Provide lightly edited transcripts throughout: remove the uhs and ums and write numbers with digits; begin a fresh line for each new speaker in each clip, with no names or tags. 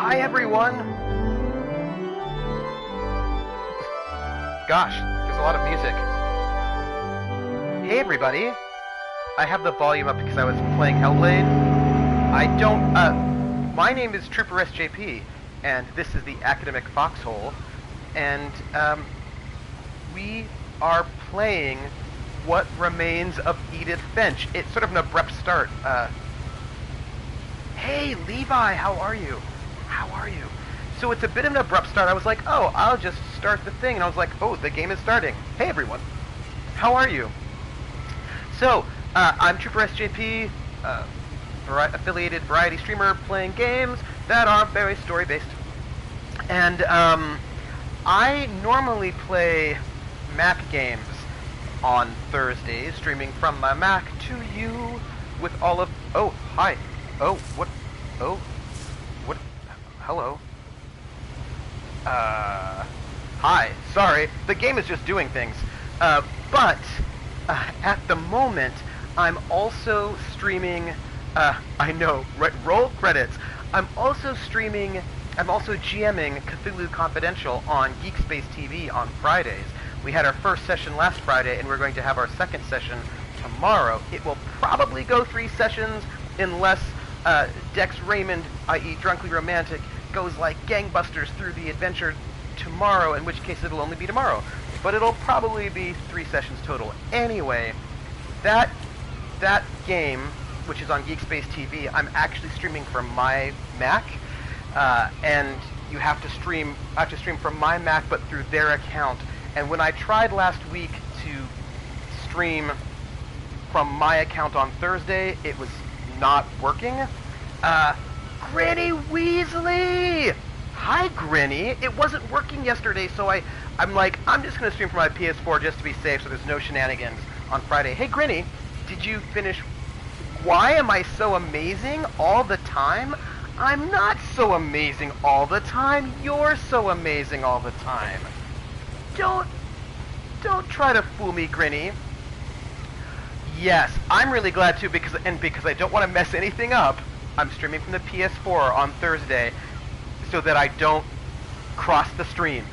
Hi everyone! Gosh, there's a lot of music. Hey everybody! I have the volume up because I was playing Hellblade. My name is Trooper SJP, and this is the Academic Foxhole, and, we are playing What Remains of Edith Finch. It's sort of an abrupt start. Hey Levi, how are you? How are you? So it's a bit of an abrupt start. I was like, oh, I'll just start the thing, and I was like, oh, the game is starting. Hey everyone, how are you? So, I'm Trooper SJP, affiliated variety streamer playing games that are very story-based. And, I normally play Mac games on Thursdays, streaming from my Mac to you with all of... Oh, hi. Oh, what? Oh, what? Hello. Hi. Sorry. The game is just doing things. But, at the moment, I'm also streaming... I know, right? Roll credits. I'm also GMing Cthulhu Confidential on Geekspace TV on Fridays. We had our first session last Friday, and we're going to have our second session tomorrow. It will probably go 3 sessions unless Dex Raymond, i.e. Drunkly Romantic, goes like gangbusters through the adventure tomorrow, in which case it'll only be tomorrow. But it'll probably be 3 sessions total. Anyway, that game, which is on Geekspace TV, I'm actually streaming from my Mac, and you have to stream. I have to stream from my Mac, but through their account. And when I tried last week to stream from my account on Thursday, it was not working. Granny Weasley! Hi, Granny. It wasn't working yesterday, so I'm like, I'm just going to stream from my PS4 just to be safe, so there's no shenanigans on Friday. Hey, Granny, did you finish... Why am I so amazing all the time? I'm not so amazing all the time. You're so amazing all the time. Don't try to fool me, Grinny. Yes, I'm really glad too, because I don't want to mess anything up, I'm streaming from the PS4 on Thursday so that I don't cross the streams.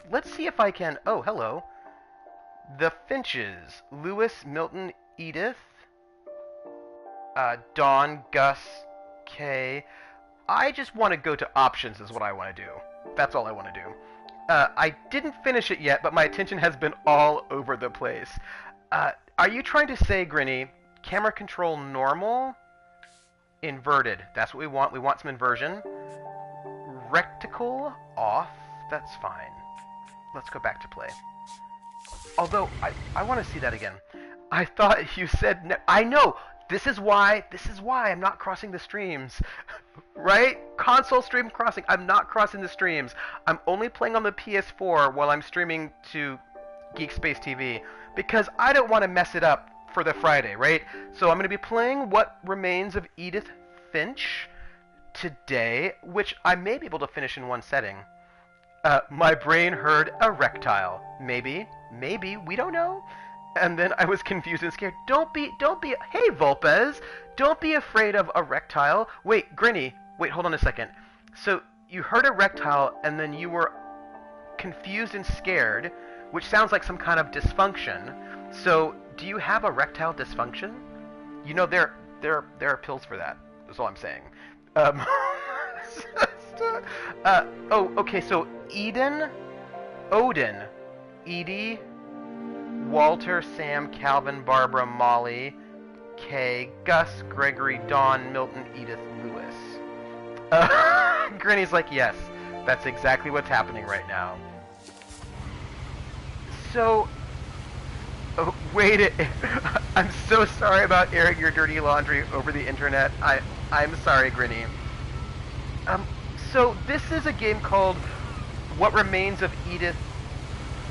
Let's see if I can... Oh, hello. The Finches. Lewis, Milton, Edith, Dawn, Gus, Kay. I just want to go to options is what I want to do. That's all I want to do. I didn't finish it yet, but my attention has been all over the place. Are you trying to say, Grinny, camera control normal? Inverted. That's what we want. We want some inversion. Rectical off. That's fine. Let's go back to play. Although, I want to see that again. I thought you said... No. I know! This is why I'm not crossing the streams. Right? Console stream crossing. I'm not crossing the streams. I'm only playing on the PS4 while I'm streaming to Geekspace TV. Because I don't want to mess it up for the Friday, right? So I'm going to be playing What Remains of Edith Finch today, which I may be able to finish in one setting. My brain heard erectile. Maybe, we don't know. And then I was confused and scared. Don't be, hey Vulpes, don't be afraid of erectile. Wait, Grinny, wait, hold on a second. So, you heard erectile, and then you were confused and scared, which sounds like some kind of dysfunction. So, do you have erectile dysfunction? You know, there are pills for that, that's all I'm saying. Oh, okay, so Odin, Edie, Walter, Sam, Calvin, Barbara, Molly, Kay, Gus, Gregory, Dawn, Milton, Edith, Lewis. Granny's like, yes, that's exactly what's happening right now. So, oh, wait, I'm so sorry about airing your dirty laundry over the internet. I'm sorry, Grinny. So this is a game called What Remains of Edith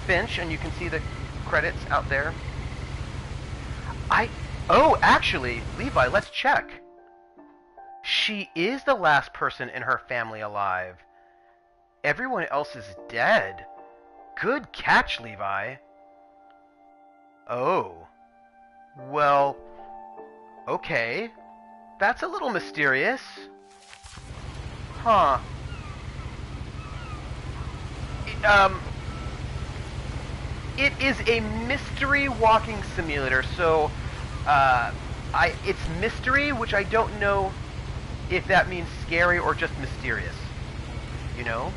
Finch, and you can see the credits out there. Oh, actually, Levi, let's check. She is the last person in her family alive. Everyone else is dead. Good catch, Levi. Oh. Well, okay. That's a little mysterious. Huh. It is a mystery walking simulator, so it's mystery, which I don't know if that means scary or just mysterious. You know?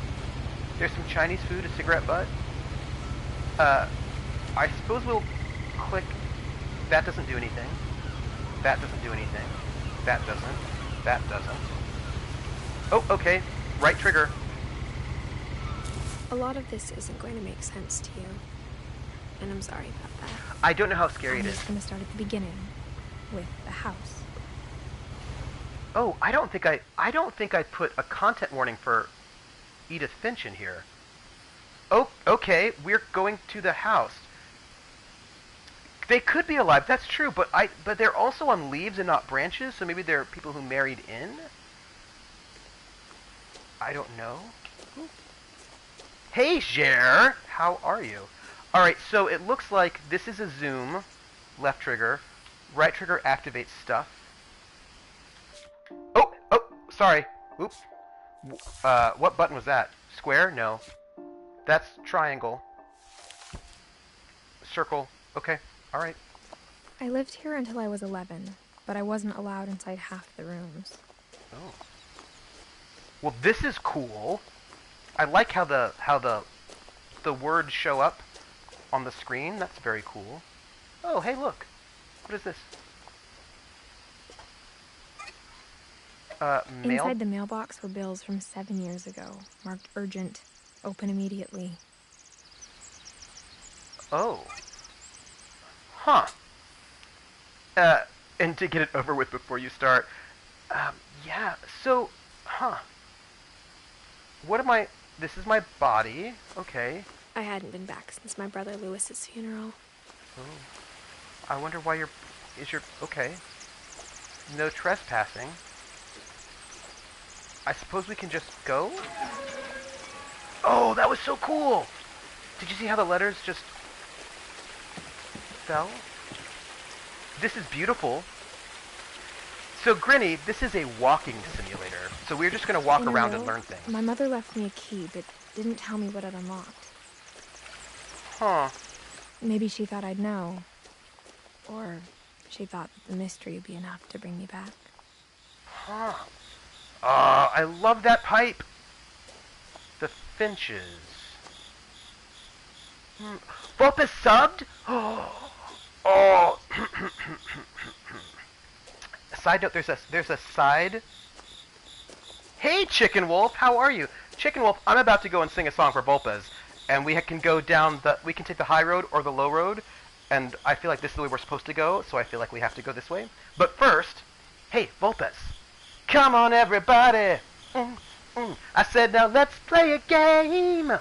There's some Chinese food, a cigarette butt. I suppose we'll click. That doesn't do anything. That doesn't do anything. That doesn't. That doesn't. Oh, okay. Right trigger.
A lot of this isn't going to make sense to you. And I'm sorry about that.
I don't know how scary
I'm
it is.
just going to start at the beginning. With the house.
Oh, I don't think I put a content warning for Edith Finch in here. Oh, okay. We're going to the house. They could be alive, that's true, but they're also on leaves and not branches, so maybe they're people who married in? I don't know. Hey, Cher! How are you? Alright, so it looks like this is a zoom. Left trigger. Right trigger activates stuff. Oh, sorry. Oops. What button was that? Square? No. That's triangle. Circle. Okay. Alright.
I lived here until I was 11, but I wasn't allowed inside half the rooms.
Oh. Well, this is cool. I like how the words show up on the screen. That's very cool. Oh, hey, look. What is this? Mail?
Inside the mailbox were bills from 7 years ago, marked urgent, open immediately.
Oh. Huh. And to get it over with before you start, yeah, so, what am I, this is my body, okay.
I hadn't been back since my brother Lewis's funeral.
Oh. I wonder why okay. No trespassing. I suppose we can just go? Oh, that was so cool! Did you see how the letters just fell? This is beautiful. So, Grinny, this is a walking simulator. So we're just going to walk around and learn things.
My mother left me a key, but didn't tell me what it unlocked.
Huh.
Maybe she thought I'd know. Or she thought that the mystery would be enough to bring me back.
Huh. I love that pipe. The Finches. Vulpus subbed? Oh. Side note, there's a side. Hey, Chicken Wolf, how are you? Chicken Wolf, I'm about to go and sing a song for Vulpes, and we can go down we can take the high road or the low road, and I feel like this is the way we're supposed to go, so I feel like we have to go this way. But first, hey, Vulpes, come on, everybody. I said, now let's play a game.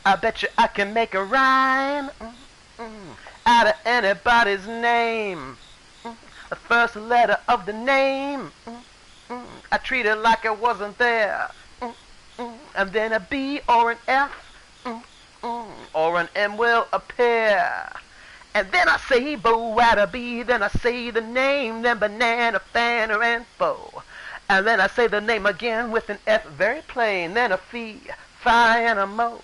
I bet you I can make a rhyme out of anybody's name. The first letter of the name, I treat it like I wasn't there. And then a B or an F or an M will appear. And then I say bo at a B, then I say the name, then banana, fanner, and fo. And then I say the name again with an F, very plain, then a fee, fi, and a mo.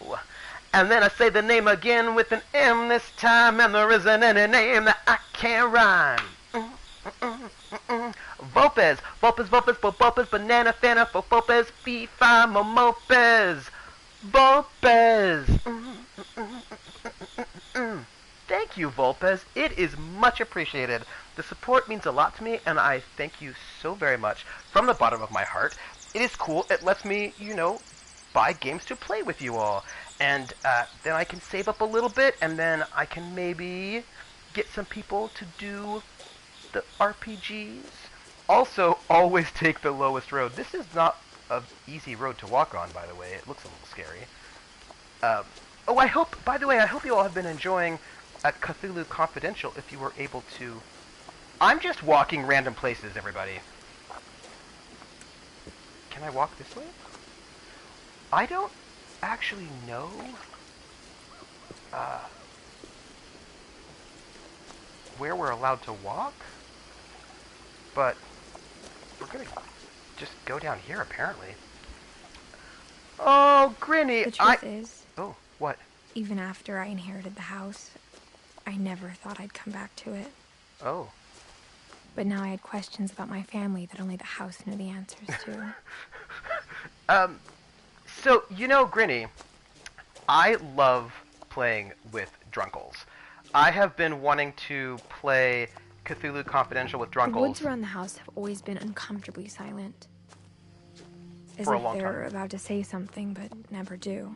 And then I say the name again with an M this time, and there isn't any name that I can't rhyme. Vulpes, Vulpes, Vulpes, Vulpes, banana, fanner, Vulpes, fee, fi, momopes. Vulpes. Thank you, Vulpes. It is much appreciated. The support means a lot to me, and I thank you so very much from the bottom of my heart. It is cool. It lets me, buy games to play with you all. And then I can save up a little bit, and then I can maybe get some people to do the RPGs. Also, always take the lowest road. This is not an easy road to walk on, by the way. It looks a little scary. I hope you all have been enjoying Cthulhu Confidential if you were able to. I'm just walking random places, everybody. Can I walk this way? I don't actually know. Where we're allowed to walk? But we're gonna just go down here, apparently. Oh, Grinny,
The truth is,
Oh. What?
Even after I inherited the house, I never thought I'd come back to it.
Oh.
But now I had questions about my family that only the house knew the answers to.
So, you know, Grinny, I love playing with drunkles. I have been wanting to play Cthulhu Confidential with drunkles.
The woods around the house have always been uncomfortably silent. As
For a
if
long
they're
time.
about to say something, but never do.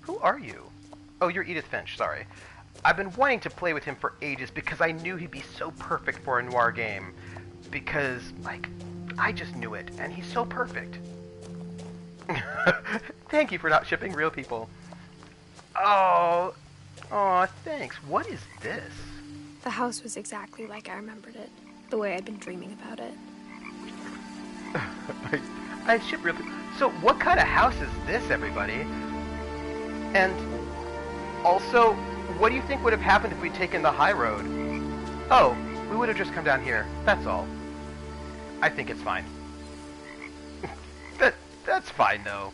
Who are you? Oh, you're Edith Finch, sorry. I've been wanting to play with him for ages because I knew he'd be so perfect for a noir game. Because, like, I just knew it, and he's so perfect. Thank you for not shipping real people. Oh, thanks. What is this?
The house was exactly like I remembered it, the way I'd been dreaming about it.
I ship real people. So what kind of house is this, everybody? And also, what do you think would have happened if we'd taken the high road? Oh, we would have just come down here. That's all. I think it's fine. That's fine, though.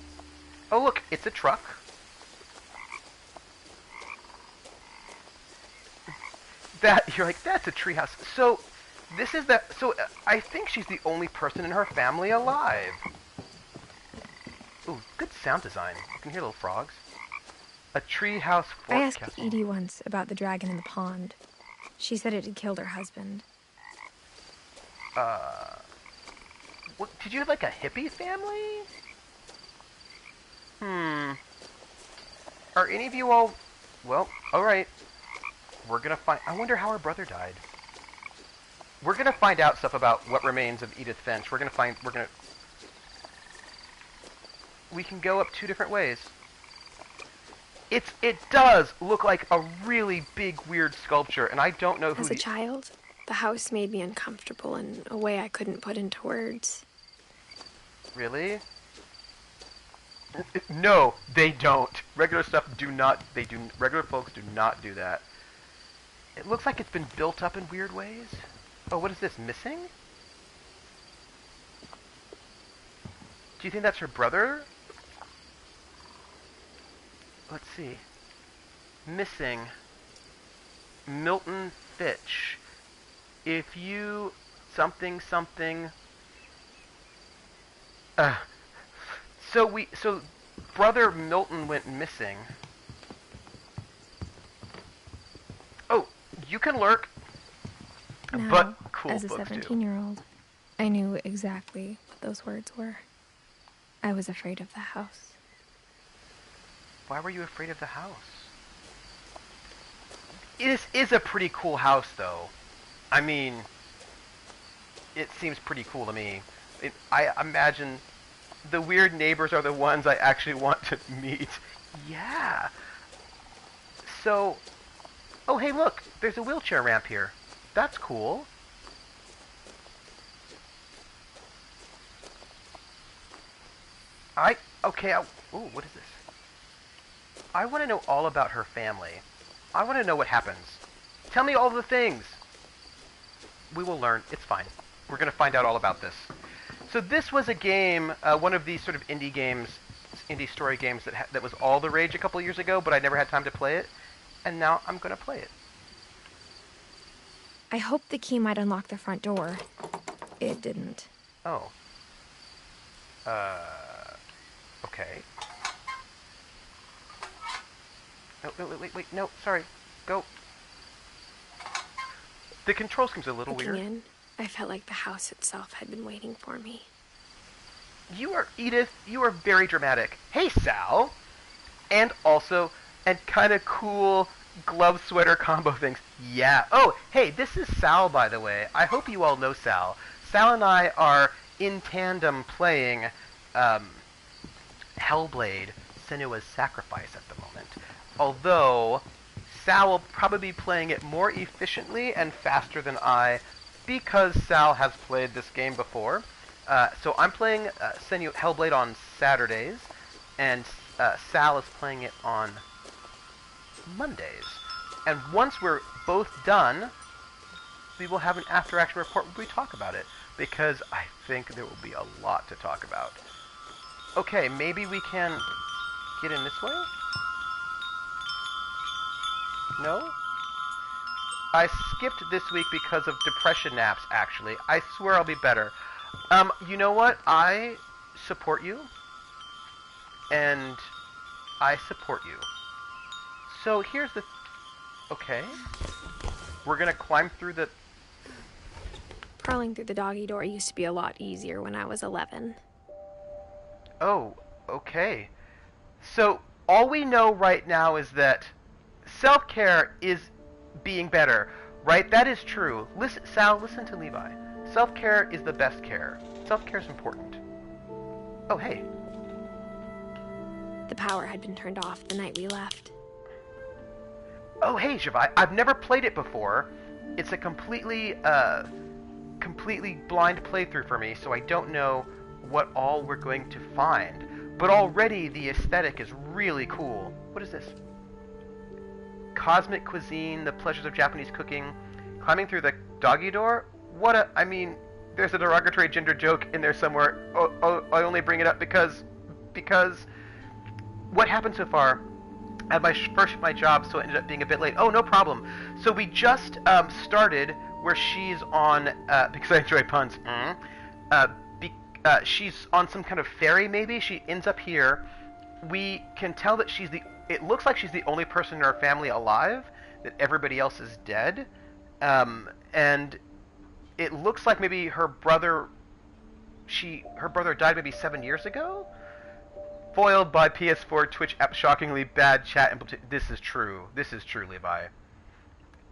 Oh, look, it's a truck. You're like, that's a treehouse. So, this is that. So, I think she's the only person in her family alive. Ooh, good sound design. You can hear little frogs. A treehouse fort
I asked
castle.
Edie once about the dragon in the pond. She said it had killed her husband.
What, did you have like a hippie family? Are any of you all... Well, alright. We're gonna find... I wonder how her brother died. We're gonna find out stuff about what remains of Edith Finch. We can go up two different ways. It does look like a really big, weird sculpture, and I don't know who...
As a child, the house made me uncomfortable in a way I couldn't put into words.
Really? No, they don't. Regular stuff regular folks do not do that. It looks like it's been built up in weird ways. Oh, what is this, missing? Do you think that's her brother? Let's see. Missing. Milton Fitch. If you... something... So brother Milton went missing. Oh, you can lurk.
Now,
But cool
as a
books too.
17-year-old, I knew exactly what those words were. I was afraid of the house.
Why were you afraid of the house? This is a pretty cool house, though. I mean, it seems pretty cool to me. I imagine the weird neighbors are the ones I actually want to meet. Yeah. So, oh hey look, there's a wheelchair ramp here. That's cool. Ooh, what is this? I want to know all about her family. I want to know what happens. Tell me all the things. We will learn. It's fine. We're going to find out all about this. So this was a game, one of these sort of indie games, indie story games that was all the rage a couple of years ago, but I never had time to play it. And now I'm going to play it.
I hoped the key might unlock the front door. It didn't.
Oh. Okay. No, wait, no, sorry. Go. The control schem's a little
Looking
weird.
in, I felt like the house itself had been waiting for me.
Edith, you are very dramatic. Hey, Sal! And kind of cool glove sweater combo things. Yeah. Oh, hey, this is Sal, by the way. I hope you all know Sal. Sal and I are in tandem playing Hellblade: Senua's Sacrifice at the moment. Although, Sal will probably be playing it more efficiently and faster than I, because Sal has played this game before. So I'm playing Hellblade on Saturdays, and Sal is playing it on Mondays. And once we're both done, we will have an after-action report where we talk about it, because I think there will be a lot to talk about. Okay, maybe we can... get in this way? No? I skipped this week because of depression naps, actually. I swear I'll be better. You know what? I support you. And I support you. So here's the... Okay. We're gonna climb through the...
Crawling through the doggy door used to be a lot easier when I was 11.
Oh, okay. So all we know right now is that self-care is being better, right? That is true. Listen, Sal, listen to Levi. Self-care is the best care. Self-care is important. Oh, hey.
The power had been turned off the night we left.
Oh, hey, Javai. I've never played it before. It's a completely blind playthrough for me, so I don't know what all we're going to find. But already the aesthetic is really cool. What is this? Cosmic cuisine, the pleasures of Japanese cooking, climbing through the doggy door? What a... I mean, there's a derogatory gender joke in there somewhere. Oh, I only bring it up because... What happened so far? I had my job, so it ended up being a bit late. Oh, no problem. So we just started where she's on... because I enjoy puns. She's on some kind of ferry, maybe? She ends up here. We can tell that she's the... It looks like she's the only person in our family alive, that everybody else is dead. And it looks like maybe her brother died maybe 7 years ago? Foiled by PS4 Twitch app shockingly bad chat. This is true. This is true, Levi.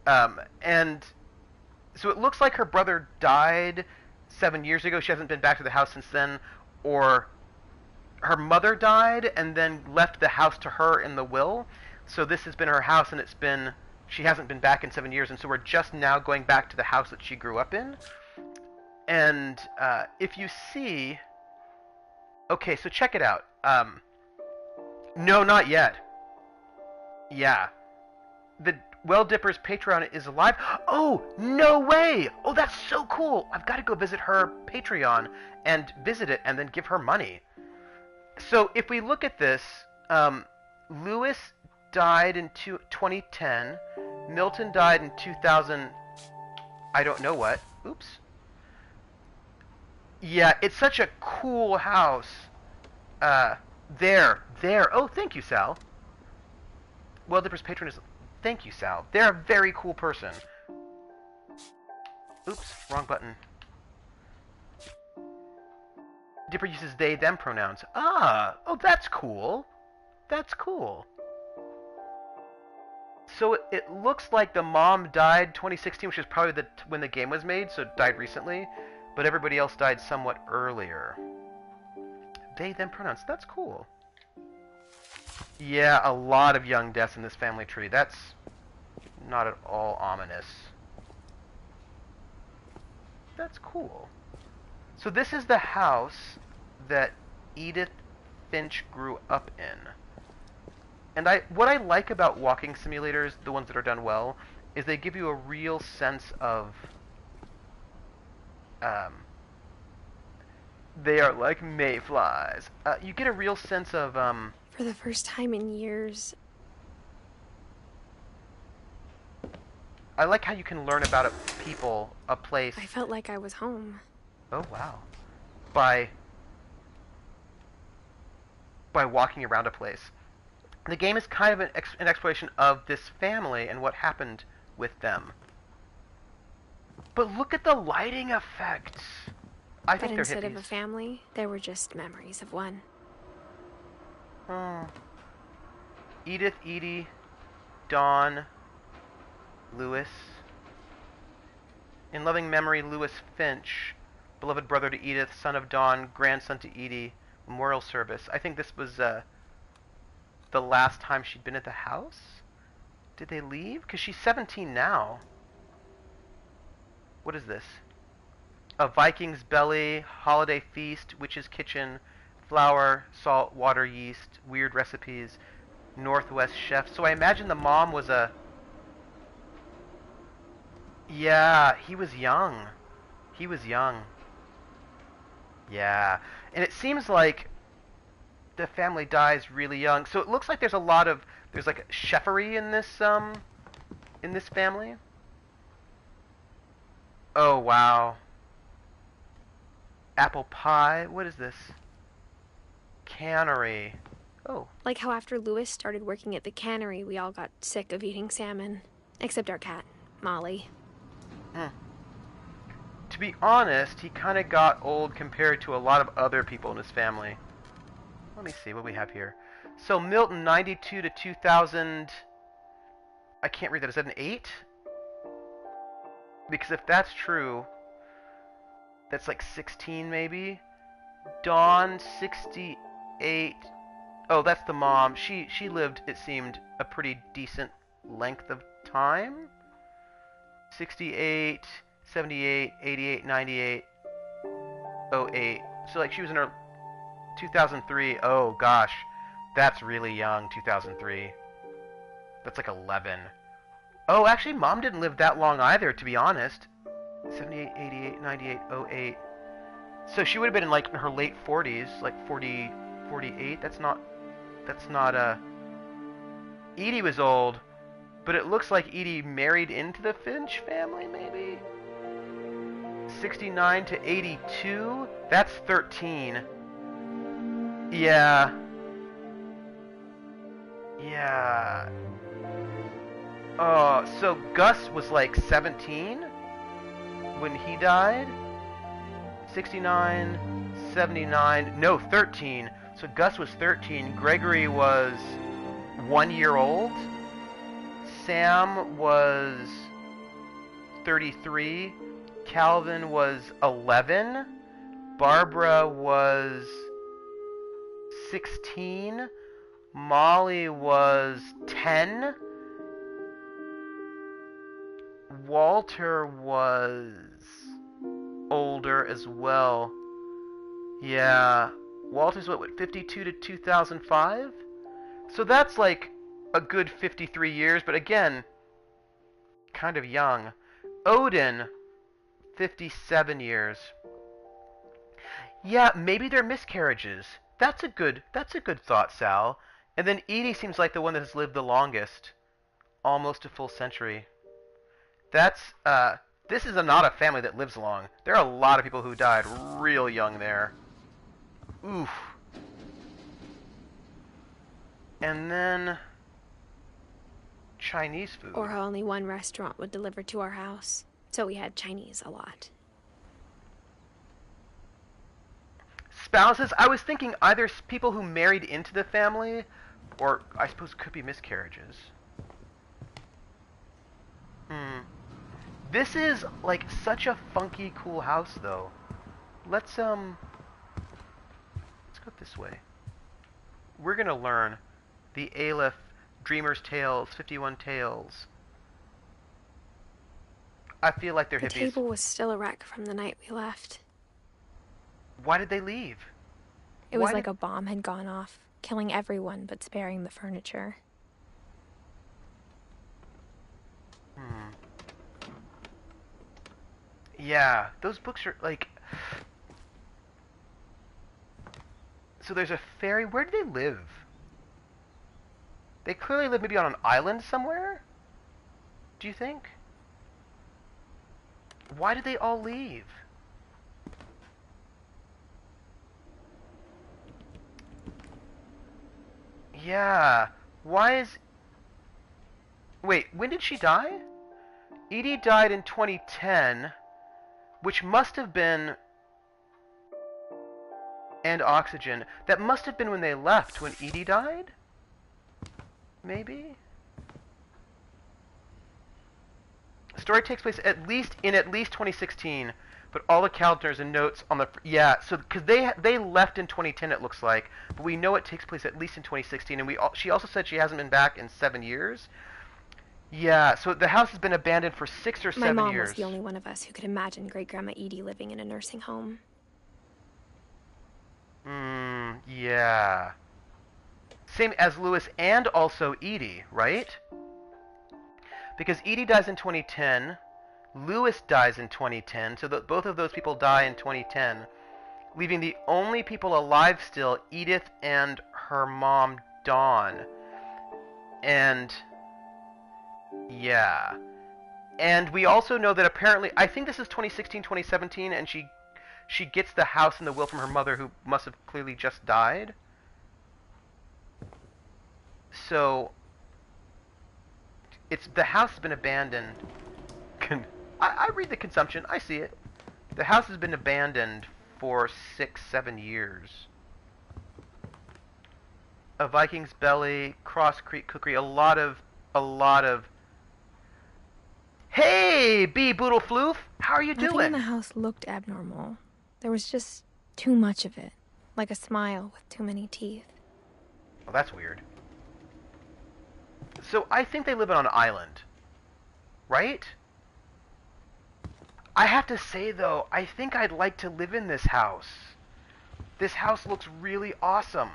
And so it looks like her brother died 7 years ago. She hasn't been back to the house since then. Or her mother died and then left the house to her in the will. So this has been her house, and she hasn't been back in 7 years. And so we're just now going back to the house that she grew up in. And if you see... Okay, so check it out. No, not yet. Yeah. The Well Dipper's Patreon is alive. Oh, no way! Oh, that's so cool! I've got to go visit her Patreon and visit it and then give her money. So if we look at this, Lewis died in 2010. Milton died in 2000... I don't know what. Oops. Yeah, it's such a cool house. There. Oh, thank you, Sal. Well, Dipper's patron is... Thank you, Sal. They're a very cool person. Oops, wrong button. Dipper uses they, them pronouns. Ah! Oh, that's cool. That's cool. So it looks like the mom died 2016, which is probably when the game was made, so it died recently. But everybody else died somewhat earlier. They, them pronouns. That's cool. Yeah, a lot of young deaths in this family tree. That's not at all ominous. That's cool. So this is the house that Edith Finch grew up in. And what I like about walking simulators, the ones that are done well, is they give you a real sense of... they are like mayflies. You get a real sense of,
For the first time in years...
I like how you can learn about a place...
I felt like I was home.
Oh, wow. By walking around a place. The game is kind of an exploration of this family and what happened with them. But look at the lighting effects. I think they're hippies.
But instead of a family, there were just memories of one.
Oh. Edith, Edie, Dawn, Lewis. In loving memory, Lewis Finch, beloved brother to Edith, son of Dawn, grandson to Edie, memorial service. I think this was the last time she'd been at the house. Did they leave? Because she's 17 now. What is this? A Viking's belly, holiday feast, witch's kitchen, flour, salt, water, yeast, weird recipes, Northwest chef. So I imagine the mom was a... Yeah, he was young. He was young. Yeah. And it seems like the family dies really young. So it looks like there's like a chefery in this family. Oh wow. Apple pie. What is this? Cannery. Oh.
Like how after Lewis started working at the cannery, we all got sick of eating salmon. Except our cat, Molly.
To be honest, he kind of got old compared to a lot of other people in his family. Let me see what we have here. So Milton, 92 to 2000. I can't read that. Is that an 8? Because if that's true, that's like 16 maybe. Dawn, 68. Oh, that's the mom. She lived, it seemed, a pretty decent length of time. 68, 78, 88, 98, 08. So like she was in her 2003. Oh gosh, that's really young. 2003. That's like 11. Oh, actually, mom didn't live that long either, to be honest. 78, 88, 98, 08. So she would have been in like her late 40s, like 40, 48. That's not. Edie was old, but it looks like Edie married into the Finch family, maybe. 69 to 82. That's 13. Yeah. Yeah. Oh, so Gus was like 17 when he died. 69, 79, no, 13. So Gus was 13. Gregory was 1 year old. Sam was 33. Calvin was 11. Barbara was 16. Molly was 10. Walter was older as well. Yeah. Walter's what 52 to 2005? So that's like a good 53 years, but again, kind of young. Odin, 57 years. Yeah, maybe they're miscarriages. That's a good thought, Sal. And then Edie seems like the one that has lived the longest. Almost a full century. That's, this is not a family that lives long. There are a lot of people who died real young there. Oof. And then Chinese food.
Or how only one restaurant would deliver to our house. So we had Chinese a lot.
Spouses, I was thinking either people who married into the family, or I suppose could be miscarriages. This is like such a funky, cool house, though. Let's go this way. We're gonna learn the Aleph, Dreamer's Tales, 51 Tales. I feel like they're hippies.
The table was still a wreck from the night we left.
Why did they leave?
It was like a bomb had gone off, killing everyone but sparing the furniture.
Yeah, those books are like... So there's a ferry. Where do they live? They clearly live maybe on an island somewhere? Do you think? Why did they all leave? Yeah. Why is... Wait, when did she die? Edie died in 2010, which must have been... And Oxygen. That must have been when they left, when Edie died? Maybe? The story takes place at least 2016, but all the calendars and notes on the... Yeah, so because they left in 2010, it looks like, but we know it takes place at least in 2016, and she also said she hasn't been back in 7 years. Yeah, so the house has been abandoned for 6 or 7 years.
My mom was the only one of us who could imagine Great-Grandma Edie living in a nursing home.
Yeah. Same as Lewis and also Edie, right? Because Edie dies in 2010, Lewis dies in 2010, so both of those people die in 2010. leaving the only people alive still Edith and her mom, Dawn. And yeah. And we also know that apparently, I think this is 2016, 2017, and she gets the house and the will from her mother, who must have clearly just died. So the house has been abandoned. I read the consumption. I see it. The house has been abandoned for 6-7 years. A Viking's Belly, Cross Creek Cookery, a lot of. Hey, B. Boodle Floof, how are you doing?
Nothing in the house looked abnormal. There was just too much of it, like a smile with too many teeth.
Well, that's weird. So I think they live on an island, right? I have to say, though, I think I'd like to live in this house. This house looks really awesome.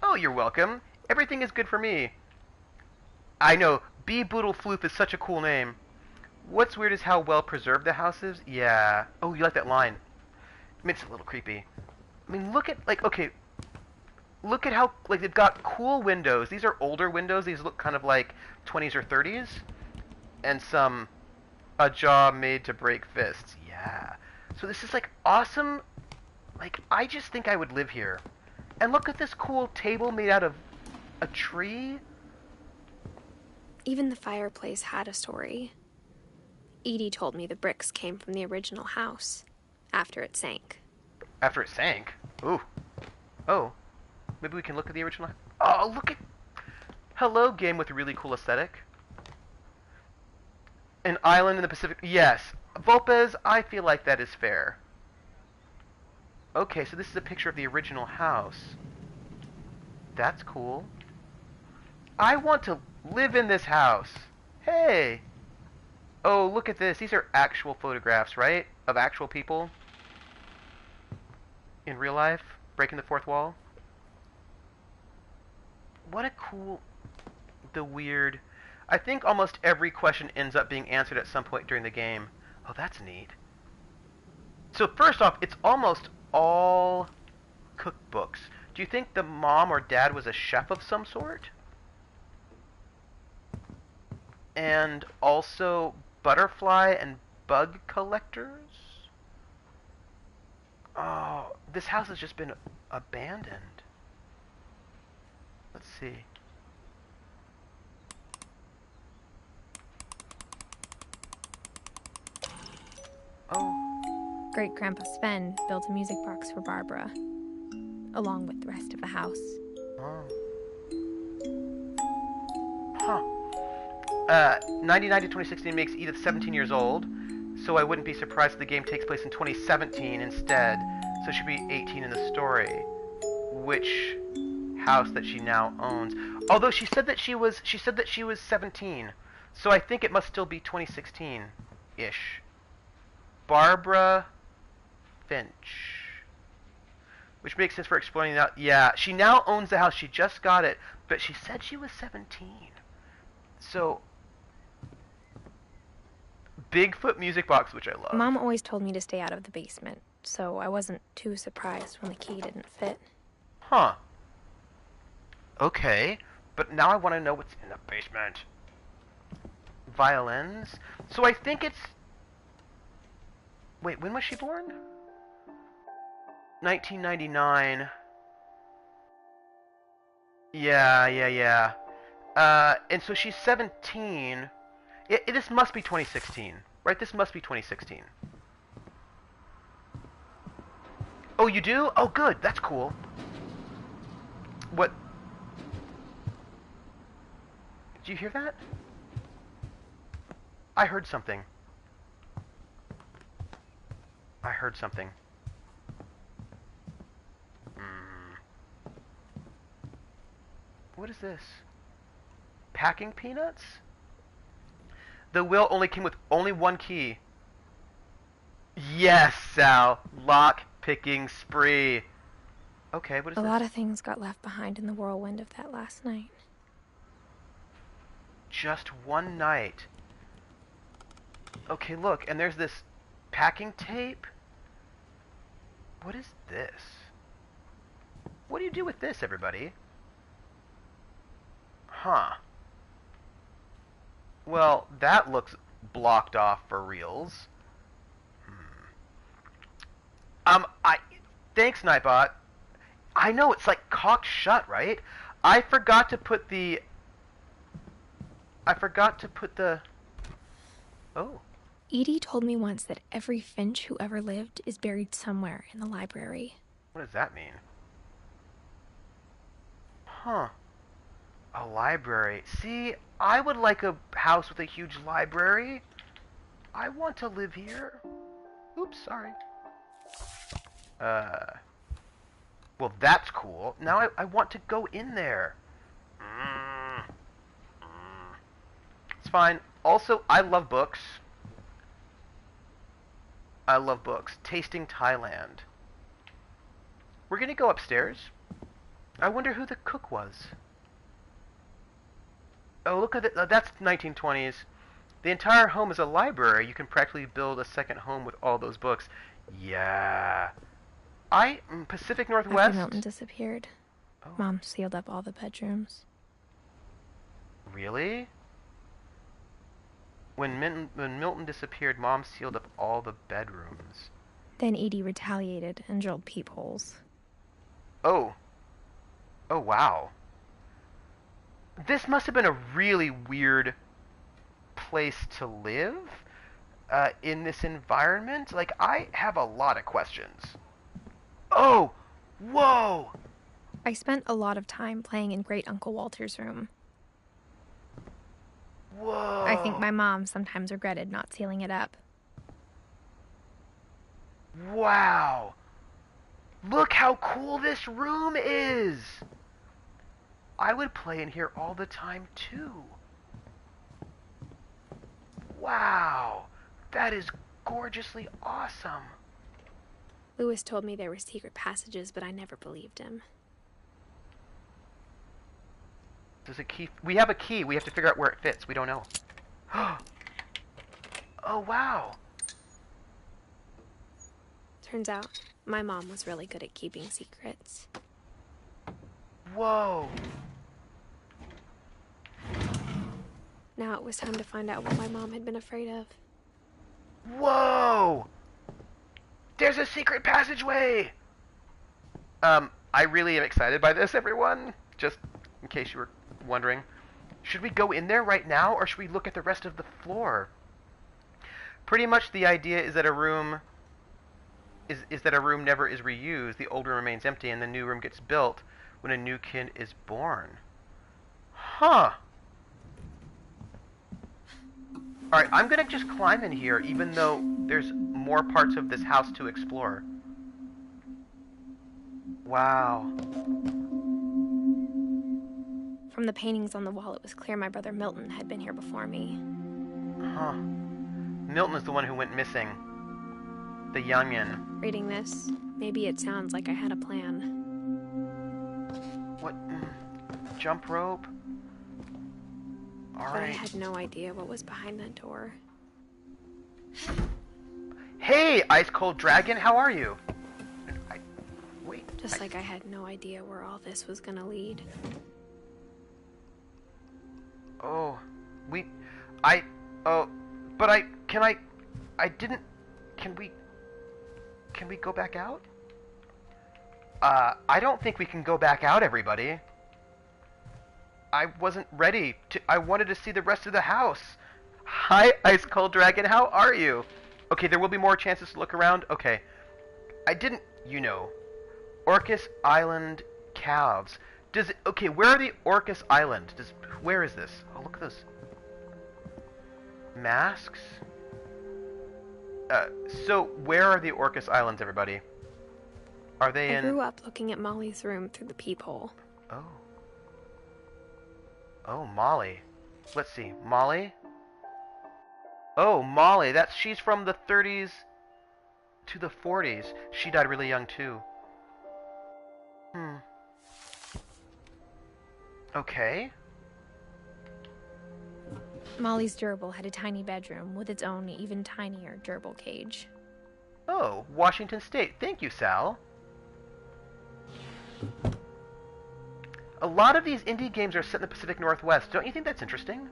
Oh, you're welcome. Everything is good for me. I know, B. Boodle Floof is such a cool name. What's weird is how well preserved the house is. Yeah. Oh, you like that line. I mean, it's a little creepy. I mean, look at, like, okay. Look at how, like, they've got cool windows. These are older windows. These look kind of like 20s or 30s. And a jaw made to break fists. Yeah. So this is, like, awesome. Like, I just think I would live here. And look at this cool table made out of a tree.
Even the fireplace had a story. Edie told me the bricks came from the original house, after it sank.
After it sank? Ooh. Oh. Maybe we can look at the original. Oh, look at... Hello, game with a really cool aesthetic. An island in the Pacific... Yes. Volpez, I feel like that is fair. Okay, so this is a picture of the original house. That's cool. I want to live in this house. Hey. Oh, look at this. These are actual photographs, right? Of actual people. In real life. Breaking the fourth wall. What a cool... The weird... I think almost every question ends up being answered at some point during the game. Oh, that's neat. So first off, it's almost all cookbooks. Do you think the mom or dad was a chef of some sort? And also butterfly and bug collectors? Oh, this house has just been abandoned. Let's see. Oh.
Great-Grandpa Sven built a music box for Barbara, along with the rest of the house.
Oh. Huh. 99 to 2016 makes Edith 17 years old, so I wouldn't be surprised if the game takes place in 2017 instead, so she'd be 18 in the story. Which house that she now owns. Although she said that she was 17, so I think it must still be 2016-ish. Barbara Finch. Which makes sense for exploring that. Yeah, she now owns the house. She just got it, but she said she was 17. So, Bigfoot music box, which I love.
Mom always told me to stay out of the basement, so I wasn't too surprised when the key didn't fit.
Huh. Okay, but now I want to know what's in the basement. Violins. So I think it's... Wait, when was she born? 1999. Yeah. And so she's 17. This must be 2016, right? This must be 2016. Oh, you do? Oh, good. That's cool. What? Did you hear that? I heard something. What is this? Packing peanuts? The will only came with only one key. Yes, Sal. Lock-picking spree. Okay, what is this?
A lot of things got left behind in the whirlwind of that last night.
Just one night. Okay, look, and there's this packing tape. What is this? What do you do with this, everybody? Huh. Well, that looks blocked off for reals. Thanks, Nightbot. I know, it's like cocked shut, right? I forgot to put the... Oh.
Edie told me once that every Finch who ever lived is buried somewhere in the library.
What does that mean? Huh. A library. See, I would like a house with a huge library. I want to live here. Oops, sorry. Well, that's cool. Now I want to go in there. It's fine. Also, I love books. I love books. Tasting Thailand. We're gonna go upstairs. I wonder who the cook was. Oh, look at it. That's 1920s. The entire home is a library. You can practically build a second home with all those books. Yeah. Pacific Northwest.
After Milton disappeared,
Oh.
Mom sealed up all the bedrooms.
Really? When Milton disappeared, Mom sealed up all the bedrooms.
Then Edie retaliated and drilled peepholes.
Oh. Oh, wow. This must have been a really weird place to live in this environment. Like, I have a lot of questions. Oh! Whoa!
I spent a lot of time playing in Great Uncle Walter's room.
Whoa!
I think my mom sometimes regretted not sealing it up.
Wow! Look how cool this room is! I would play in here all the time, too. Wow! That is gorgeously awesome!
Lewis told me there were secret passages, but I never believed him.
There's a key. We have a key. We have to figure out where it fits. We don't know. Oh, wow!
Turns out, my mom was really good at keeping secrets.
Whoa!
Now it was time to find out what my mom had been afraid of.
Whoa! There's a secret passageway! I really am excited by this, everyone. Just in case you were wondering. Should we go in there right now, or should we look at the rest of the floor? Pretty much the idea is that a room never is reused. The old room remains empty, and the new room gets built when a new kid is born. Huh. Alright, I'm gonna just climb in here, even though there's more parts of this house to explore. Wow.
From the paintings on the wall, it was clear my brother Milton had been here before me.
Huh. Milton is the one who went missing. The youngin'.
Reading this, maybe it sounds like I had a plan.
What? Jump rope?
But I
Alright.
had no idea what was behind that door.
Hey, Ice Cold Dragon, how are you? Wait.
Just like I had no idea where all this was gonna lead.
Oh, can we go back out? I don't think we can go back out, everybody. I wasn't ready to, I wanted to see the rest of the house. Hi, Ice Cold Dragon, how are you? Okay, there will be more chances to look around. Okay. Orcas Island calves. Okay, where are the Orcas Island? Where is this? Oh, look at those masks. So where are the Orcas Islands, everybody? Are they
I
in?
grew up looking at Molly's room through the peephole.
Oh. Oh, Molly. Let's see, Molly. Oh, Molly. She's from the 30s to the 40s. She died really young too. Okay.
Molly's gerbil had a tiny bedroom with its own even tinier gerbil cage.
Oh, Washington State. Thank you, Sal. A lot of these indie games are set in the Pacific Northwest. Don't you think that's interesting?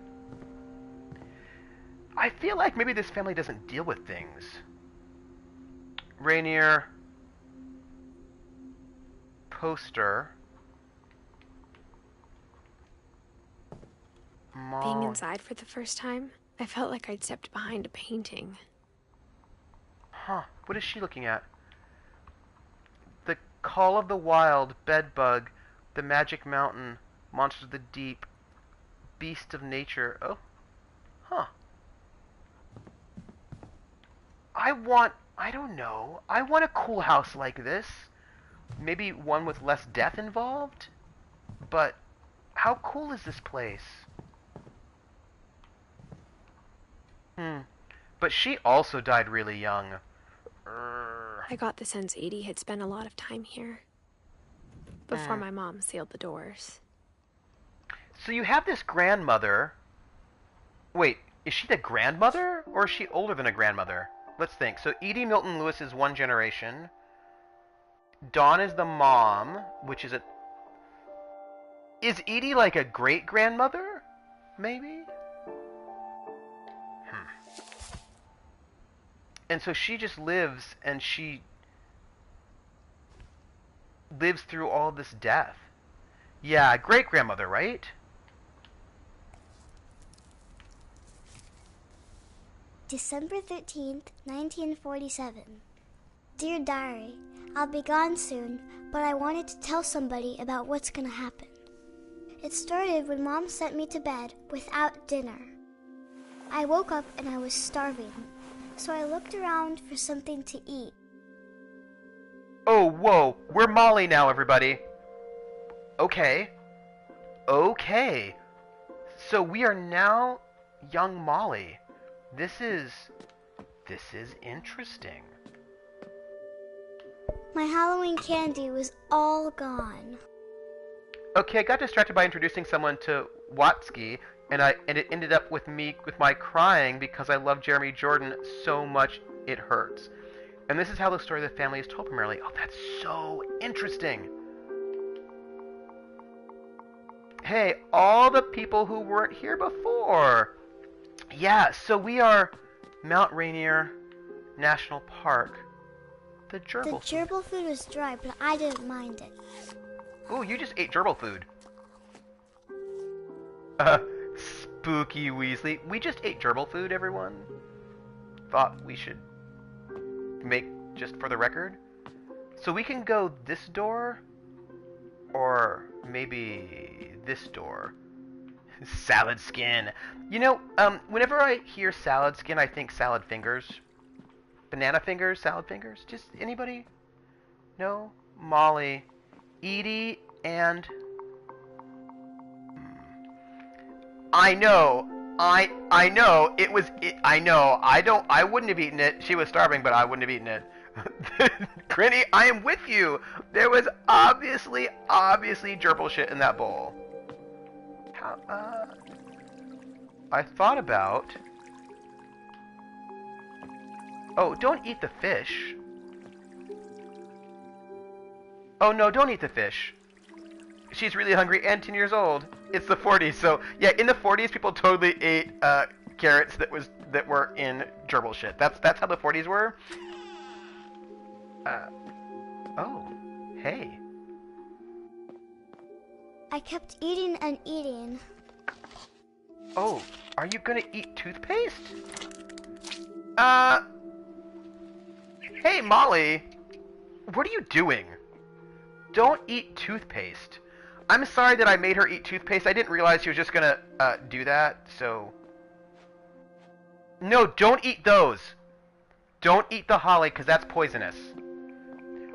I feel like maybe this family doesn't deal with things. Rainier. Poster.
Being inside for the first time, I felt like I'd stepped behind a painting.
Huh. What is she looking at? The Call of the Wild, Bedbug, The Magic Mountain, Monsters of the Deep, Beast of Nature. Oh. Huh. I don't know. I want a cool house like this. Maybe one with less death involved? But how cool is this place? But she also died really young.
I got the sense Edie had spent a lot of time here. Before my mom sealed the doors.
So you have this grandmother. Wait, is she the grandmother? Or is she older than a grandmother? Let's think. So Edie Milton Lewis is one generation. Dawn is the mom, which is a... Is Edie like a great-grandmother? Maybe? And so she just lives, and she lives through all this death. Yeah, great-grandmother, right?
December 13th, 1947. Dear Diary, I'll be gone soon, but I wanted to tell somebody about what's gonna happen. It started when Mom sent me to bed without dinner. I woke up and I was starving, so I looked around for something to eat.
Oh, whoa, we're Molly now, everybody. Okay. Okay. So we are now young Molly. This is interesting.
My Halloween candy was all gone.
Okay, I got distracted by introducing someone to Watsky, and it ended up with my crying because I love Jeremy Jordan so much it hurts. And this is how the story of the family is told primarily. Oh, that's so interesting. Hey, all the people who weren't here before. Yeah, so we are Mount Rainier National Park. The gerbil
food was dry, but I didn't mind it.
Ooh, you just ate gerbil food. Spooky Weasley. We just ate gerbil food, everyone. Thought we should make just for the record. So we can go this door, or maybe this door. Salad skin. You know, whenever I hear salad skin, I think salad fingers. Banana fingers, salad fingers. Just anybody? No? Molly. Edie and... I know. I know. It was... I know. I wouldn't have eaten it. She was starving, but I wouldn't have eaten it. Grinny, I am with you. There was obviously gerbil shit in that bowl. How, I thought about... Oh, don't eat the fish. Oh no, don't eat the fish. She's really hungry and 10 years old. It's the 40s, so yeah, in the 40s people totally ate carrots that were in gerbil shit. That's how the 40s were. Oh, hey.
I kept eating and eating.
Oh, are you gonna eat toothpaste? Hey, Molly. What are you doing? Don't eat toothpaste. I'm sorry that I made her eat toothpaste. I didn't realize she was just gonna, do that, so... No, don't eat those. Don't eat the holly, because that's poisonous.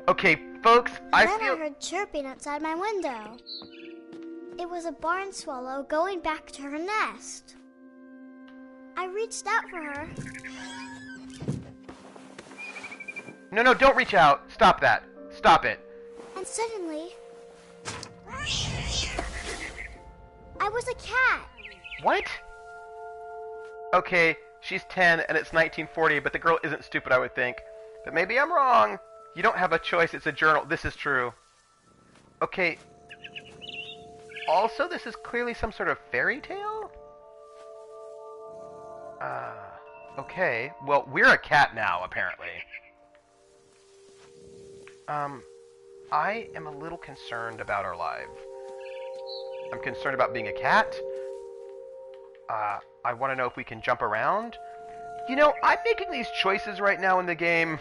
Okay, folks, I
heard chirping outside my window. It was a barn swallow going back to her nest. I reached out for her.
No, don't reach out. Stop that. Stop it.
And suddenly... I was a cat.
What? Okay, she's 10 and it's 1940, but the girl isn't stupid, I would think. But maybe I'm wrong. You don't have a choice. It's a journal. This is true. Okay. Also, this is clearly some sort of fairy tale? Okay. Well, we're a cat now, apparently. I am a little concerned about our lives. I'm concerned about being a cat. I want to know if we can jump around. You know, I'm making these choices right now in the game.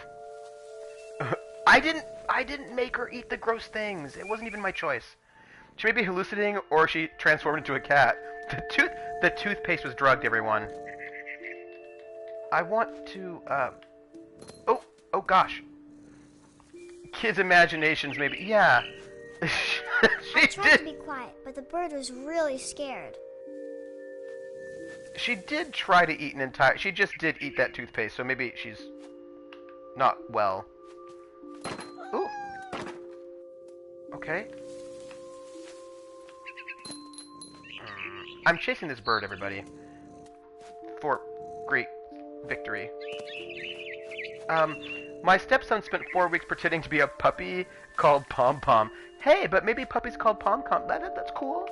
I didn't make her eat the gross things. It wasn't even my choice. She may be hallucinating, or she transformed into a cat. The toothpaste was drugged, everyone. I want to, oh gosh. Kids' imaginations, maybe. Yeah.
I tried to be quiet, but the bird was really scared.
She did try to eat an entire... She just did eat that toothpaste, so maybe she's not well. Ooh. Okay. I'm chasing this bird, everybody. For great victory. My stepson spent 4 weeks pretending to be a puppy called Pom Pom. Hey, but maybe puppy's called Pom Pom. That's cool.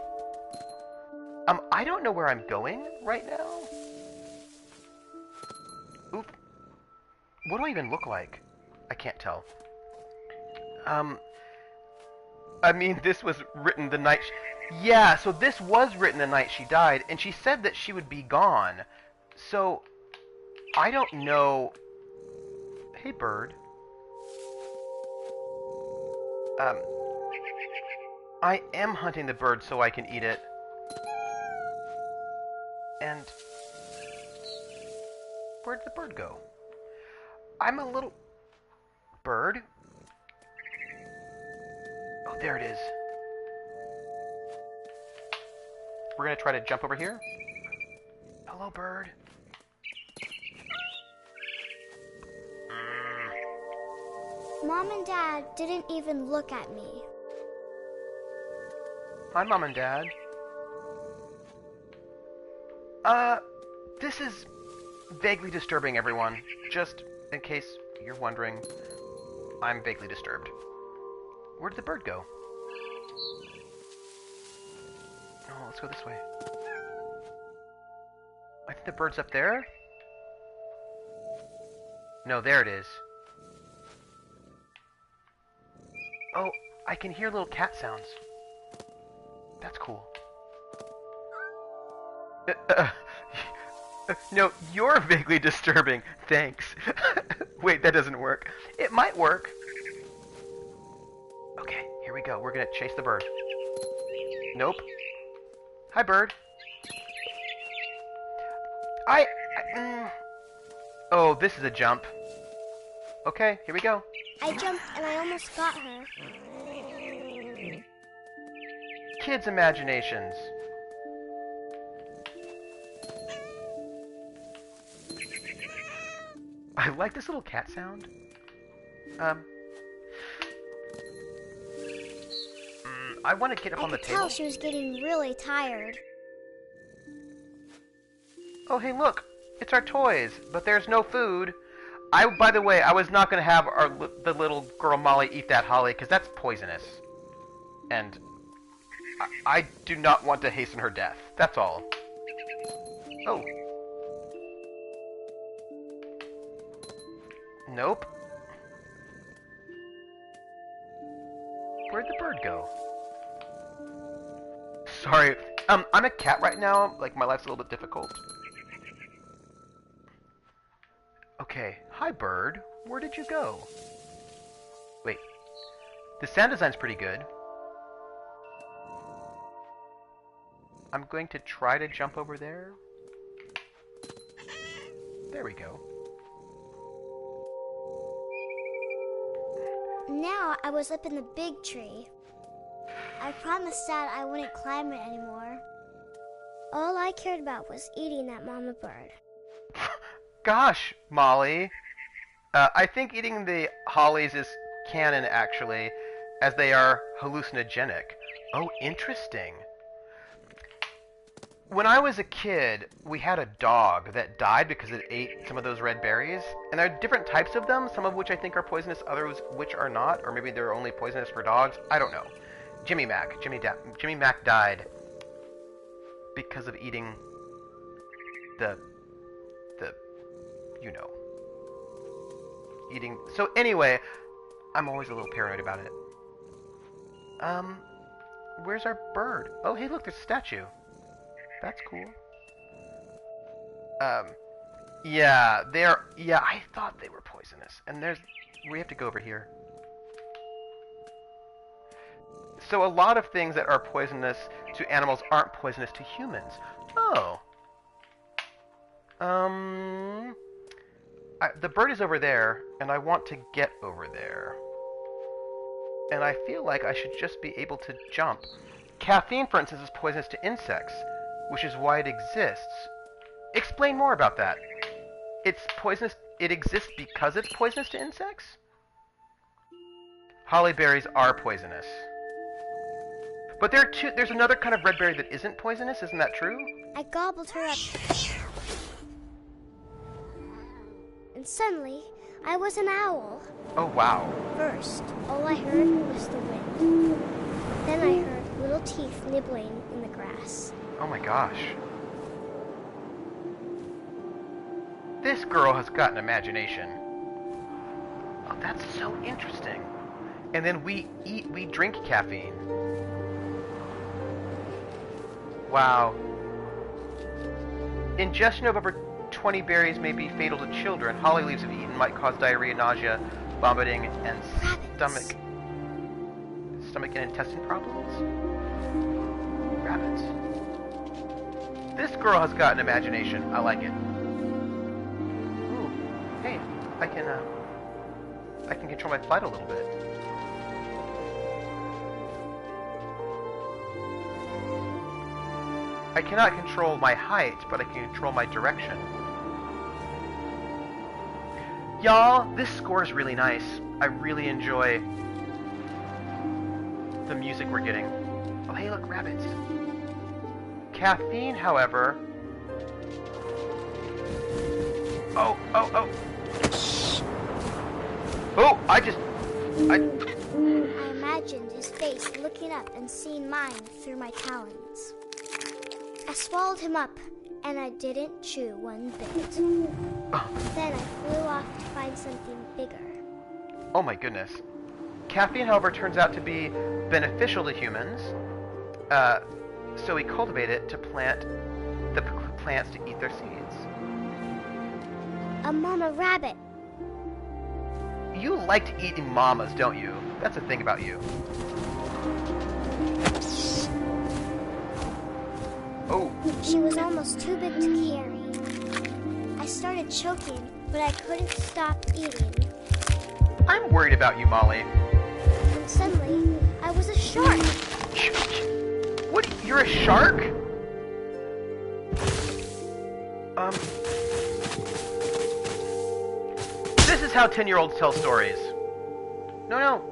I don't know where I'm going right now. Oop. What do I even look like? I can't tell. I mean, this was written the night... Yeah, so this was written the night she died, and she said that she would be gone. So, I don't know... Hey, bird. I am hunting the bird so I can eat it. And... Where'd the bird go? I'm a little... Bird? Oh, there it is. We're gonna try to jump over here. Hello, bird.
Mom and Dad didn't even look at me.
Hi, Mom and Dad. This is vaguely disturbing, everyone. Just in case you're wondering, I'm vaguely disturbed. Where did the bird go? Oh, let's go this way. I think the bird's up there. No, there it is. Oh, I can hear little cat sounds. That's cool. No, you're vaguely disturbing. Thanks. Wait, that doesn't work. It might work. Okay, here we go. We're gonna chase the bird. Nope. Hi, bird. Oh, this is a jump. Okay, here we go.
I jumped and I almost got her.
Kids' imaginations. I like this little cat sound. I want to get up on the table.
I could tell she was getting really tired.
Oh, hey, look. It's our toys, but there's no food. By the way, I was not going to have the little girl Molly eat that holly, because that's poisonous. And I do not want to hasten her death. That's all. Oh. Nope. Where'd the bird go? Sorry. I'm a cat right now. Like, my life's a little bit difficult. Okay. Hi, bird. Where did you go? Wait. The sound design's pretty good. I'm going to try to jump over there. There we go.
Now I was up in the big tree. I promised Dad I wouldn't climb it anymore. All I cared about was eating that mama bird.
Gosh, Molly. I think eating the hollies is canon, actually, as they are hallucinogenic. Oh, interesting. When I was a kid, we had a dog that died because it ate some of those red berries. And there are different types of them, some of which I think are poisonous, others which are not. Or maybe they're only poisonous for dogs. I don't know. Jimmy Mac died because of eating the you know. Eating. So anyway, I'm always a little paranoid about it. Where's our bird? Oh, hey, look, there's a statue. That's cool. Yeah, I thought they were poisonous. And we have to go over here. So a lot of things that are poisonous to animals aren't poisonous to humans. Oh. The bird is over there, and I want to get over there. And I feel like I should just be able to jump. Caffeine, for instance, is poisonous to insects, which is why it exists. Explain more about that. It's poisonous. It exists because it's poisonous to insects? Holly berries are poisonous. But there's another kind of red berry that isn't poisonous, isn't that true?
I gobbled her up. And suddenly, I was an owl.
Oh, wow.
First, all I heard was the wind. Then I heard little teeth nibbling in the grass.
Oh my gosh. This girl has got an imagination. Oh, that's so interesting. And then we drink caffeine. Wow. Ingestion of over 20 berries may be fatal to children. Holly leaves if eaten might cause diarrhea, nausea, vomiting, and stomach and intestine problems. Rabbits. This girl has got an imagination. I like it. Ooh, hey, I can control my flight a little bit. I cannot control my height, but I can control my direction. Y'all, this score is really nice. I really enjoy the music we're getting. Oh, hey, look, rabbits. Caffeine, however... Oh! Oh, I
imagined his face looking up and seeing mine through my talons. I swallowed him up, and I didn't chew one bit. Then I flew off to find something bigger.
Oh my goodness. Caffeine, however, turns out to be beneficial to humans. So we cultivate it to plant the plants to eat their seeds.
A mama rabbit.
You like to eat mamas, don't you? That's a thing about you. Oh.
She was almost too big to carry. I started choking, but I couldn't stop eating.
I'm worried about you, Molly.
And suddenly, I was a shark.
What? You're a shark? This is how 10-year-olds tell stories. No.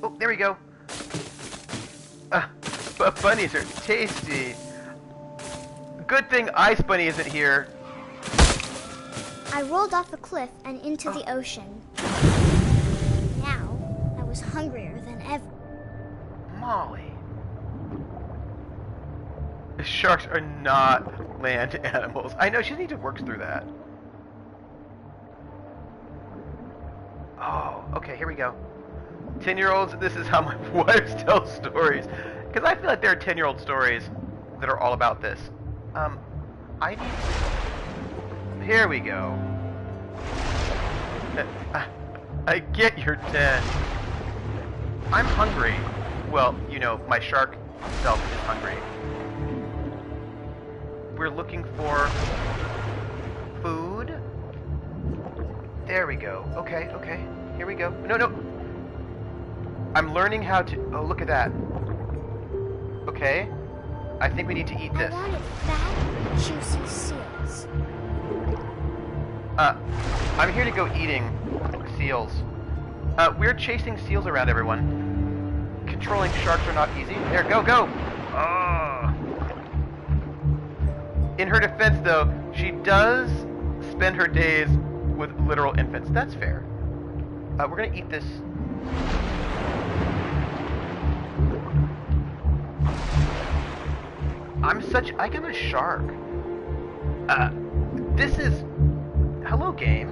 Oh, there we go. But bunnies are tasty. Good thing Ice Bunny isn't here.
I rolled off a cliff and into the ocean. Now, I was hungrier than ever.
Molly. Sharks are not land animals. I know, she needs to work through that. Oh, okay, here we go. 10-year-olds, this is how my wives tell stories. Because I feel like there are 10-year-old stories that are all about this. Here we go. I get your 10. I'm hungry. Well, you know, my shark self is hungry. We're looking for food. There we go. Okay. Here we go. No. I'm learning how to... Oh, look at that. Okay. I think we need to eat this.
I wanted fat, juicy seals.
I'm here to go eating seals. We're chasing seals around, everyone. controlling sharks are not easy. There, go, go! In her defense, though, she does spend her days with literal infants. That's fair. We're gonna eat this. I am a shark. This is... Hello, game.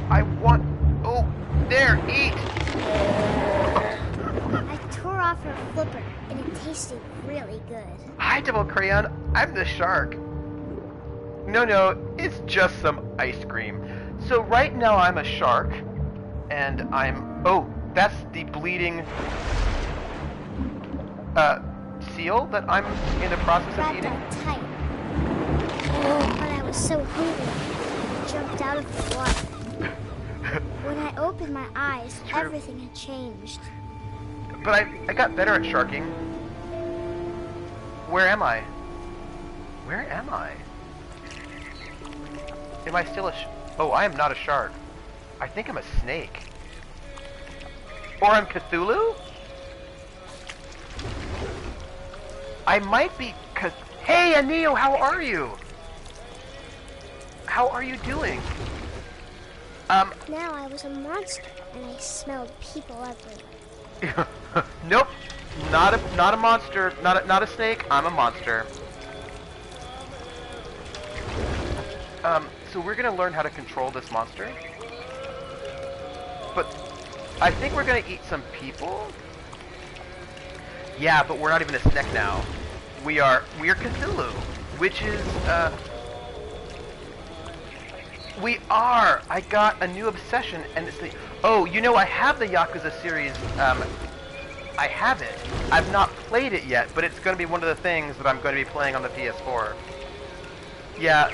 I want... Oh, there, eat!
I tore off her flipper, and it tasted really good.
Hi, Devil Crayon. I'm the shark. No, it's just some ice cream. So right now I'm a shark, and I'm... Oh, that's the bleeding... seal that I'm in the process of eating.
Wrapped up tight. But I was so hungry, I jumped out of the water. When I opened my eyes, everything had changed.
But I got better at sharking. Where am I? Where am I? Am I still a Oh, I am not a shark. I think I'm a snake. Or I'm Cthulhu? I might be Hey, Anio, how are you? How are you doing?
Now I was a monster, and I smelled people everywhere.
Nope. Not a monster. Not a snake. I'm a monster. So we're gonna learn how to control this monster. But I think we're gonna eat some people. Yeah, but we're not even a snack now. We're Cthulhu, which is we are. I got a new obsession, and it's the... Oh, you know, I have the Yakuza series. I have it. I've not played it yet, but it's going to be one of the things that I'm going to be playing on the PS4. Yeah.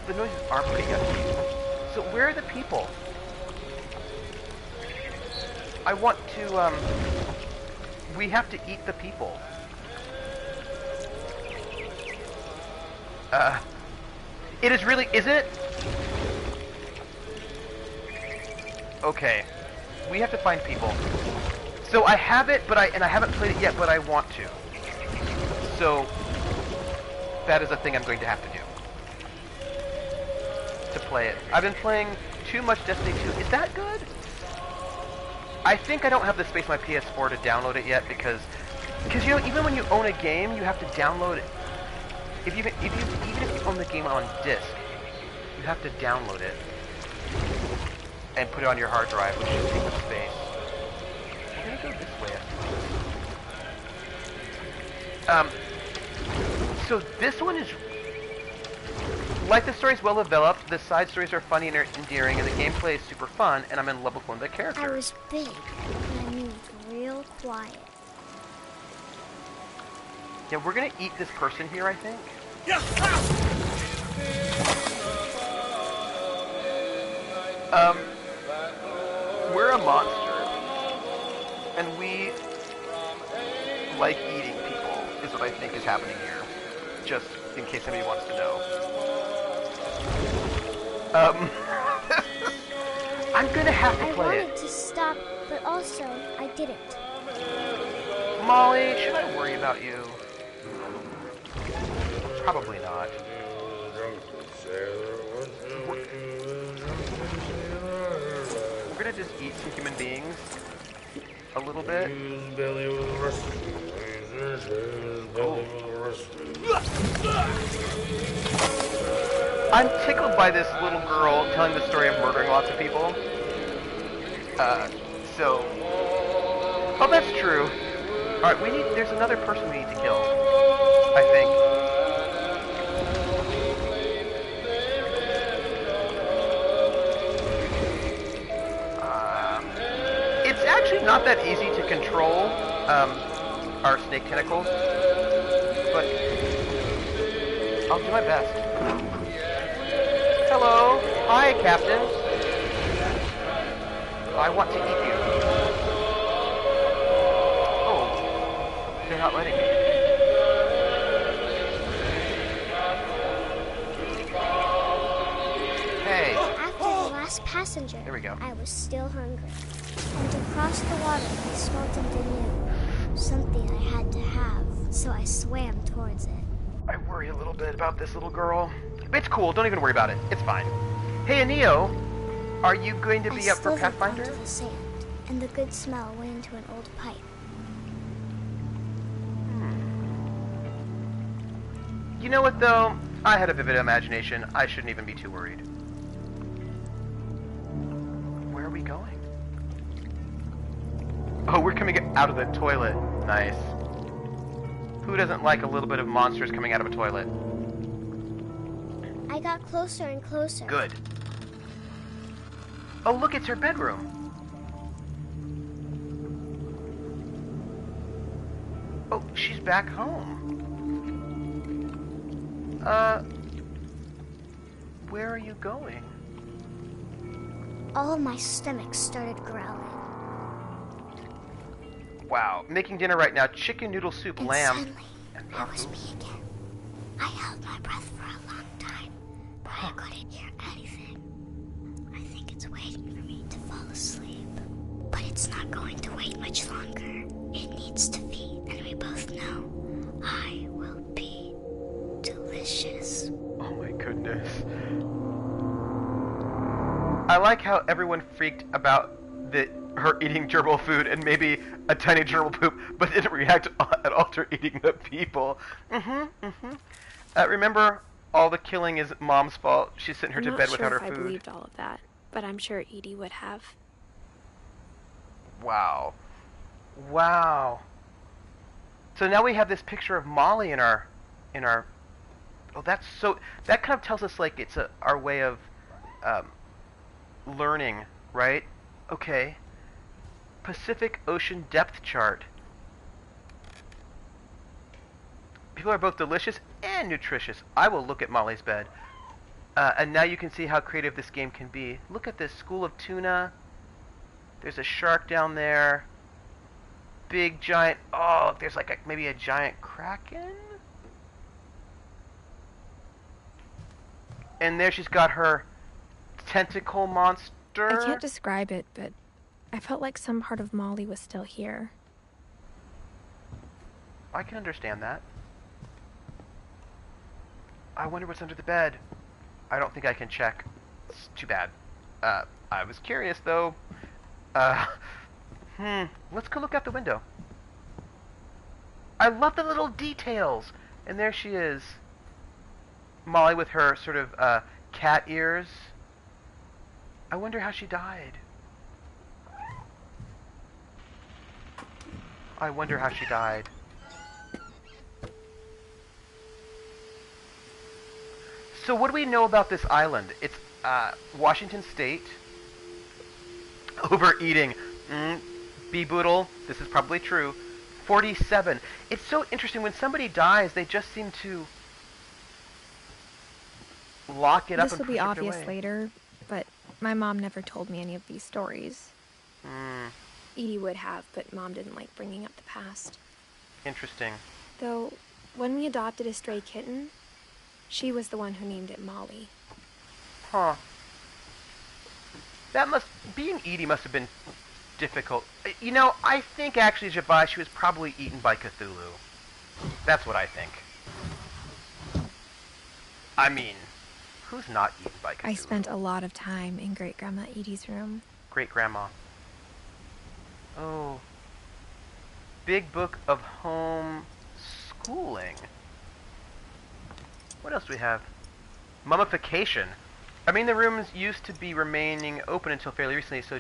The noises are pretty yucky. So where are the people? I want to, we have to eat the people. It is really, is it? Okay. We have to find people. So I have it, but I haven't played it yet, but I want to. So that is a thing I'm going to have to do. To play it. I've been playing too much Destiny 2. Is that good? I think I don't have the space on my PS4 to download it yet because you know, even when you own a game, you have to download it. Even if you own the game on disc, you have to download it and put it on your hard drive, which just takes up space. We're gonna go this way, I suppose. So this one is... Like, the story's well developed, the side stories are funny and endearing, and the gameplay is super fun, and I'm in love with one of the characters.
I was big, and I moved real quiet.
Yeah, we're gonna eat this person here, I think. We're a monster, and we like eating people, is what I think is happening here. Just in case anybody wants to know. I'm gonna have to play it.
I wanted to stop, but also I didn't.
Molly, should I worry about you? Probably not. We're gonna just eat some human beings a little bit. Oh. I'm tickled by this little girl telling the story of murdering lots of people. Oh, that's true. Alright, there's another person we need to kill, I think. It's actually not that easy to control, our snake tentacles, but I'll do my best. Hello. Hi, Captain. I want to eat you. Oh. They're not letting me. Hey.
After the last last passenger,
There we go.
I was still hungry. And to cross the water, I smelt something new. Something I had to have, so I swam towards it.
I worry a little bit about this little girl. It's cool, don't even worry about it. It's fine. Hey, Aneo, are you going to be up for
slithered
Pathfinder?
onto the sand, and the good smell went into an old pipe.
You know what, though? I had a vivid imagination. I shouldn't even be too worried. Where are we going? Oh, we're coming out of the toilet. Nice. Who doesn't like a little bit of monsters coming out of a toilet?
I got closer and closer.
Good. Oh, look, it's her bedroom. Oh, she's back home. Where are you going?
All of my stomach started growling.
Wow, making dinner right now. Chicken noodle soup,
And
lamb,
suddenly,
and
that was
tofu.
me again. I held my breath for a long time, but I couldn't hear anything. I think it's waiting for me to fall asleep. But it's not going to wait much longer. It needs to feed, and we both know I will be delicious.
Oh my goodness. I like how everyone freaked about her eating gerbil food and maybe a tiny gerbil poop, but didn't react at all to her eating the people. Remember, all the killing is Mom's fault. She sent her to bed without her
I'm not sure if
food.
I believed all of that, but I'm sure Edie would have.
Wow. Wow. So now we have this picture of Molly in our oh, that's so, that kind of tells us like it's our way of learning, right? Okay. Pacific Ocean depth chart. People are both delicious and nutritious. I will look at Molly's bed. And now you can see how creative this game can be. Look at this school of tuna. There's a shark down there. Big giant, oh, there's like maybe a giant kraken? And there she's got her tentacle monster.
I can't describe it, but I felt like some part of Molly was still here.
I can understand that. I wonder what's under the bed. I don't think I can check. It's too bad. I was curious though. Let's go look out the window. I love the little details. And there she is. Molly with her sort of cat ears. I wonder how she died. I wonder how she died. So what do we know about this island? It's Washington State. Overeating. Beboodle. This is probably true. 47. It's so interesting. When somebody dies, they just seem to lock it up
This
and
will
push
be
it
obvious
away.
later, but my mom never told me any of these stories. Edie would have, but Mom didn't like bringing up the past.
Interesting.
Though, when we adopted a stray kitten, she was the one who named it Molly.
Huh. Being Edie must have been difficult. You know, I think actually, Jabai, she was probably eaten by Cthulhu. That's what I think. I mean, who's not eaten by Cthulhu?
I spent a lot of time in Great-Grandma Edie's room.
Great-grandma. Oh. Big Book of Home Schooling. What else do we have? Mummification. I mean, the rooms used to be remaining open until fairly recently, so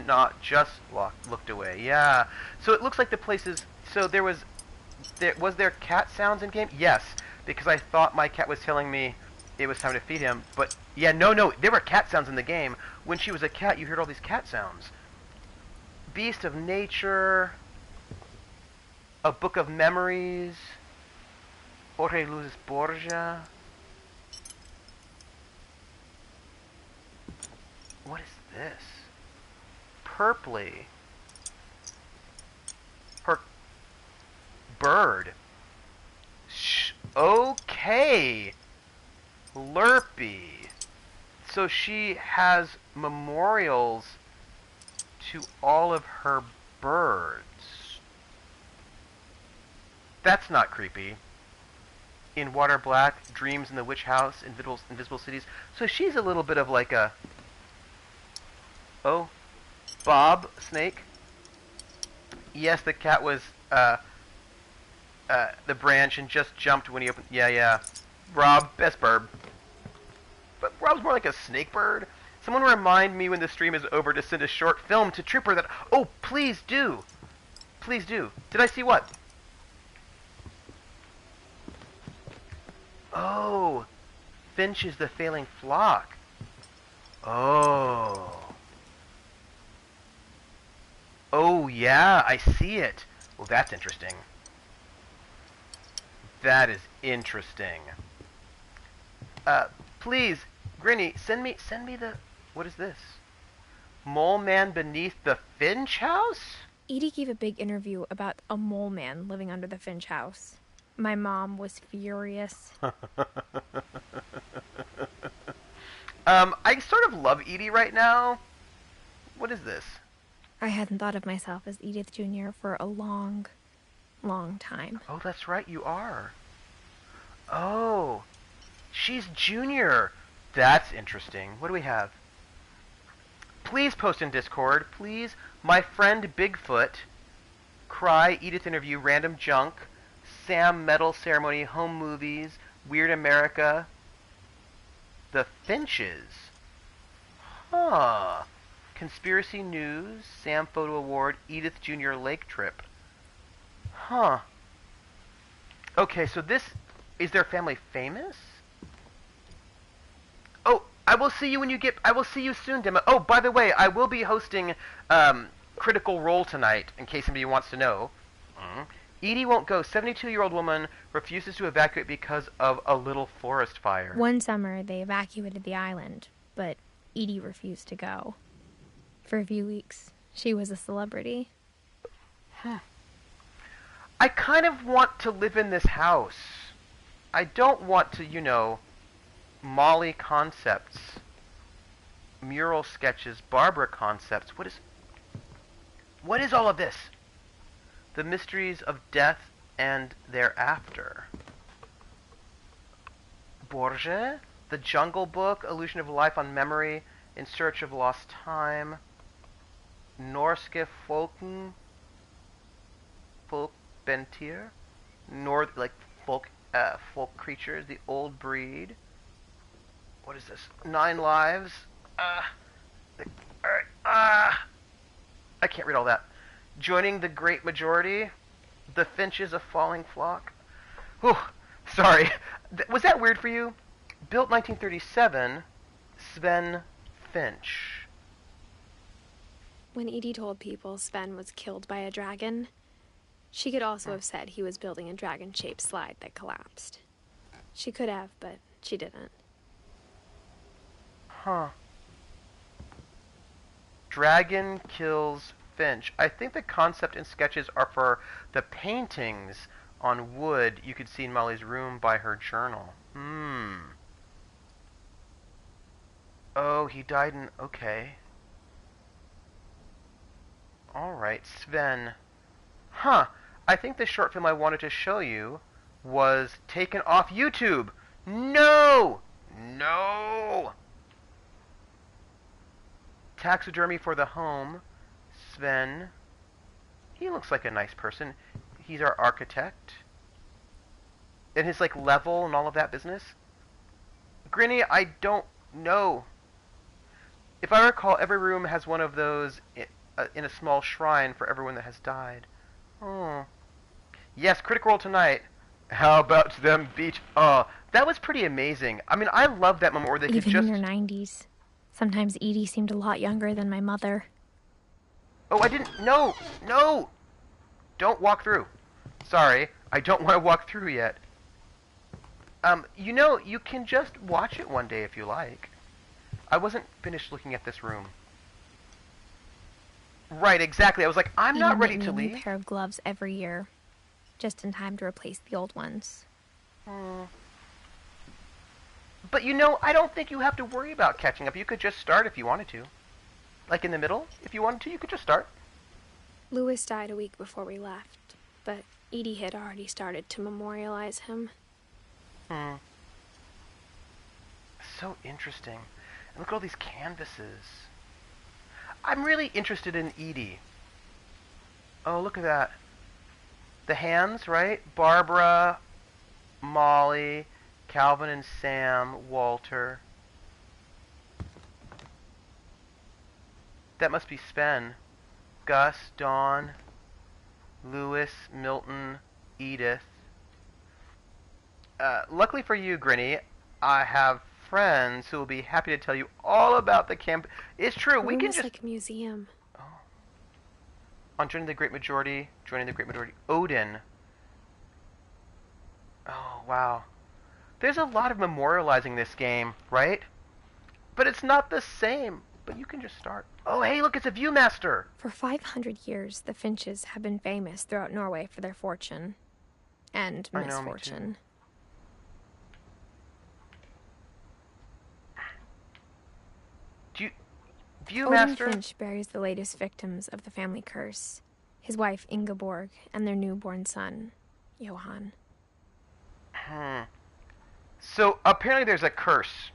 not just looked away. Yeah. So it looks like the places. So was there cat sounds in game? Yes, because I thought my cat was telling me it was time to feed him. But yeah, no, there were cat sounds in the game. When she was a cat, you heard all these cat sounds. Beast of Nature. A Book of Memories. Jorge Luis Borgia. What is this? Purpley. Her bird. Okay. Lurpy. So she has memorials to all of her birds. That's not creepy. In Water Black, Dreams in the Witch House, Invisible Cities. So she's a little bit of like a... Oh, Bob, Snake. Yes, the cat was the branch and just jumped when he opened... Yeah. Rob, best bird. But Rob's more like a snake bird. Someone remind me when the stream is over to send a short film to Trooper that... Oh, please do. Please do. Did I see what? Oh, Finch is the failing flock. Oh. Oh, yeah, I see it. Well, that's interesting. That is interesting. Please, Grinny, send me the... What is this? Mole Man beneath the Finch house?
Edie gave a big interview about a mole man living under the Finch house. My mom was furious.
I sort of love Edie right now. What is this?
I hadn't thought of myself as Edith Jr. for a long, long time.
Oh, that's right, you are. Oh, she's Junior. That's interesting. What do we have? Please post in Discord, please. My friend Bigfoot. Cry, Edith interview, random junk. Sam Metal Ceremony, Home Movies, Weird America, The Finches. Huh. Conspiracy News, Sam Photo Award, Edith Jr. Lake Trip. Huh. Okay, so this... Is their family famous? Oh, I will see you when you get... I will see you soon, Demo. Oh, by the way, I will be hosting Critical Role tonight, in case somebody wants to know. Edie won't go. 72-year-old woman refuses to evacuate because of a little forest fire.
One summer, they evacuated the island, but Edie refused to go. For a few weeks, she was a celebrity.
I kind of want to live in this house. I don't want to, you know, Molly concepts, mural sketches, Barbara concepts. What is all of this? The mysteries of death and thereafter. Borges, The Jungle Book, Illusion of Life on Memory, In Search of Lost Time, Norske Folken, Folkbentir, folk creatures, The Old Breed. What is this? 9 Lives. I can't read all that. Joining the Great Majority, The Finches, A Falling Flock. Whew, sorry. Was that weird for you? Built 1937, Sven Finch.
When Edie told people Sven was killed by a dragon, she could also have said he was building a dragon-shaped slide that collapsed. She could have, but she didn't.
Huh. Dragon kills Finch. I think the concept and sketches are for the paintings on wood you could see in Molly's room by her journal. Oh, he died in... Okay. Alright, Sven. Huh. I think the short film I wanted to show you was taken off YouTube. No! No! Taxidermy for the home. Sven. He looks like a nice person. He's our architect. And his, like, level and all of that business. Grinny, I don't know. If I recall, every room has one of those in a small shrine for everyone that has died. Oh. Yes, Critical Role tonight. How about them beach? Oh, that was pretty amazing. I mean, I love that moment where they could just...
Even in her 90s. Sometimes Edie seemed a lot younger than my mother.
Oh, I didn't... No! No! Don't walk through. Sorry, I don't want to walk through yet. You know, you can just watch it one day if you like. I wasn't finished looking at this room. Right, exactly. I was like, I'm not ready to leave.
A new pair of gloves every year, just in time to replace the old ones.
But you know, I don't think you have to worry about catching up. You could just start if you wanted to. Like in the middle, if you wanted to, you could just start.
Louis died a week before we left, but Edie had already started to memorialize him.
So interesting. And look at all these canvases. I'm really interested in Edie. Oh, look at that. The hands, right? Barbara, Molly, Calvin and Sam, Walter. That must be Sven. Gus, Dawn, Louis, Milton, Edith. Luckily for you, Grinny, I have friends who will be happy to tell you all about the camp. It's true, we can just...
like a museum.
Oh. On joining the Great Majority, Odin. Oh, wow. There's a lot of memorializing this game, right? But it's not the same. But you can just start. Oh, hey, look, it's a Viewmaster.
For 500 years, the Finches have been famous throughout Norway for their fortune. And misfortune.
Do you... Viewmaster?
Odin Finch buries the latest victims of the family curse. His wife, Ingeborg, and their newborn son, Johan.
So, apparently there's a curse.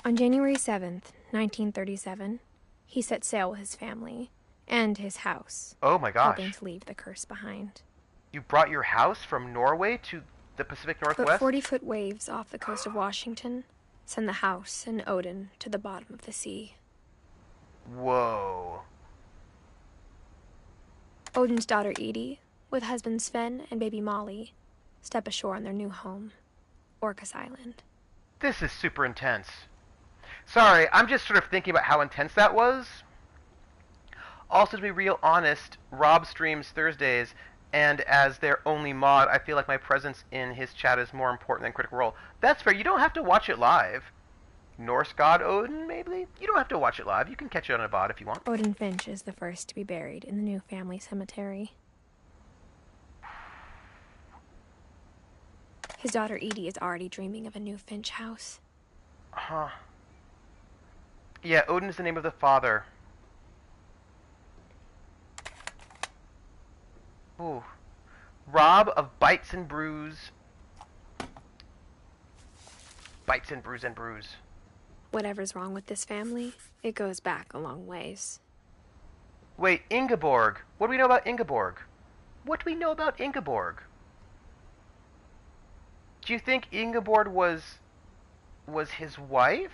On January 7th, 1937, he set sail with his family and his house.
Oh my gosh.
Hoping to leave the curse behind.
You brought your house from Norway to the Pacific Northwest?
But 40-foot waves off the coast of Washington send the house and Odin to the bottom of the sea.
Whoa.
Odin's daughter Edie, with husband Sven and baby Molly, step ashore on their new home, Orcas Island.
This is super intense. Sorry, I'm just sort of thinking about how intense that was. Also, to be real honest, Rob streams Thursdays, and as their only mod, I feel like my presence in his chat is more important than Critical Role. That's fair, you don't have to watch it live. Norse god Odin, maybe? You don't have to watch it live, you can catch it on a bot if you want.
Odin Finch is the first to be buried in the new family cemetery. His daughter Edie is already dreaming of a new Finch house.
Huh. Yeah, Odin is the name of the father. Ooh. Rob of Bites and Brews. Bites and Brews and Brews.
Whatever's wrong with this family, it goes back a long ways.
Wait, Ingeborg. What do we know about Ingeborg? What do we know about Ingeborg? Do you think Ingeborg was his wife?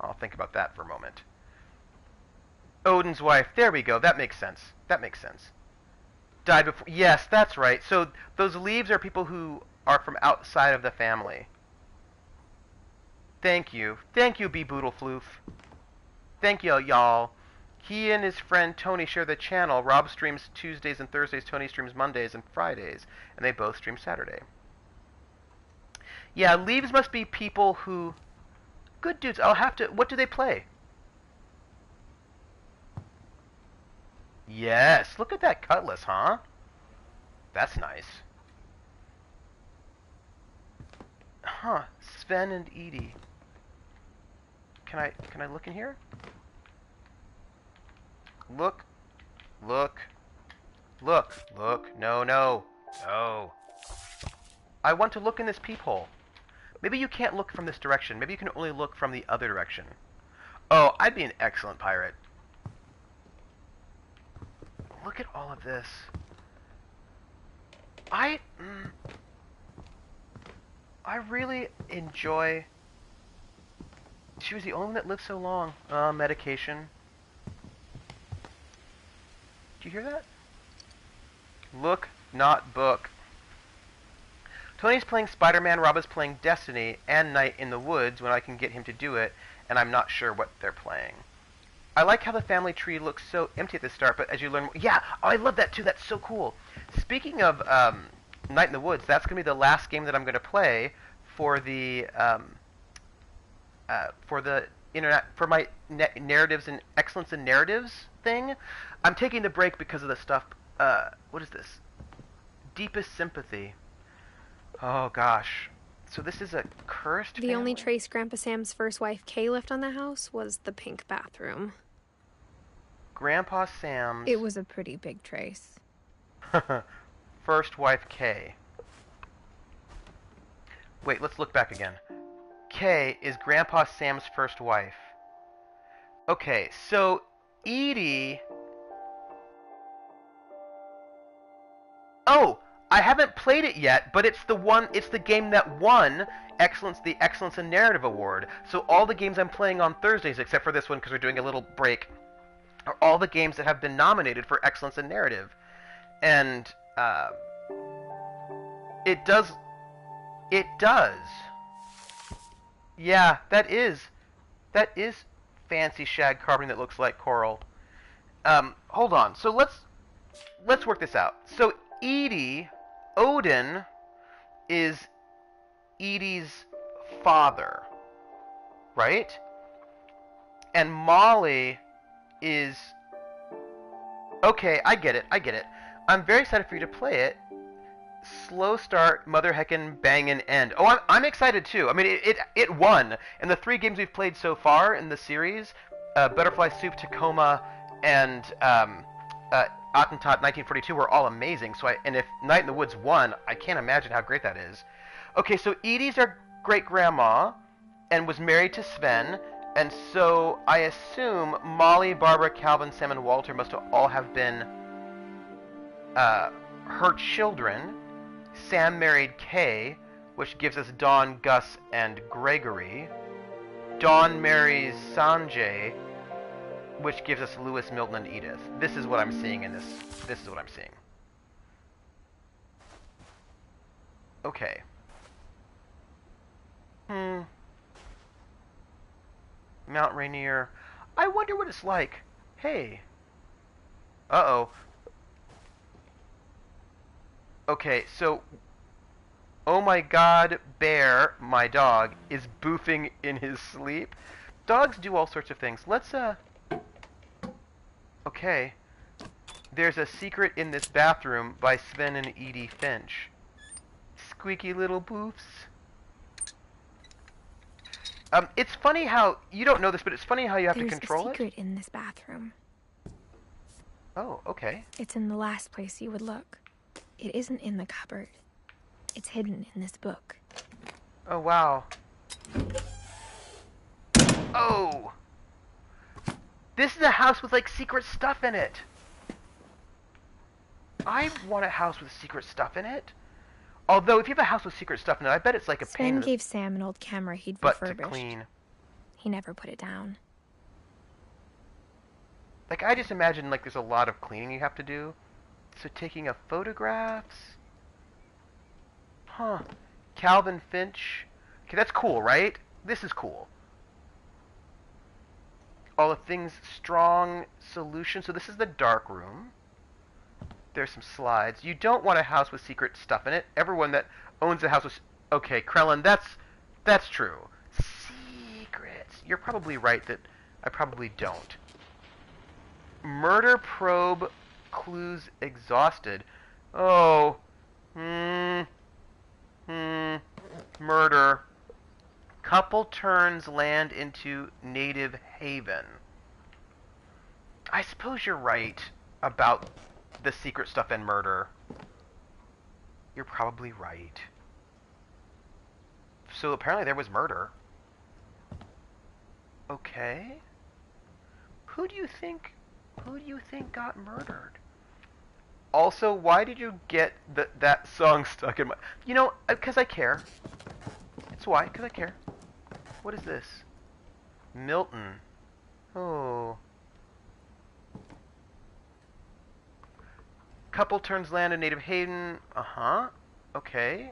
I'll think about that for a moment. Odin's wife. There we go. That makes sense. That makes sense. Died before. Yes, that's right. So those leaves are people who are from outside of the family. Thank you. Thank you, B. Boodlefloof. Thank you, y'all. He and his friend Tony share the channel. Rob streams Tuesdays and Thursdays. Tony streams Mondays and Fridays. And they both stream Saturday. Yeah, leaves must be people who... Good dudes. I'll have to... What do they play? Yes. Look at that cutlass, huh? That's nice. Huh. Sven and Edie. Can I look in here? Look. Look. Look. Look. No, no. No. I want to look in this peephole. Maybe you can't look from this direction. Maybe you can only look from the other direction. Oh, I'd be an excellent pirate. Look at all of this. I really enjoy... She was the only one that lived so long. Medication. Do you hear that? Look, not book. Tony's playing Spider-Man, Rob is playing Destiny, and Night in the Woods when I can get him to do it, and I'm not sure what they're playing. I like how the family tree looks so empty at the start, but as you learn more... Yeah! Oh, I love that too! That's so cool! Speaking of Night in the Woods, that's going to be the last game that I'm going to play for the internet, for my narratives and excellence in narratives thing. I'm taking the break because of the stuff... what is this? deepest sympathy. Oh, gosh. So this is a cursed
The
family?
only trace Grandpa Sam's first wife, Kay, left on the house was the pink bathroom.
Grandpa Sam's...
It was a pretty big trace.
first wife, Kay. Wait, let's look back again. Kay is Grandpa Sam's first wife. Okay, so Edie... Oh! I haven't played it yet, but it's the game that won the Excellence in Narrative Award. So all the games I'm playing on Thursdays, except for this one because we're doing a little break, are all the games that have been nominated for Excellence in Narrative. And it does. Yeah, that is fancy shag carving that looks like coral. Hold on. So let's work this out. So Odin is Edie's father, right? And Molly is... Okay, I get it. I'm very excited for you to play it. Slow start, mother heckin' bangin' end. Oh, I'm excited too. I mean, it won. And the 3 games we've played so far in the series, Butterfly Soup, Tacoma, and Attentat 1942 were all amazing. And if Night in the Woods won, I can't imagine how great that is. Okay, so Edie's our great-grandma and was married to Sven, and so I assume Molly, Barbara, Calvin, Sam, and Walter must all have been her children. Sam married Kay, which gives us Dawn, Gus, and Gregory. Dawn marries Sanjay, which gives us Lewis, Milton, and Edith. This is what I'm seeing in this. This is what I'm seeing. Okay. Mount Rainier. I wonder what it's like. Hey. Uh-oh. Okay, so... Oh my god, Bear, my dog, is boofing in his sleep. Dogs do all sorts of things. Let's, Okay. There's a secret in this bathroom by Sven and Edie Finch. Squeaky little boofs. It's funny how... You don't know this, but it's funny how you have to control it.
There's a secret in this bathroom.
Oh, okay.
It's in the last place you would look. It isn't in the cupboard. It's hidden in this book.
Oh, wow. Oh! This is a house with, like, secret stuff in it. I want a house with secret stuff in it. Although, if you have a house with secret stuff in it, I bet it's like a pain in
Sven gave Sam an old camera he'd
butt to
refurbished.
clean.
He never put it down.
Like, I just imagine, like, there's a lot of cleaning you have to do. So, taking of photographs. Huh. Calvin Finch. Okay, that's cool, right? This is cool. All the things, strong solution. So, this is the dark room. There's some slides. You don't want a house with secret stuff in it. Everyone that owns a house with... Okay, Krellin, that's true. Secrets. You're probably right that I probably don't. Murder probe, clues exhausted. Oh. Murder. Couple turns land into native haven. I suppose you're right about the secret stuff and murder. You're probably right. So apparently there was murder. Okay. Who do you think got murdered? Also, why did you get that song stuck in my... You know, because I care. That's why, because I care. What is this? Milton. Oh. Couple turns land in native haven. Uh-huh. Okay.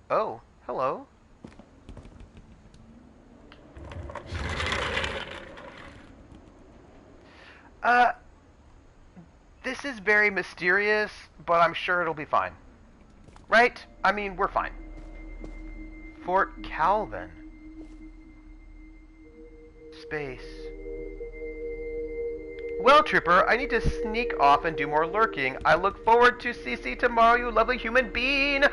Oh, hello. This is very mysterious, but I'm sure it'll be fine. Right? I mean, we're fine. Fort Calvin. Space. Well, Trooper, I need to sneak off and do more lurking. I look forward to CC tomorrow, you lovely human being.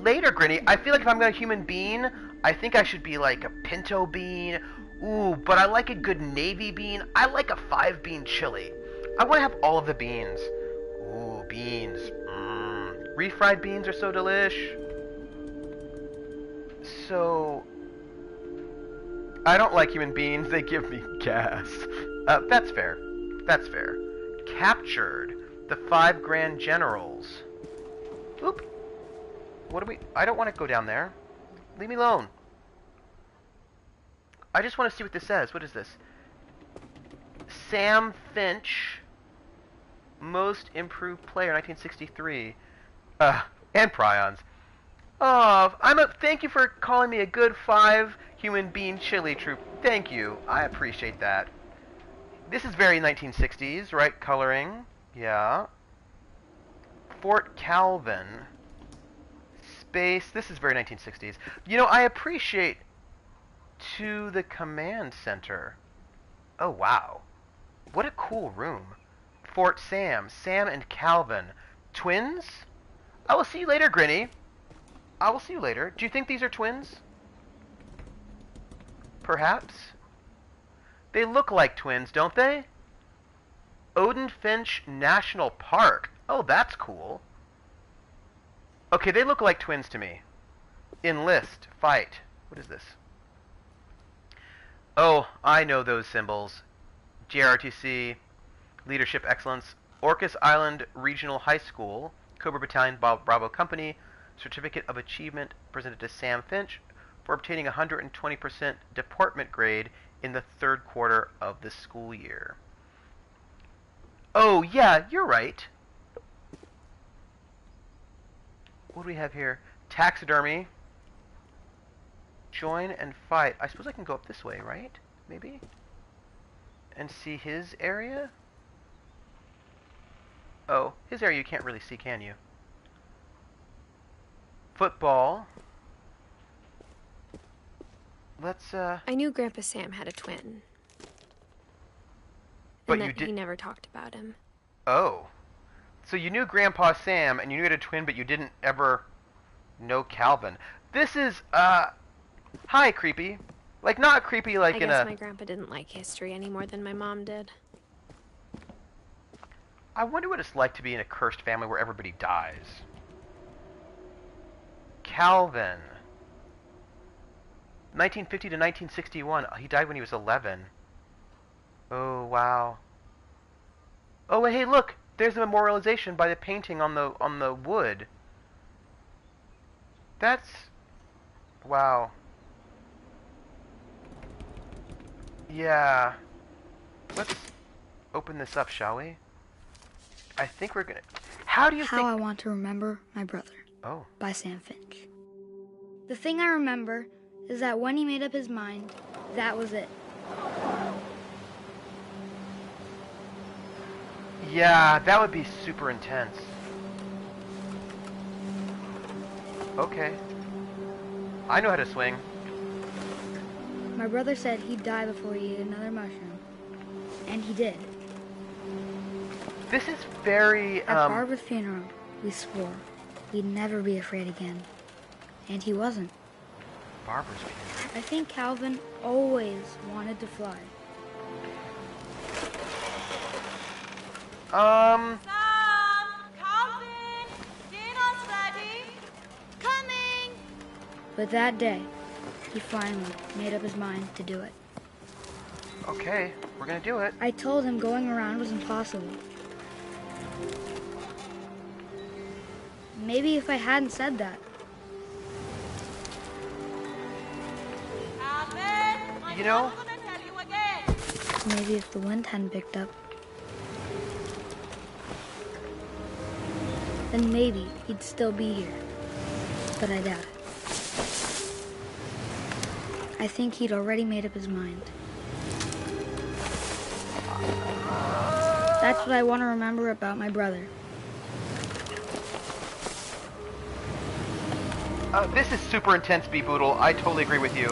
Later, Grinny. I feel like if I'm gonna human bean, I think I should be like a pinto bean. Ooh, but I like a good navy bean. I like a 5-bean chili. I want to have all of the beans. Ooh, beans. Refried beans are so delish. So, I don't like human beans. They give me gas. That's fair. That's fair. Captured the 5 Grand Generals. Oop. What do we... I don't want to go down there. Leave me alone. I just want to see what this says. What is this? Sam Finch. Most improved player, 1963. And prions. Oh, thank you for calling me a good 5 human bean chili troop. Thank you. I appreciate that. This is very 1960s, right? Coloring. Yeah. Fort Calvin. Space. This is very 1960s. You know, I appreciate to the command center. Oh, wow. What a cool room. Fort Sam. Sam and Calvin. Twins? I will see you later, Grinny. I will see you later. Do you think these are twins? Perhaps? They look like twins, don't they? Odin Finch National Park. Oh, that's cool. Okay, they look like twins to me. Enlist. Fight. What is this? Oh, I know those symbols. JRTC. Leadership Excellence. Orcas Island Regional High School. Cobra Battalion Bravo Company. Certificate of Achievement presented to Sam Finch for obtaining 120% department grade in the 3rd quarter of the school year. Oh, yeah, you're right. What do we have here? Taxidermy. Join and fight. I suppose I can go up this way, right? Maybe? And see his area? Oh, his area you can't really see, can you? Football. Let's,
I knew Grandpa Sam had a twin.
But
and
you
that
did...
he never talked about him.
Oh. So you knew Grandpa Sam, and you knew he had a twin, but you didn't ever know Calvin. This is, hi, creepy. Like, not creepy like in a...
I guess my grandpa didn't like history any more than my mom did.
I wonder what it's like to be in a cursed family where everybody dies. Calvin. 1950 to 1961. He died when he was 11. Oh, wow. Oh, hey, look! There's a memorialization by the painting on the wood. That's... wow. Yeah. Let's open this up, shall we? I think we're gonna... How do you think...
How I Want to Remember My Brother.
Oh.
By Sam Finch. The thing I remember is that when he made up his mind, that was it.
Yeah, that would be super intense. Okay. I know how to swing.
My brother said he'd die before he ate another mushroom. And he did.
This is very,
At Barbara's funeral, we swore we'd never be afraid again. And he wasn't.
Barbara's funeral.
I think Calvin always wanted to fly.
Sam! Calvin! Dinner's ready! Coming!
But that day, he finally made up his mind to do it.
Okay, we're gonna do it.
I told him going around was impossible. Maybe if I hadn't said that.
Calvin!
You know...
I'm gonna tell you again!
Maybe if the wind hadn't picked up. Then maybe he'd still be here. But I doubt it. I think he'd already made up his mind. That's what I want to remember about my brother.
This is super intense, B-Boodle. I totally agree with you.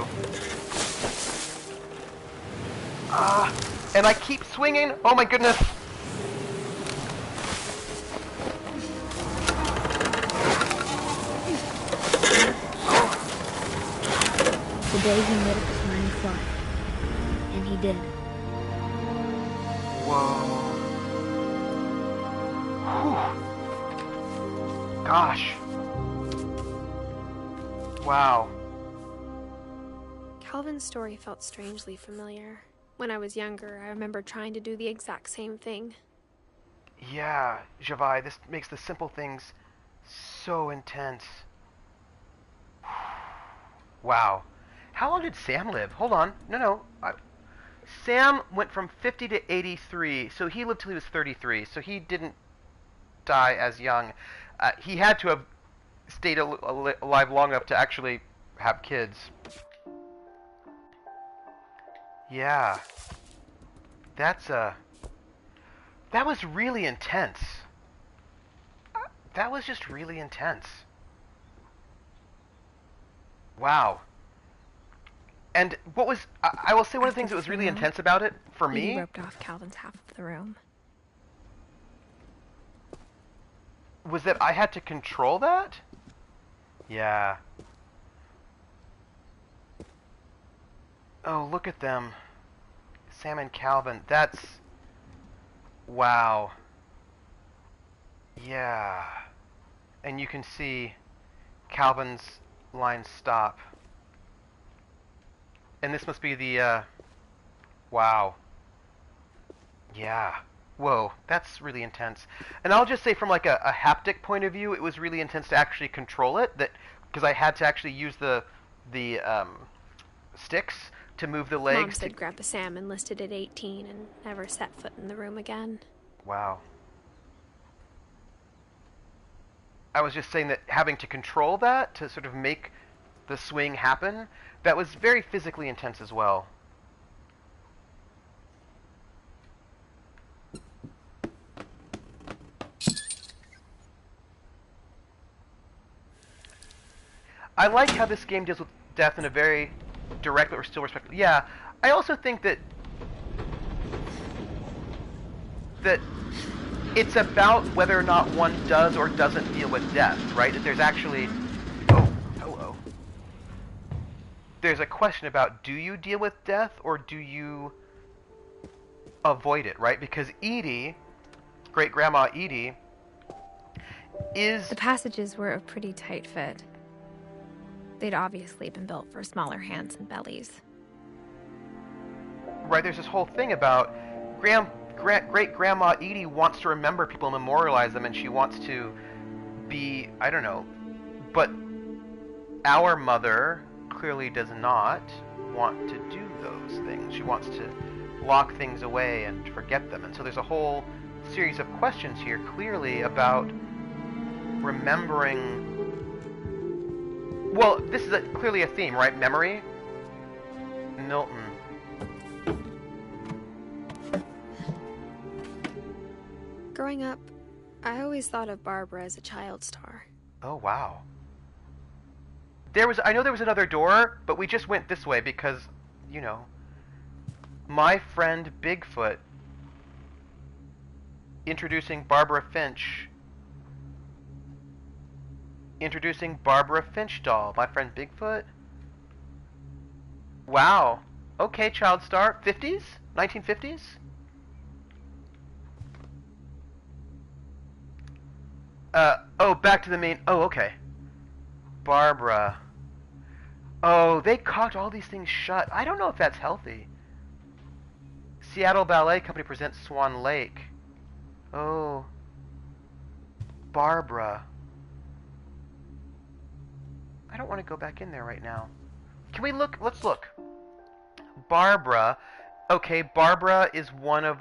And I keep swinging. Oh my goodness.
The day he made up his mind to fly. And he did.
Whoa. Whew. Gosh. Wow.
Calvin's story felt strangely familiar. When I was younger, I remember trying to do the exact same thing.
Yeah, Javai, this makes the simple things so intense. Wow. How long did Sam live? Hold on. No. Sam went from 50 to 83, so he lived till he was 33, so he didn't die as young. He had to have stayed alive long enough to actually have kids. Yeah. That was really intense. That was just really intense. Wow. And what was, I will say one of the things that was really intense about it, for me...
He roped off Calvin's half of the room.
Was that I had to control that? Yeah. Oh, look at them. Sam and Calvin. That's... Wow. Yeah. And you can see Calvin's line stop. And this must be the, wow. Yeah. Whoa, that's really intense. And I'll just say from like a haptic point of view, it was really intense to actually control it, because I had to actually use the sticks to move the legs.
Mom said Grandpa Sam enlisted at 18 and never set foot in the room again.
Wow. I was just saying that having to control that, to sort of make the swing happen, that was very physically intense as well. I like how this game deals with death in a very direct but still respectful. Yeah, I also think that it's about whether or not one does or doesn't deal with death, right? That there's actually... Oh, hello. There's a question about, do you deal with death or do you avoid it, right? Because Edie, great-grandma Edie, is...
The passages were a pretty tight fit. They'd obviously been built for smaller hands and bellies.
Right, there's this whole thing about great-grandma Edie wants to remember people and memorialize them, and she wants to be, I don't know, but our mother clearly does not want to do those things. She wants to lock things away and forget them. And so there's a whole series of questions here, clearly, about remembering... Well, this is clearly a theme, right? Memory? Milton.
Growing up, I always thought of Barbara as a child star.
Oh, wow. I know there was another door, but we just went this way because, you know, my friend Bigfoot introducing Barbara Finch. Introducing Barbara Finch doll. My friend Bigfoot. Wow. Okay, child star. 50s? 1950s? Oh, back to the main... Oh, okay. Barbara. Oh, they cocked all these things shut. I don't know if that's healthy. Seattle Ballet Company presents Swan Lake. Oh. Barbara. I don't want to go back in there right now. Can we look? Let's look. Barbara. Okay, Barbara is one of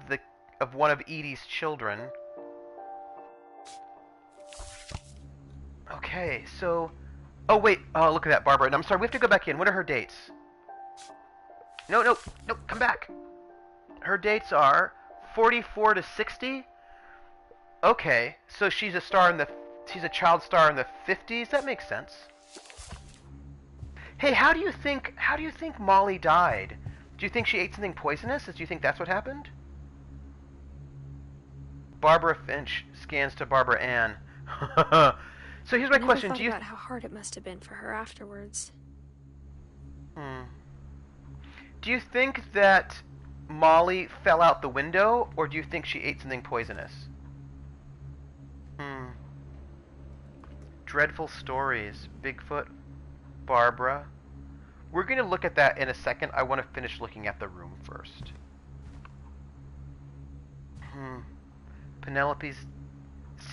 Edie's children. Okay, so... Oh, wait. Oh, look at that, Barbara. And I'm sorry, we have to go back in. What are her dates? No, come back. Her dates are 44 to 60. Okay, so she's a child star in the 50s. That makes sense. Hey, how do you think Molly died? Do you think she ate something poisonous? Do you think that's what happened? Barbara Finch scans to Barbara Ann. So here's my question.
Do you thought about how hard it must have been for her afterwards?
Do you think that Molly fell out the window, or do you think she ate something poisonous? Dreadful stories. Bigfoot. Barbara. We're going to look at that in a second. I want to finish looking at the room first. Penelope's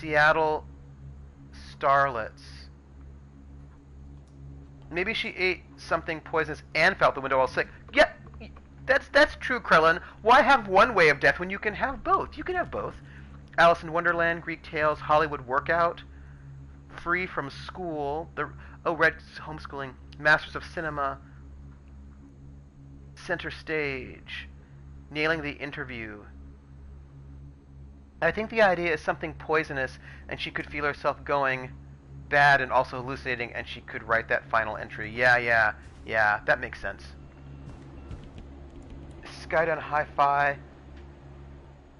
Seattle Starlets. Maybe she ate something poisonous and fell out the window while sick. Yeah, that's true, Krellin. Why have one way of death when you can have both? You can have both. Alice in Wonderland, Greek Tales, Hollywood Workout, Free from School, Red Homeschooling, Masters of Cinema, Center Stage, Nailing the Interview. I think the idea is something poisonous, and she could feel herself going bad and also hallucinating, and she could write that final entry. Yeah, that makes sense. Skydown Hi-Fi,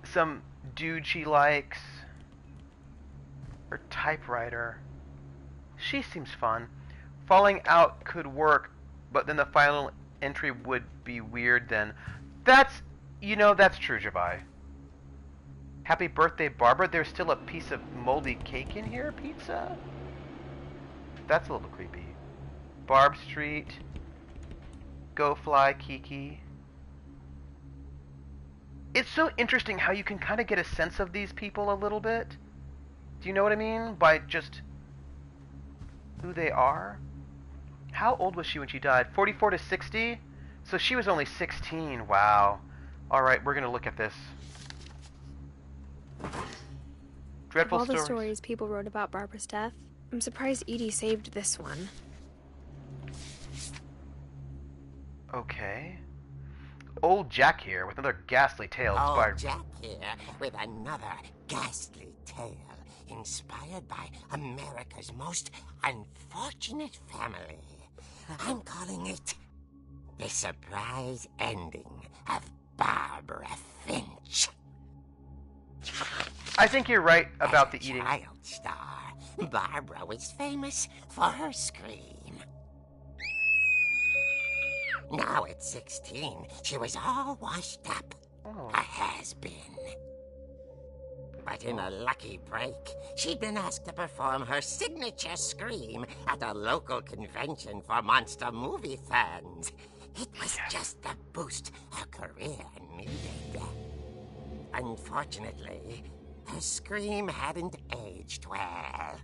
some dude she likes, her typewriter. She seems fun. Falling out could work, but then the final entry would be weird then. That's true, Jabai. Happy birthday, Barbara. There's still a piece of moldy cake in here, pizza? That's a little creepy. Barb Street. Go Fly, Kiki. It's so interesting how you can kind of get a sense of these people a little bit. Do you know what I mean? By just who they are. How old was she when she died? 44 to 60? So she was only 16. Wow. Alright, we're going to look at this. Dreadful
Of all the stories people wrote about Barbara's death, I'm surprised Edie saved this one.
Okay. Old Jack here with another ghastly tale inspired.
Old Jack here with another ghastly tale inspired by America's most unfortunate family. I'm calling it The Surprise Ending of Barbara Finch.
I think you're right about the eating.
As a child star, Barbara was famous for her scream. Now at 16, she was all washed up. A has-been. But in a lucky break, she'd been asked to perform her signature scream at a local convention for monster movie fans. It was just the boost her career needed. Unfortunately, her scream hadn't aged well.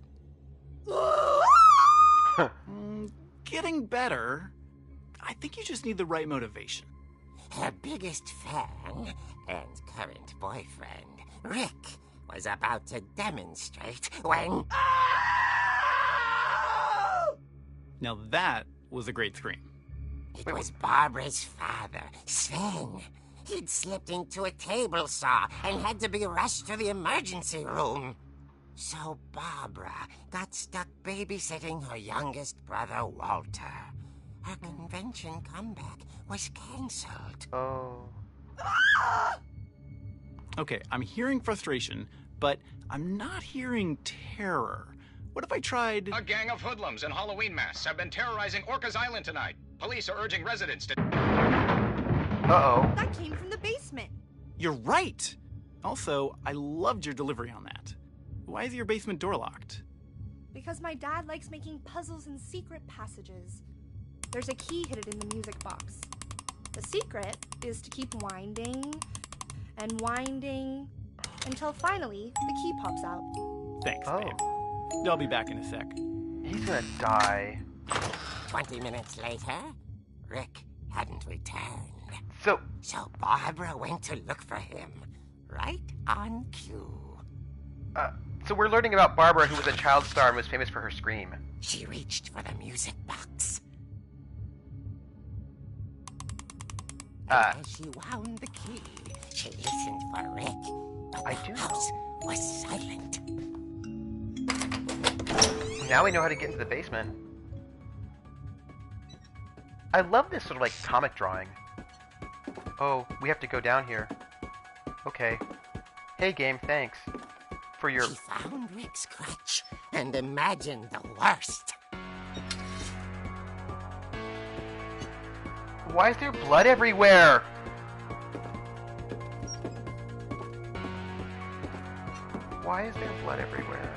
Getting better. I think you just need the right motivation.
Her biggest fan and current boyfriend, Rick, was about to demonstrate when...
Now that was a great scream.
It was Barbara's father, Sven. He'd slipped into a table saw and had to be rushed to the emergency room. So Barbara got stuck babysitting her youngest brother, Walter. Her convention comeback was cancelled.
Oh.
Okay, I'm hearing frustration, but I'm not hearing terror. What if I tried...
A gang of hoodlums in Halloween masks have been terrorizing Orcas Island tonight. Police are urging residents to...
Uh-oh.
That came from the basement.
You're right! Also, I loved your delivery on that. Why is your basement door locked?
Because my dad likes making puzzles and secret passages. There's a key hidden in the music box. The secret is to keep winding and winding until finally the key pops out.
Thanks, babe. I'll be back in a sec.
He's gonna die.
20 minutes later, Rick hadn't returned.
So
Barbara went to look for him, right on cue.
So we're learning about Barbara, who was a child star and was famous for her scream.
She reached for the music box. As she wound the key, she listened for Rick, but the house was silent.
Now we know how to get into the basement. I love this sort of like comic drawing. Oh, we have to go down here. Okay. Hey, game, thanks. For your...
She found Rick's crutch and imagined the worst.
Why is there blood everywhere? Why is there blood everywhere?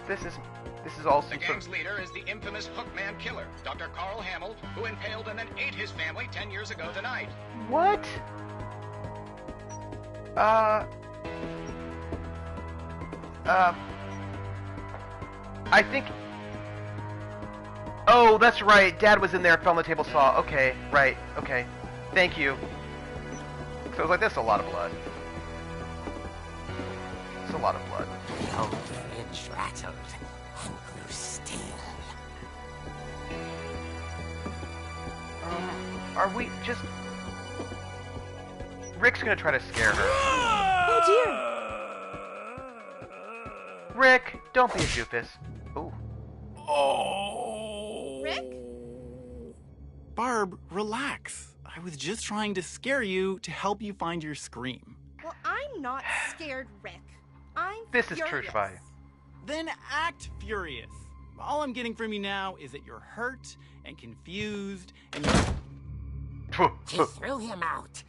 This is all
The
some sort
gang's
of...
leader is the infamous Hookman killer, Dr. Carl Hamill, who impaled and then ate his family 10 years ago tonight.
What? I think... Oh, that's right. Dad was in there, fell on the table, saw. Okay, right, okay. Thank you. So it was like, this a lot of blood. It's a lot of blood.
The old fridge rattled and grew still.
Are we just... Rick's gonna try to scare her.
Oh dear!
Rick, don't be a doofus. Ooh.
Oh.
Rick?
Barb, relax. I was just trying to scare you to help you find your scream.
Well, I'm not scared, Rick. I'm
This is
furious.
true, Shvai.
Then act furious. All I'm getting from you now is that you're hurt and confused and you're...
She threw him out,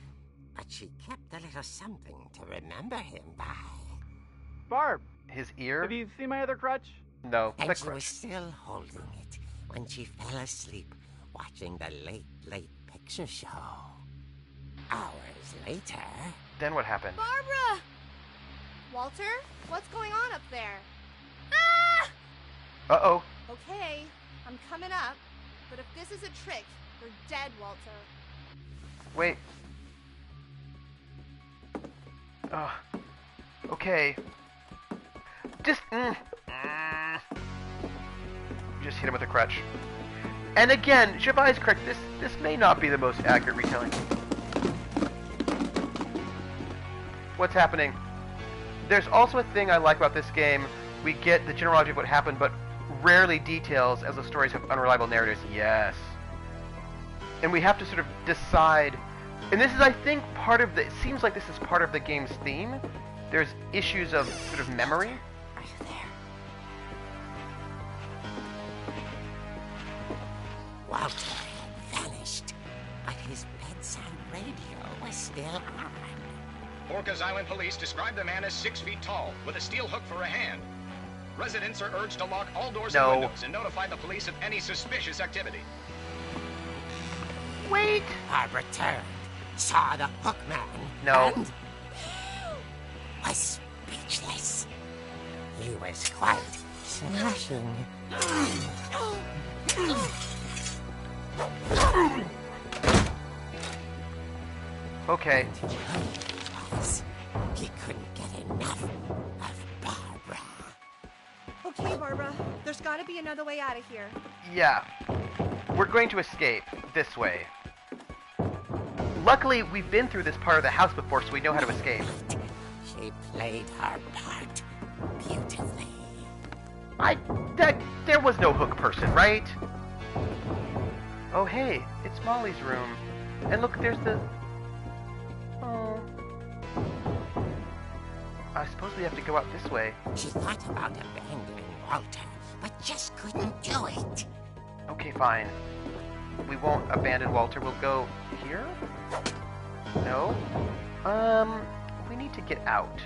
but she kept a little something to remember him by.
Barb,
His ear?
have you seen my other crutch?
No.
And
the
she
crutch.
was still holding it when she fell asleep watching the late picture show. Hours later...
Then what happened?
Barbara! Walter, what's going on up there? Ah!
Uh-oh.
Okay, I'm coming up, but if this is a trick, you're dead, Walter.
Wait. Okay. Just hit him with a crutch. And again, Shivai is correct. This may not be the most accurate retelling. What's happening? There's also a thing I like about this game. We get the generality of what happened, but rarely details, as the stories have unreliable narratives. Yes. And we have to sort of decide. And this is, I think, part of the... It seems like this is part of the game's theme. There's issues of sort of memory.
Are you there? Walter had vanished, but his bedside radio was still on.
Orcas Island police describe the man as 6 feet tall, with a steel hook for a hand. Residents are urged to lock all doors
No.
and windows and notify the police of any suspicious activity.
Wait!
Barbara turned, saw the hook man,
No.
and was speechless. He was quite smashing.
Okay.
He couldn't get enough of Barbara.
Okay, Barbara, there's gotta be another way out of here.
Yeah. We're going to escape this way. Luckily, we've been through this part of the house before, so we know how to escape.
She played her part beautifully.
There was no hook person, right? Oh, hey, it's Molly's room. And look, there's the... Oh. I suppose we have to go out this way.
She thought about abandoning Walter, but just couldn't do it.
Okay, fine. We won't abandon Walter. We'll go here? No? We need to get out.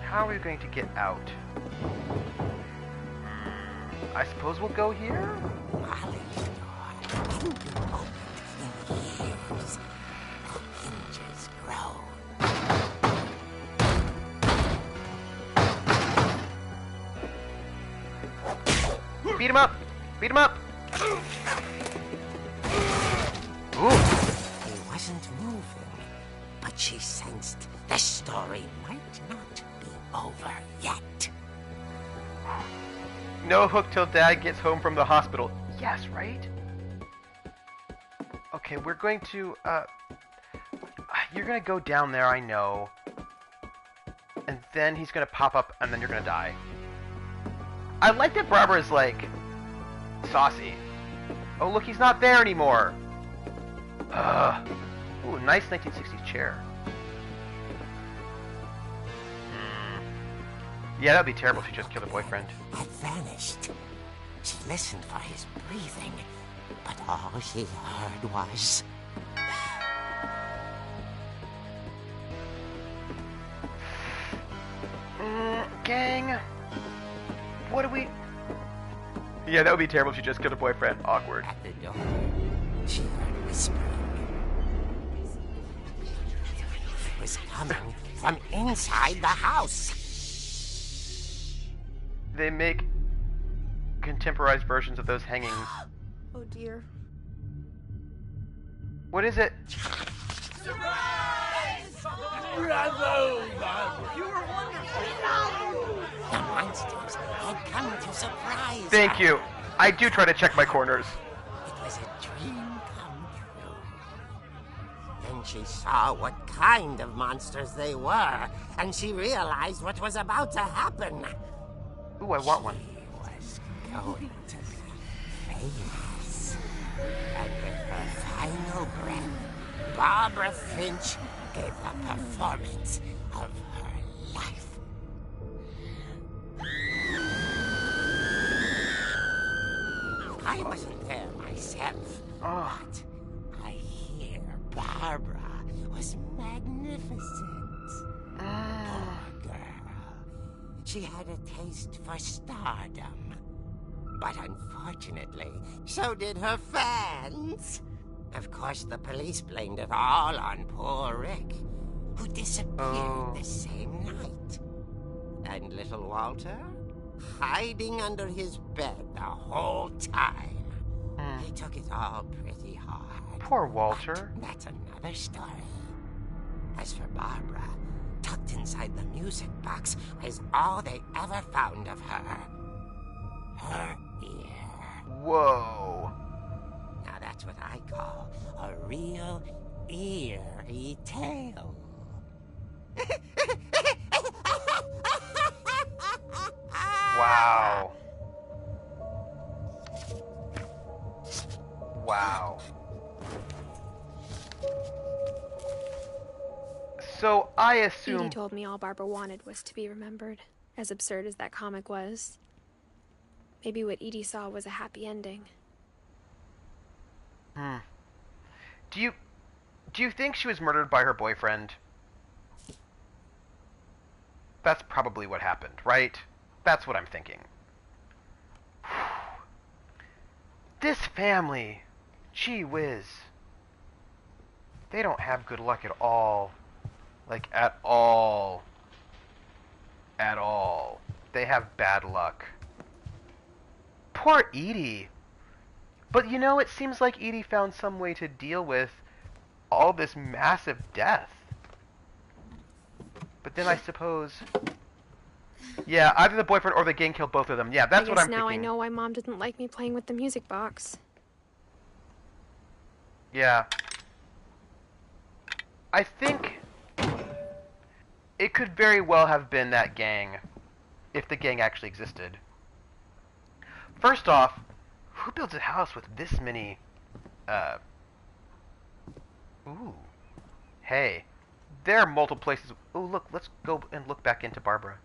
How are we going to get out? I suppose we'll go here?
Molly's door hadn't been opened in years. The hinges grow.
Beat him up! Beat him up! Ooh!
He wasn't moving, but she sensed the story might not be over yet.
No hook till Dad gets home from the hospital. Yes, right? Okay, we're going to, you're gonna go down there, I know. And then he's gonna pop up, and then you're gonna die. I like that Barbara is, like, saucy. Oh, look, he's not there anymore. Ooh, nice 1960s chair. Yeah, that'd be terrible if she just killed her boyfriend.
Had vanished. She listened for his breathing, but all she heard was...
Gang. What do we... Yeah, that would be terrible if she just killed her boyfriend. Awkward.
At the door, she heard whispering. It was coming from inside the house.
They make contemporized versions of those hangings.
Oh dear.
What is it?
Bravo, Bob! You were wonderful! The monsters had come to surprise
Thank
her.
you. I do try to check my corners.
It was a dream come true. Then she saw what kind of monsters they were, and she realized what was about to happen.
Ooh, I want one.
She was going to be famous. And with her final breath, Barbara Finch gave the performance of her life. I wasn't there myself, but I hear Barbara was magnificent. Poor girl. She had a taste for stardom. But unfortunately, so did her fans. Of course, the police blamed it all on poor Rick, who disappeared the same night. And little Walter, hiding under his bed the whole time. He took it all pretty hard.
Poor Walter.
But that's another story. As for Barbara, tucked inside the music box is all they ever found of her. Her ear.
Whoa.
Now that's what I call a real eerie tale.
Wow. Wow. So I assume...
Edie told me all Barbara wanted was to be remembered, as absurd as that comic was. Maybe what Edie saw was a happy ending.
Do you think she was murdered by her boyfriend? That's probably what happened, right? That's what I'm thinking. This family, gee whiz. They don't have good luck at all. Like, at all. At all. They have bad luck. Poor Edie. But you know, it seems like Edie found some way to deal with all this massive death. But then I suppose... Yeah, either the boyfriend or the gang killed both of them. Yeah, that's what I'm thinking.
Now I know why Mom didn't like me playing with the music box.
Yeah. I think it could very well have been that gang, if the gang actually existed. First off, who builds a house with this many, Ooh. Hey. There are multiple places. Oh, look, let's go and look back into Barbara.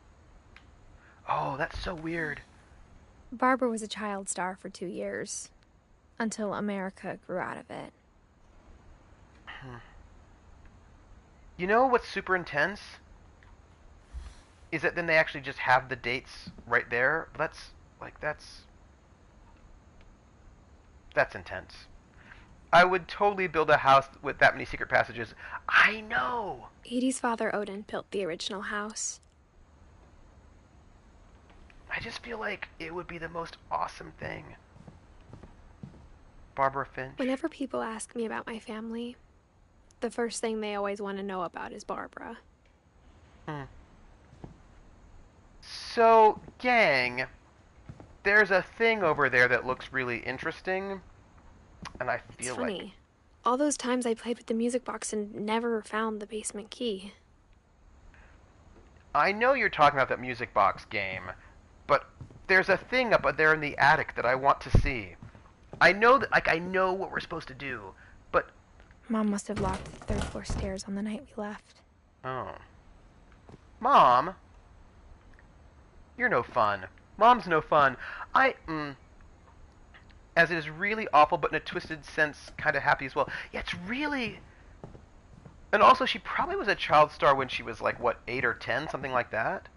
Oh, that's so weird.
Barbara was a child star for 2 years, until America grew out of it.
You know what's super intense? Is that then they actually just have the dates right there. That's intense. I would totally build a house with that many secret passages. I know!
Edie's father, Odin, built the original house.
I just feel like it would be the most awesome thing. Barbara Finch.
Whenever people ask me about my family, the first thing they always want to know about is Barbara.
So, gang, there's a thing over there that looks really interesting, and I feel
It's funny. All those times I played with the music box and never found the basement key.
I know you're talking about that music box game, but there's a thing up there in the attic that I want to see. I know that, like, I know what we're supposed to do, but...
Mom must have locked the third floor stairs on the night we left.
Oh. Mom? You're no fun. Mom's no fun. As it is really awful, but in a twisted sense, kind of happy as well. Yeah, it's really... And also, she probably was a child star when she was, like, what, 8 or 10? Something like that?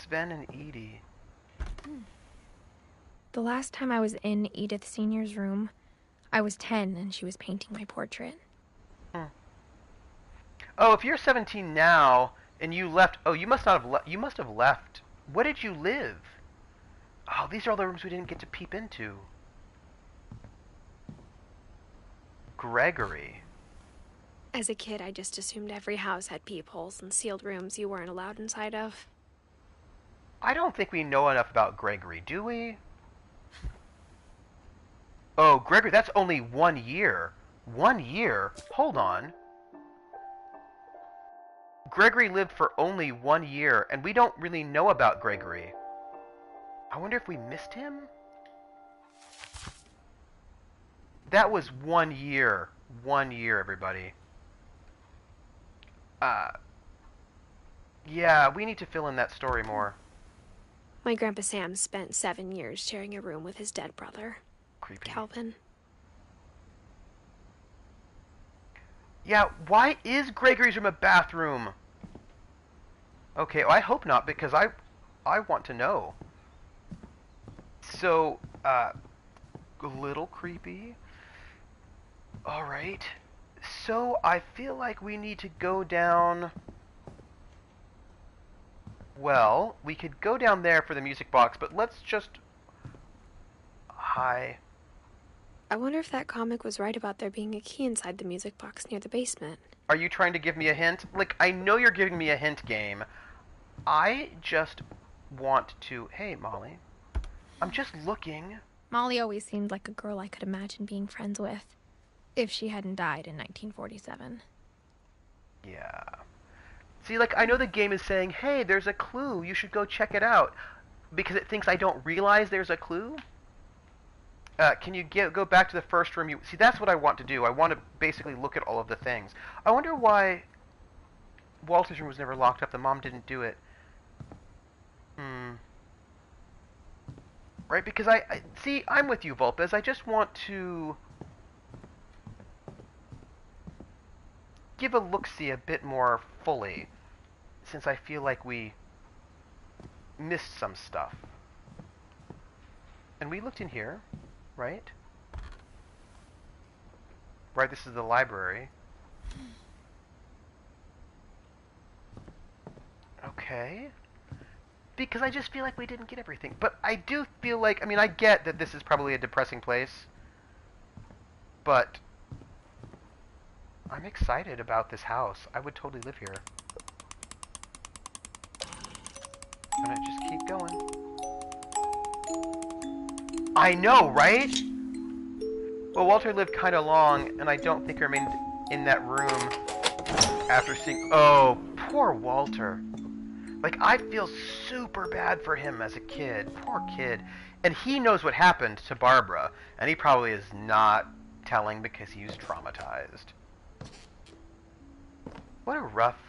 Sven and Edie.
The last time I was in Edith Sr.'s room, I was 10 and she was painting my portrait.
Oh, if you're 17 now and you left... Oh, you must not have you must have left. Where did you live? Oh, these are all the rooms we didn't get to peep into. Gregory.
As a kid, I just assumed every house had peepholes and sealed rooms you weren't allowed inside of.
I don't think we know enough about Gregory, do we? Oh, Gregory, that's only 1 year. 1 year? Hold on. Gregory lived for only 1 year, and we don't really know about Gregory. I wonder if we missed him? That was 1 year. 1 year, everybody. Yeah, we need to fill in that story more.
My Grandpa Sam spent 7 years sharing a room with his dead brother,
Creepy.
Calvin.
Yeah, why is Gregory's room a bathroom? Okay, well, I hope not, because I want to know. So, a little creepy. Alright. So, I feel like we need to go down... Well, we could go down there for the music box, but let's just... Hi.
I wonder if that comic was right about there being a key inside the music box near the basement.
Are you trying to give me a hint? Like, I know you're giving me a hint, game. I just want to... Hey, Molly. I'm just looking.
Molly always seemed like a girl I could imagine being friends with, if she hadn't died in 1947.
Yeah. See, like, I know the game is saying, hey, there's a clue, you should go check it out, because it thinks I don't realize there's a clue. Can you go back to the first room? See, that's what I want to do. I want to basically look at all of the things. I wonder why Walter's room was never locked up. The mom didn't do it. Right, because see, I'm with you, Vulpes. I just want to give a look-see a bit more fully, since I feel like we missed some stuff. And we looked in here, right? Right, this is the library. Okay. Because I just feel like we didn't get everything. But I do feel like, I mean, I get that this is probably a depressing place. But I'm excited about this house. I would totally live here. I'm gonna just keep going. I know, right? Well, Walter lived kind of long, and I don't think he remained in that room after seeing... Oh, poor Walter. Like, I feel super bad for him as a kid. Poor kid. And he knows what happened to Barbara, and he probably is not telling because he was traumatized. What a rough...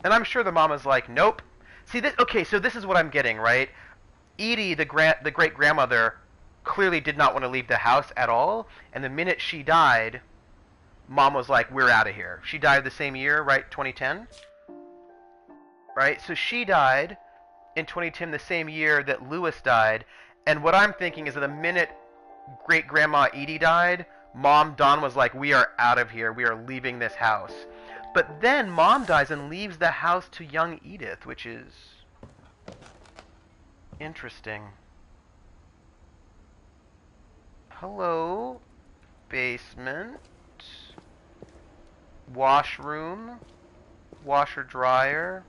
And I'm sure the mama's like, nope. See, okay, so this is what I'm getting, right? Edie, the great-grandmother, clearly did not want to leave the house at all, and the minute she died, Mom was like, we're out of here. She died the same year, right? 2010? Right? So she died in 2010, the same year that Lewis died, and what I'm thinking is that the minute great-grandma Edie died, Mom, Dawn, was like, we are out of here. We are leaving this house. But then Mom dies and leaves the house to young Edith, which is interesting. Hello, basement, washroom, washer dryer,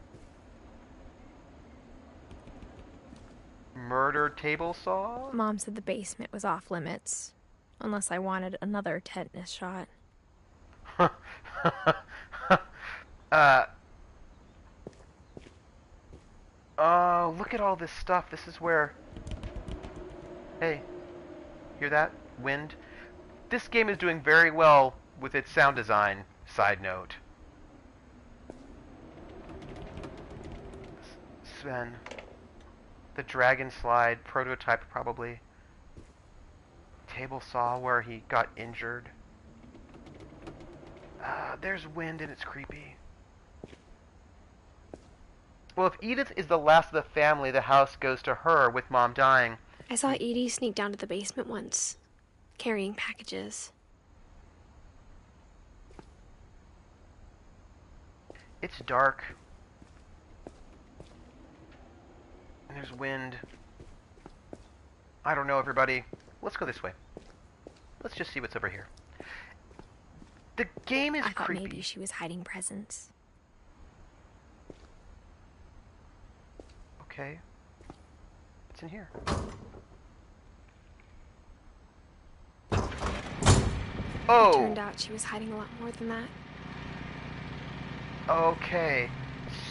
murder table saw.
Mom said the basement was off limits, unless I wanted another tetanus shot.
Oh, look at all this stuff. This is where... Hey, hear that? Wind? This game is doing very well with its sound design, side note. Sven. The dragon slide prototype, probably. Table saw where he got injured. There's wind and it's creepy. Well, if Edith is the last of the family, the house goes to her with Mom dying.
I saw Edie sneak down to the basement once, carrying packages.
It's dark. And there's wind. I don't know, everybody. Let's go this way. Let's just see what's over here. The game is
I thought
creepy.
maybe she was hiding presents.
Okay. What's in here? Oh!
It turned out she was hiding a lot more than that.
Okay.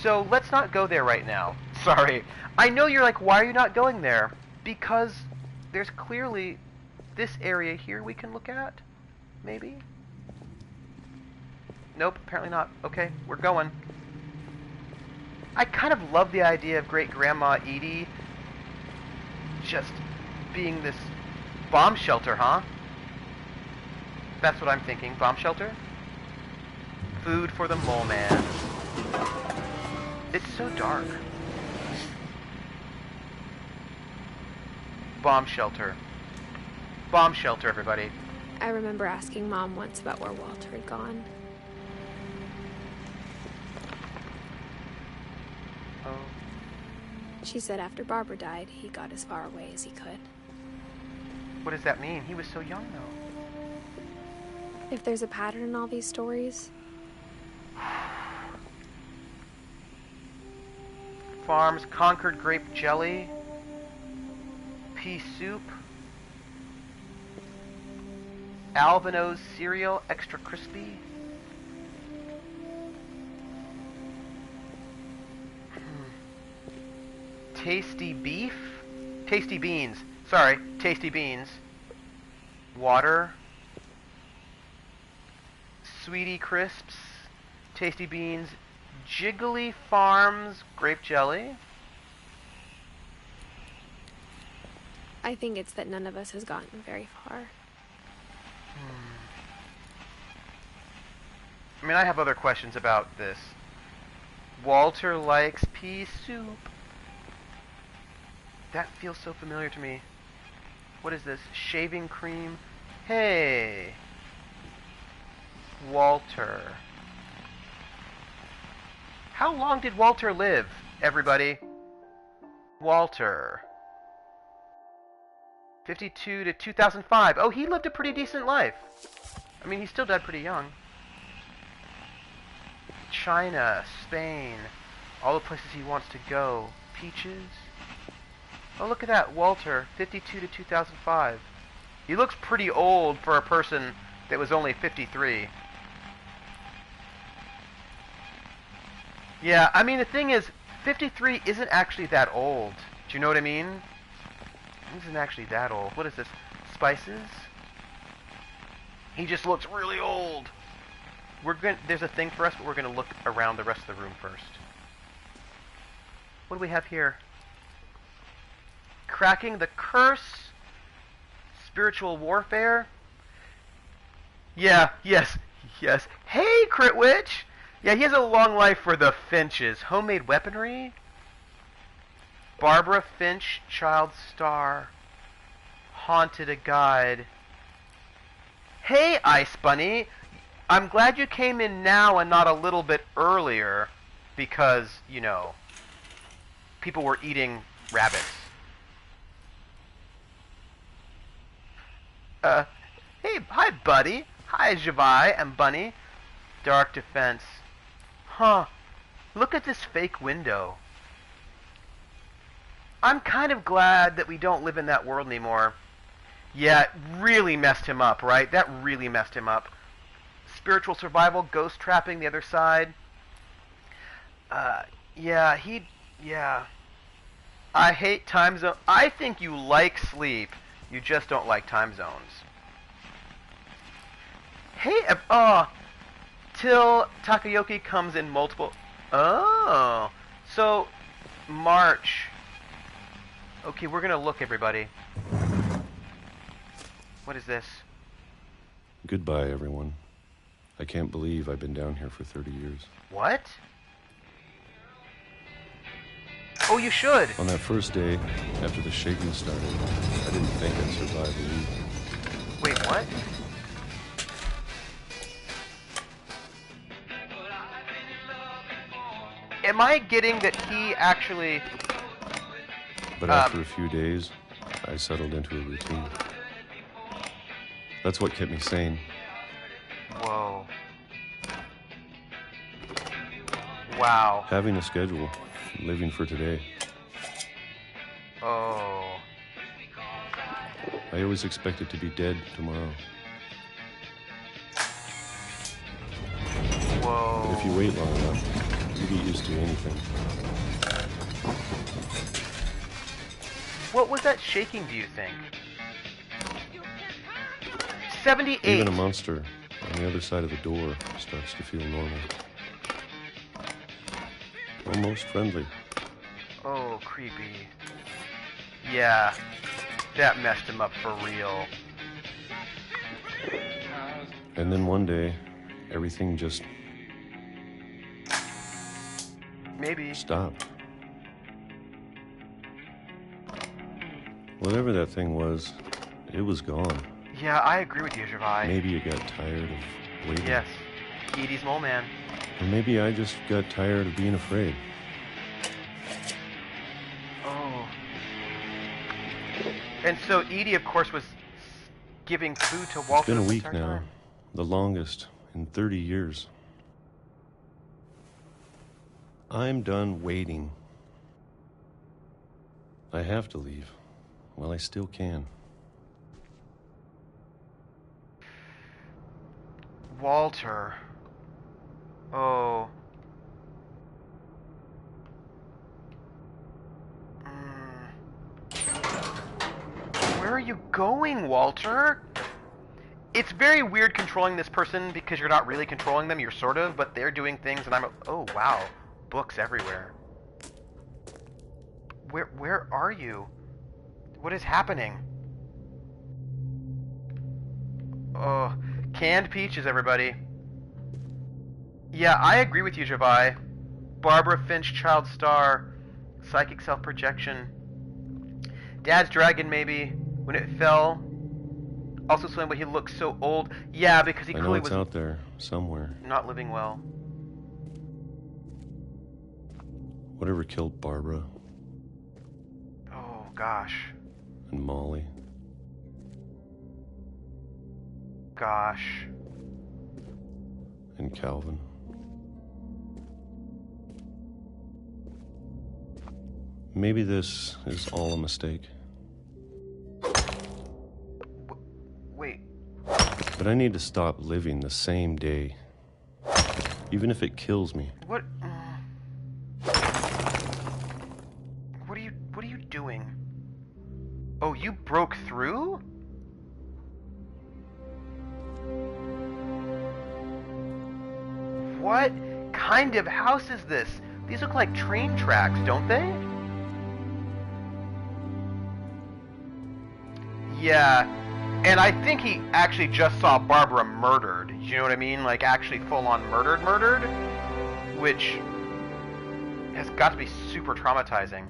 So let's not go there right now. Sorry. I know you're like, why are you not going there? Because there's clearly this area here we can look at. Maybe? Nope, apparently not. Okay, we're going. I kind of love the idea of Great-Grandma Edie just being this bomb shelter, huh? That's what I'm thinking. Bomb shelter? Food for the mole man. It's so dark. Bomb shelter. Bomb shelter, everybody.
I remember asking Mom once about where Walter had gone.
Oh.
She said after Barbara died, he got as far away as he could.
What does that mean? He was so young, though.
If there's a pattern in all these stories...
Farms, Concord grape jelly, pea soup, Alvino's cereal, extra crispy. Tasty beef? Tasty beans. Sorry, tasty beans. Water. Sweetie crisps. Tasty beans. Jiggly Farms grape jelly.
I think it's that none of us has gotten very far.
I mean, I have other questions about this. Walter likes pea soup. That feels so familiar to me. What is this? Shaving cream? Hey! Walter. How long did Walter live, everybody? Walter. 52 to 2005. Oh, he lived a pretty decent life. I mean, he still died pretty young. China, Spain, all the places he wants to go. Peaches. Oh, look at that. Walter, 52 to 2005. He looks pretty old for a person that was only 53. Yeah, I mean, the thing is, 53 isn't actually that old. Do you know what I mean? It isn't actually that old. What is this? Spices? He just looks really old. There's a thing for us, but we're going to look around the rest of the room first. What do we have here? Cracking the Curse. Spiritual Warfare. Yeah, yes. Hey, Crit Witch! Yeah, he has a long life for the Finches. Homemade weaponry. Barbara Finch, Child Star. Haunted a Guide. Hey, Ice Bunny! I'm glad you came in now and not a little bit earlier, because, you know, people were eating rabbits. Hey, hi, buddy. Hi, Javai and Bunny. Dark Defense. Huh. Look at this fake window. I'm kind of glad that we don't live in that world anymore. Yeah, it really messed him up, right? That really messed him up. Spiritual survival, ghost trapping the other side. Yeah. I hate time zone. I think you like sleep. You just don't like time zones. Hey, till Takayoki comes in multiple... Oh, so March. Okay, we're gonna look, everybody. What is this?
Goodbye, everyone. I can't believe I've been down here for 30 years.
What? Oh, you should.
On that first day, after the shaking started, I didn't think I'd survive the week.
Wait, what? Am I getting that he actually...
But after a few days, I settled into a routine. That's what kept me sane.
Whoa. Wow.
Having a schedule, living for today.
Oh.
I always expected to be dead tomorrow.
Whoa.
But if you wait long enough, you get used to anything.
What was that shaking, do you think? 78.
Even a monster on the other side of the door starts to feel normal. Almost friendly.
Oh, creepy. Yeah, that messed him up for real.
And then one day, everything just...
Maybe.
stopped. Whatever that thing was, it was gone.
Yeah, I agree with you, Gervais.
Maybe you got tired of waiting.
Yes. Edie's mole man.
Or maybe I just got tired of being afraid.
Oh. And so Edie, of course, was giving food to Walter.
It's been a
the
week
entire
now.
time.
The longest in 30 years. I'm done waiting. I have to leave. Well, I still can.
Walter. Oh. Where are you going, Walter? It's very weird controlling this person because you're not really controlling them, you're sort of, but they're doing things and I'm... Oh, wow. Books everywhere. Where are you? What is happening? Oh, canned peaches, everybody. Yeah, I agree with you, Gervais. Barbara Finch, child star, psychic self-projection. Dad's dragon, maybe, when it fell. Also explain why he looks so old. Yeah, because he
I know
clearly
it's
was
out there, somewhere.
not living well.
Whatever killed Barbara
Oh, gosh.
and Molly.
Gosh.
And Calvin. Maybe this is all a mistake.
Wait.
But I need to stop living the same day. Even if it kills me.
What are you doing? Oh, you broke through? What kind of house is this? These look like train tracks, don't they? Yeah, and I think he actually just saw Barbara murdered. You know what I mean? Like, actually full-on murdered? Which has got to be super traumatizing.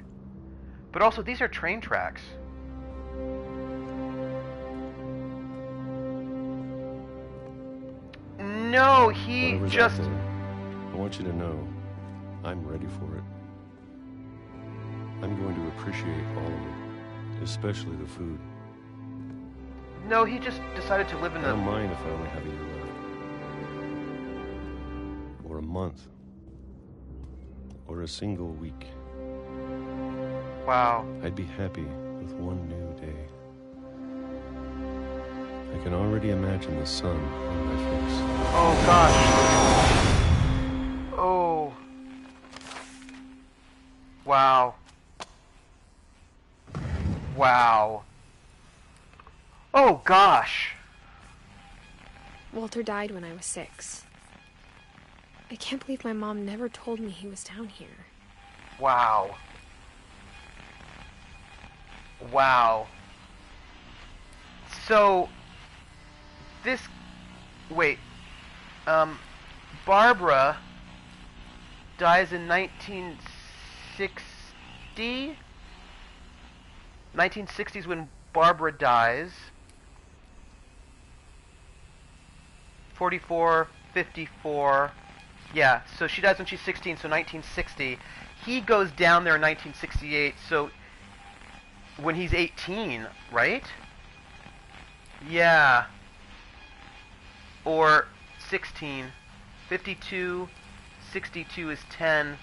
But also, these are train tracks. No, he
Whatever's
just...
out there, I want you to know, I'm ready for it. I'm going to appreciate all of it, especially the food.
No, he just decided to live in
I don't
the...
mind if I only have a year left. Or a month. Or a single week.
Wow.
I'd be happy with one new day. I can already imagine the sun on my face.
Oh, gosh. Oh. Wow. Wow. Oh, gosh.
Walter died when I was 6. I can't believe my mom never told me he was down here.
Wow. Wow. So, this... Wait. Barbara dies in 1960? 1960s when Barbara dies. 44, 54. Yeah, so she dies when she's 16, so 1960. He goes down there in 1968, so when he's 18, right? Yeah. Or 16. 52, 62 is 10,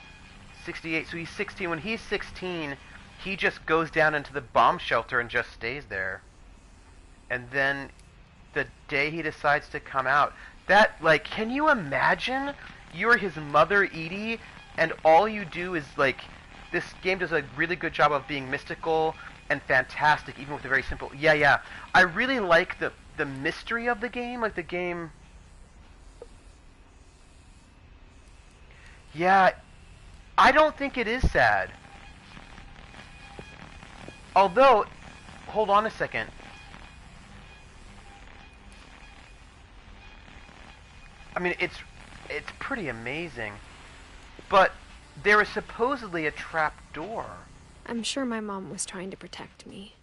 68. So he's 16. When he's 16, he just goes down into the bomb shelter and just stays there. And then the day he decides to come out, that, like, can you imagine? You're his mother, Edie, and all you do is, like, this game does a really good job of being mystical and fantastic, even with a very simple... Yeah. I really like the mystery of the game, like the game... Yeah, I don't think it is sad. Although, hold on a second. I mean, it's pretty amazing. But there is supposedly a trap door.
I'm sure my mom was trying to protect me.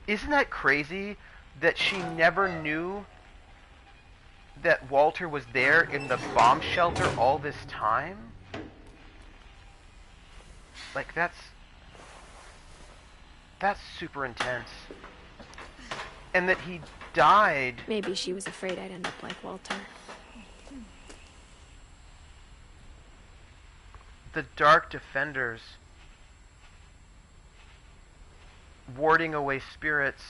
Isn't that crazy that she never knew that Walter was there in the bomb shelter all this time? Like, that's super intense. And that he died...
Maybe she was afraid I'd end up like Walter.
The Dark Defenders. Warding away spirits.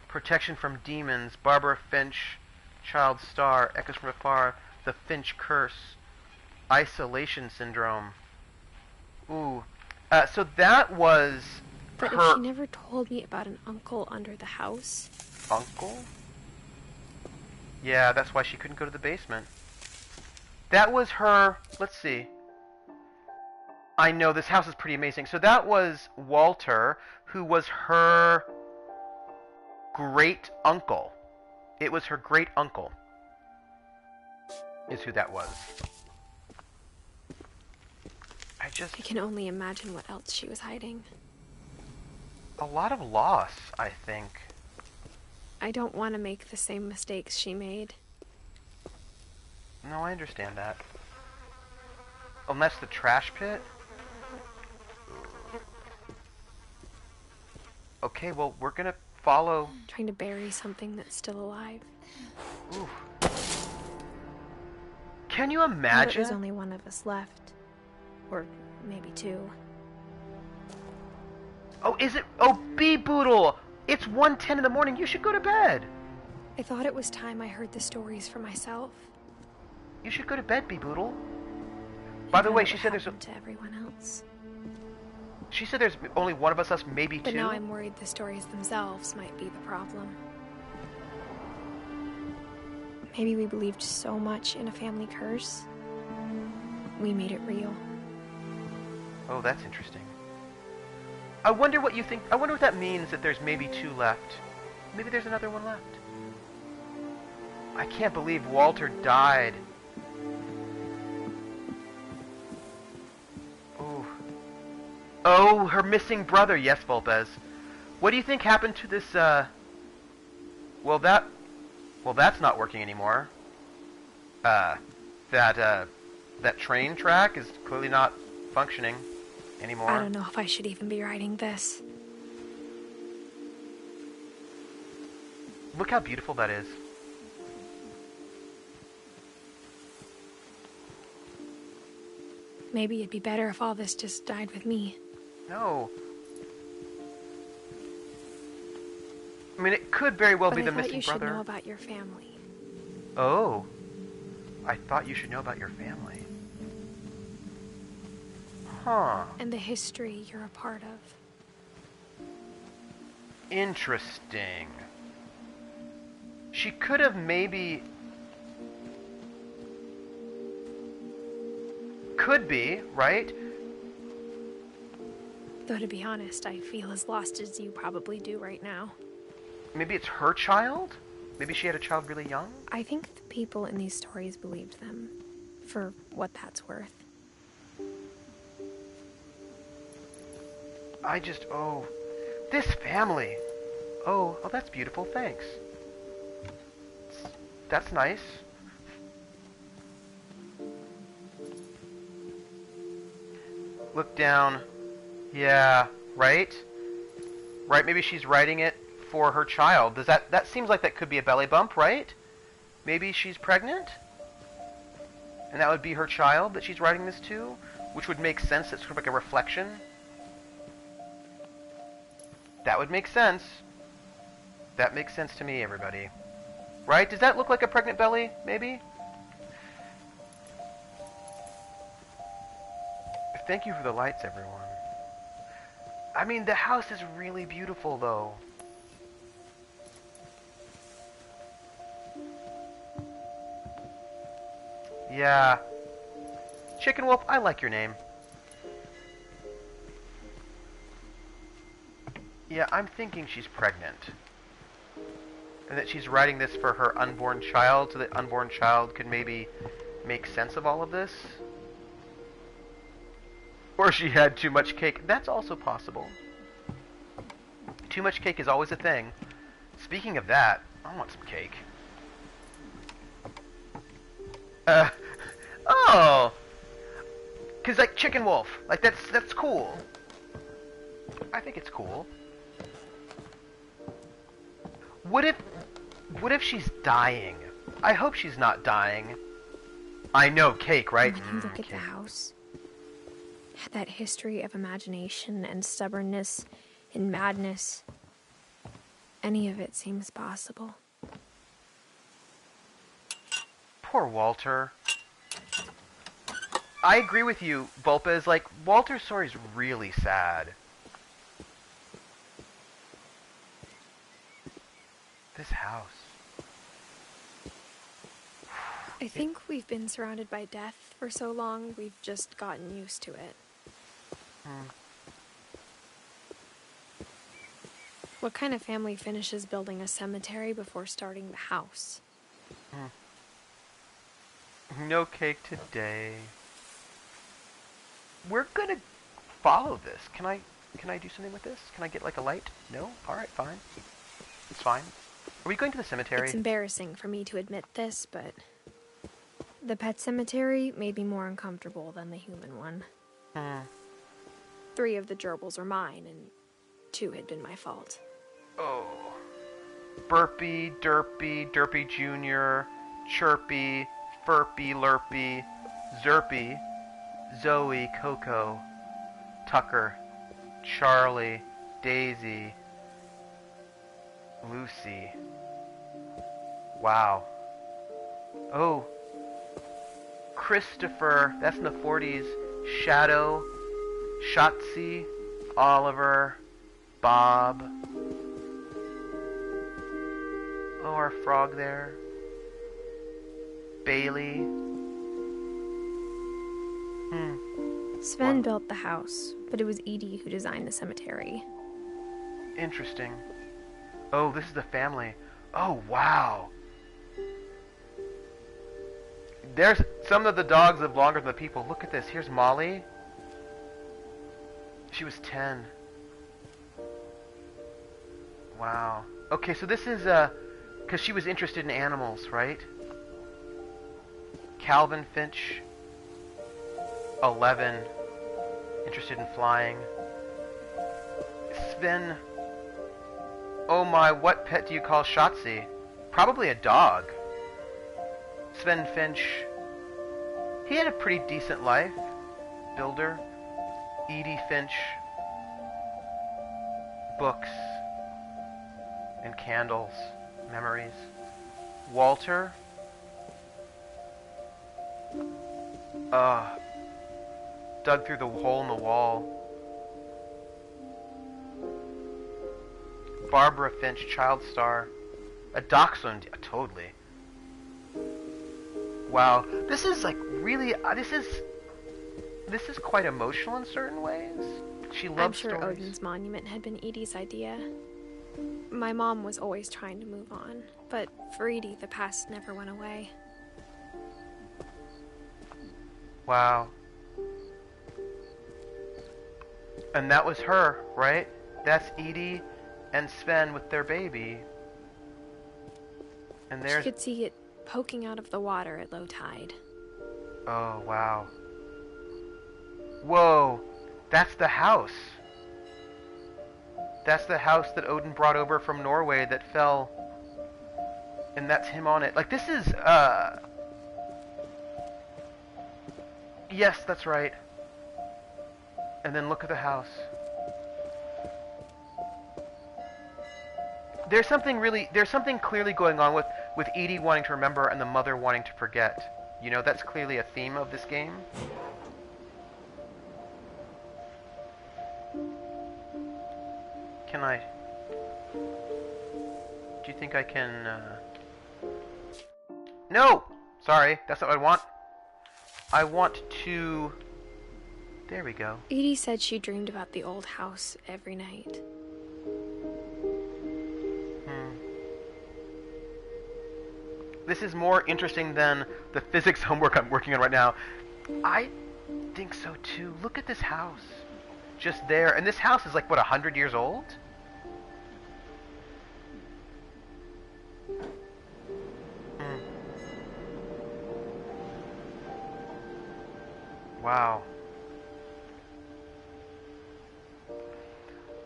Protection from demons. Barbara Finch. Child Star. Echoes from Afar. The Finch Curse. Isolation Syndrome. Ooh. So that was
But
her...
if she never told me about an uncle under the house...
Uncle? Yeah, that's why she couldn't go to the basement. That was her... Let's see. I know, this house is pretty amazing. So that was Walter, who was her great uncle. It was her great uncle, is who that was. I
can only imagine what else she was hiding.
A lot of loss, I think.
I don't want to make the same mistakes she made.
No, I understand that. Unless the trash pit? Okay, well, we're gonna follow...
Trying to bury something that's still alive.
Ooh. Can you imagine?
There's only one of us left. Or maybe 2.
Oh, is it? Oh, Bee-Boodle! It's 1:10 in the morning. You should go to bed.
I thought it was time I heard the stories for myself.
You should go to bed, Bee-Boodle. By the way, she said there's...
to everyone else.
She said there's only one of us, maybe 2.
But now I'm worried the stories themselves might be the problem. Maybe we believed so much in a family curse, we made it real.
Oh, that's interesting. I wonder what you think... I wonder what that means, that there's maybe 2 left. Maybe there's another one left. I can't believe Walter died. Ooh. Oh, her missing brother. Yes, Volpez. What do you think happened to this, Well, that's not working anymore. That train track is clearly not functioning anymore.
I don't know if I should even be writing this.
Look how beautiful that is.
Maybe it'd be better if all this just died with me.
No. I mean, it could very well be the missing brother.
I thought you should know about your family.
Oh. I thought you should know about your family. Huh.
And the history you're a part of.
Interesting. She could have maybe... Could be, right?
Though to be honest, I feel as lost as you probably do right now.
Maybe it's her child? Maybe she had a child really young?
I think the people in these stories believed them, for what that's worth.
Oh, this family. Oh, that's beautiful, thanks. That's nice. Look down. Yeah, right? Right, maybe she's writing it for her child. That seems like that could be a belly bump, right? Maybe she's pregnant? And that would be her child that she's writing this to? Which would make sense, it's sort of like a reflection. That would make sense. That makes sense to me, everybody. Right? Does that look like a pregnant belly, maybe? Thank you for the lights, everyone. I mean, the house is really beautiful, though. Yeah. Chicken Wolf, I like your name. Yeah, I'm thinking she's pregnant. And that she's writing this for her unborn child, so that unborn child could maybe make sense of all of this. Or she had too much cake. That's also possible. Too much cake is always a thing. Speaking of that, I want some cake. Oh! Cause like Chicken Wolf, like that's cool. I think it's cool. What if she's dying? I hope she's not dying. I know, cake, right?
When you look at the house, had that history of imagination and stubbornness and madness. Any of it seems possible.
Poor Walter. I agree with you, Vulpes. Like, Walter's story's really sad. This house.
I think we've been surrounded by death for so long, we've just gotten used to it. What kind of family finishes building a cemetery before starting the house?
No cake today. We're gonna follow this. Can I do something with this? Can I get like a light? No? Alright, fine. It's fine. Are we going to the cemetery?
It's embarrassing for me to admit this, but the pet cemetery made me more uncomfortable than the human one. 3 of the gerbils were mine, and 2 had been my fault.
Oh. Burpy, Derpy, Derpy Jr., Chirpy, Furpy, Lurpy, Zerpy, Zoe, Coco, Tucker, Charlie, Daisy, Lucy. Wow. Oh. Christopher, that's in the 40s. Shadow, Shotzi, Oliver, Bob. Oh, our frog there. Bailey.
Sven built the house, but it was Edie who designed the cemetery.
Interesting. Oh, this is the family. Oh, wow. There's some of the dogs live longer than the people. Look at this. Here's Molly. She was 10. Wow. Okay, so this is because she was interested in animals, right? Calvin Finch, 11, interested in flying. Sven. Oh my, what pet do you call Shotzi? Probably a dog. Sven Finch. He had a pretty decent life. Builder. Edie Finch. Books. And candles. Memories. Walter. Dug through the hole in the wall. Barbara Finch, child star. A dachshund, totally. Wow, this is like really, this is quite emotional in certain ways. She loves
I'm sure
stories.
Odin's monument had been Edie's idea. My mom was always trying to move on, but for Edie, the past never went away.
Wow. And that was her, right? That's Edie and Sven with their baby. And there's...
She could see it poking out of the water at low tide.
Oh, wow. Whoa, that's the house. That's the house that Odin brought over from Norway that fell. And that's him on it. Like, this is, yes, that's right. And then look at the house. There's something clearly going on with Edie wanting to remember and the mother wanting to forget. You know, that's clearly a theme of this game. Can I... Do you think I can, No! Sorry, that's not what I want. I want to... There we go.
Edie said she dreamed about the old house every night.
This is more interesting than the physics homework I'm working on right now. I think so too. Look at this house. Just there. And this house is like, what, 100 years old? Wow.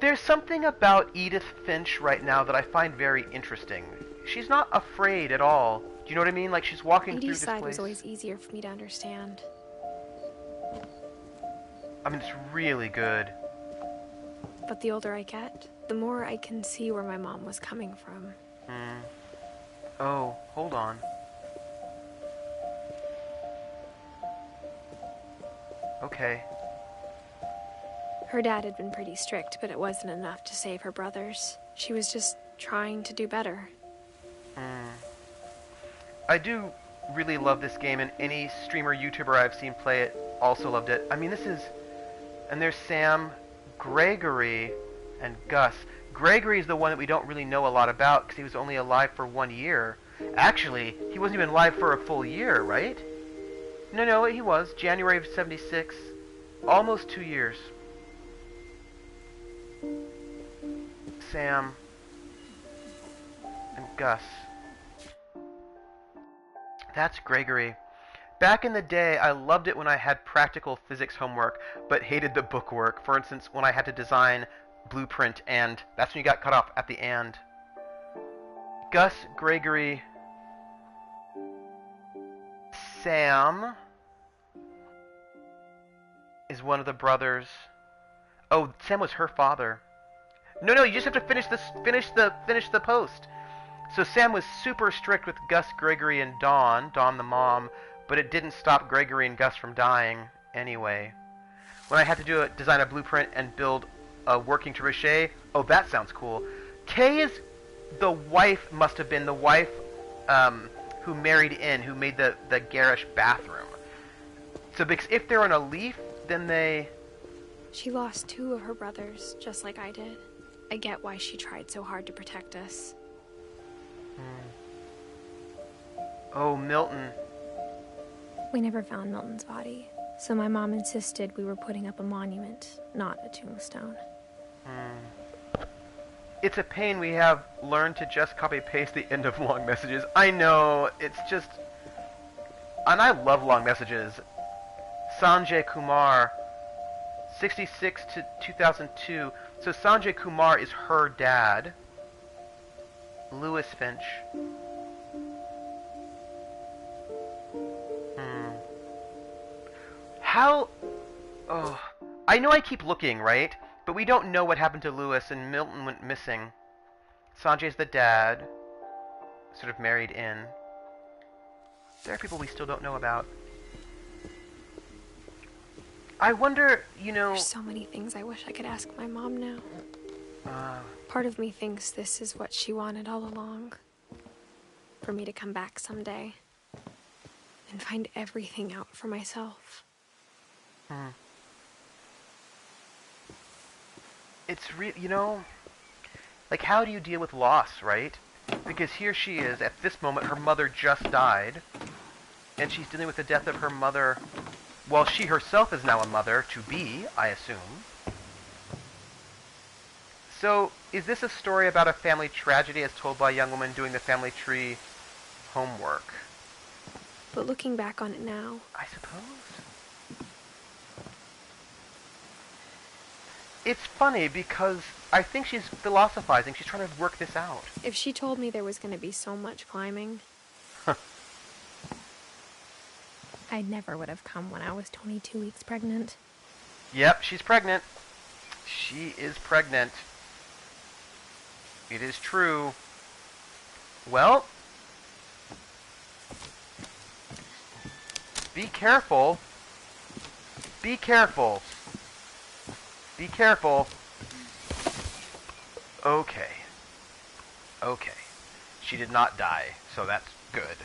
There's something about Edith Finch right now that I find very interesting. She's not afraid at all. Do you know what I mean? Like, she's walking through
Edie's
this
side
place.
was always easier for me to understand.
I mean, it's really good.
But the older I get, the more I can see where my mom was coming from.
Oh, hold on. Okay.
Her dad had been pretty strict, but it wasn't enough to save her brothers. She was just trying to do better.
I do really love this game, and any streamer, YouTuber I've seen play it also loved it. I mean, this is... And there's Sam, Gregory, and Gus. Gregory is the one that we don't really know a lot about, because he was only alive for 1 year. Actually, he wasn't even alive for a full year, right? No, he was. January of 76. Almost 2 years. Sam and Gus. That's Gregory. Back in the day, I loved it when I had practical physics homework, but hated the bookwork. For instance, when I had to design blueprint, and that's when you got cut off at the end. Gus, Gregory, Sam is one of the brothers. Oh, Sam was her father. No, you just have to finish the post. So Sam was super strict with Gus, Gregory, and Dawn the mom, but it didn't stop Gregory and Gus from dying anyway. When I had to design a blueprint and build a working trebuchet, oh, that sounds cool. Kay is the wife, must have been the wife who married in, who made the garish bathroom. So because if they're on a leaf, then they...
She lost 2 of her brothers, just like I did. I get why she tried so hard to protect us.
Oh, Milton.
We never found Milton's body, so my mom insisted we were putting up a monument, not a tombstone.
It's a pain we have learned to just copy-paste the end of long messages. I know, it's just... And I love long messages. Sanjay Kumar, 66 to 2002. So Sanjay Kumar is her dad. Lewis Finch. How... Oh, I know I keep looking, right? But we don't know what happened to Lewis, and Milton went missing. Sanjay's the dad. Sort of married in. There are people we still don't know about. I wonder, you know...
There's so many things I wish I could ask my mom now. Part of me thinks this is what she wanted all along. For me to come back someday and find everything out for myself.
It's you know, like, how do you deal with loss, right? Because here she is, at this moment, her mother just died, and she's dealing with the death of her mother, well, she herself is now a mother, to be, I assume. So, is this a story about a family tragedy as told by a young woman doing the family tree homework?
But looking back on it now,
I suppose. It's funny because I think she's philosophizing. She's trying to work this out.
if she told me there was going to be so much climbing, I never would have come when I was 22 weeks pregnant.
Yep, she's pregnant. She is pregnant. It is true. Well, be careful. Be careful. Be careful. Okay. Okay. She did not die, so that's good.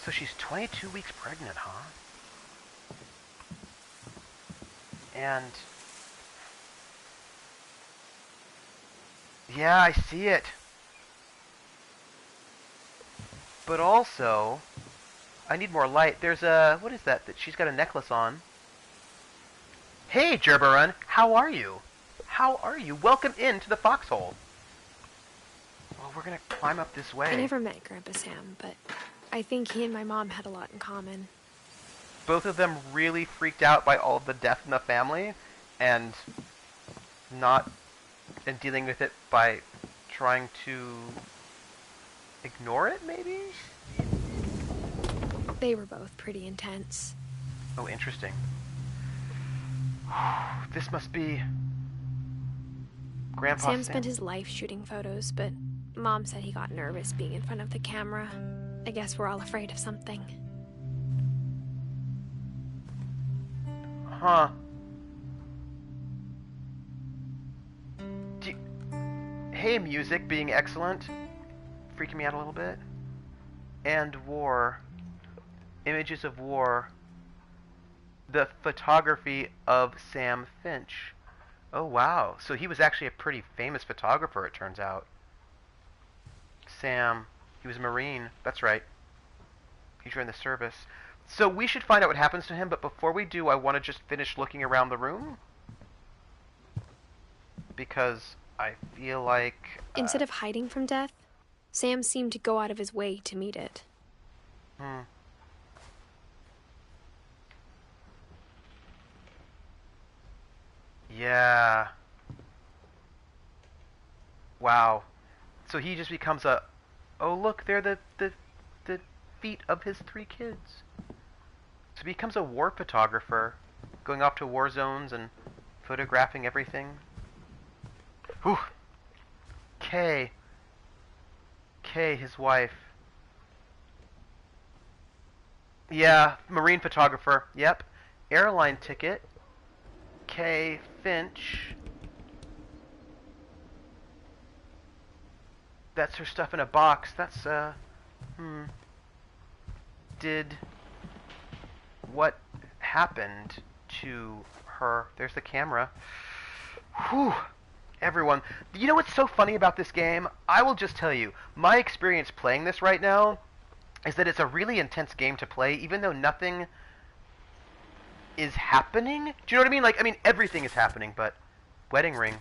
So she's 22 weeks pregnant, huh? And... yeah, I see it. But also, I need more light. There's a... what is that she's got a necklace on? Hey, Gerberun, how are you? How are you? Welcome into the foxhole. Well, we're gonna climb up this way.
I never met Grandpa Sam, but I think he and my mom had a lot in common.
Both of them really freaked out by all of the death in the family, and dealing with it by trying to ignore it, maybe?
They were both pretty intense.
Oh, interesting. This must be Grandpa
Sam spent his life shooting photos, but Mom said he got nervous being in front of the camera. I guess we're all afraid of something.
Huh. Hey, music being excellent. Freaking me out a little bit. And war. Images of war. The photography of Sam Finch. Oh, wow. So he was actually a pretty famous photographer, it turns out. Sam. He was a Marine. That's right. He joined the service. So we should find out what happens to him, but before we do, I want to just finish looking around the room. Because I feel like...
Instead of hiding from death, Sam seemed to go out of his way to meet it.
Yeah. Wow. So he just becomes a... oh, look, they're the feet of his 3 kids. So he becomes a war photographer, going off to war zones and photographing everything. Whew. Kay, his wife. Yeah, Marine photographer. Yep. Airline ticket. Kay Finch. That's her stuff in a box. That's, what happened to her? There's the camera. Whew. Everyone. You know what's so funny about this game? I will just tell you, my experience playing this right now is that it's a really intense game to play, even though nothing is happening. Do you know what I mean? Like, I mean, everything is happening, but... wedding ring.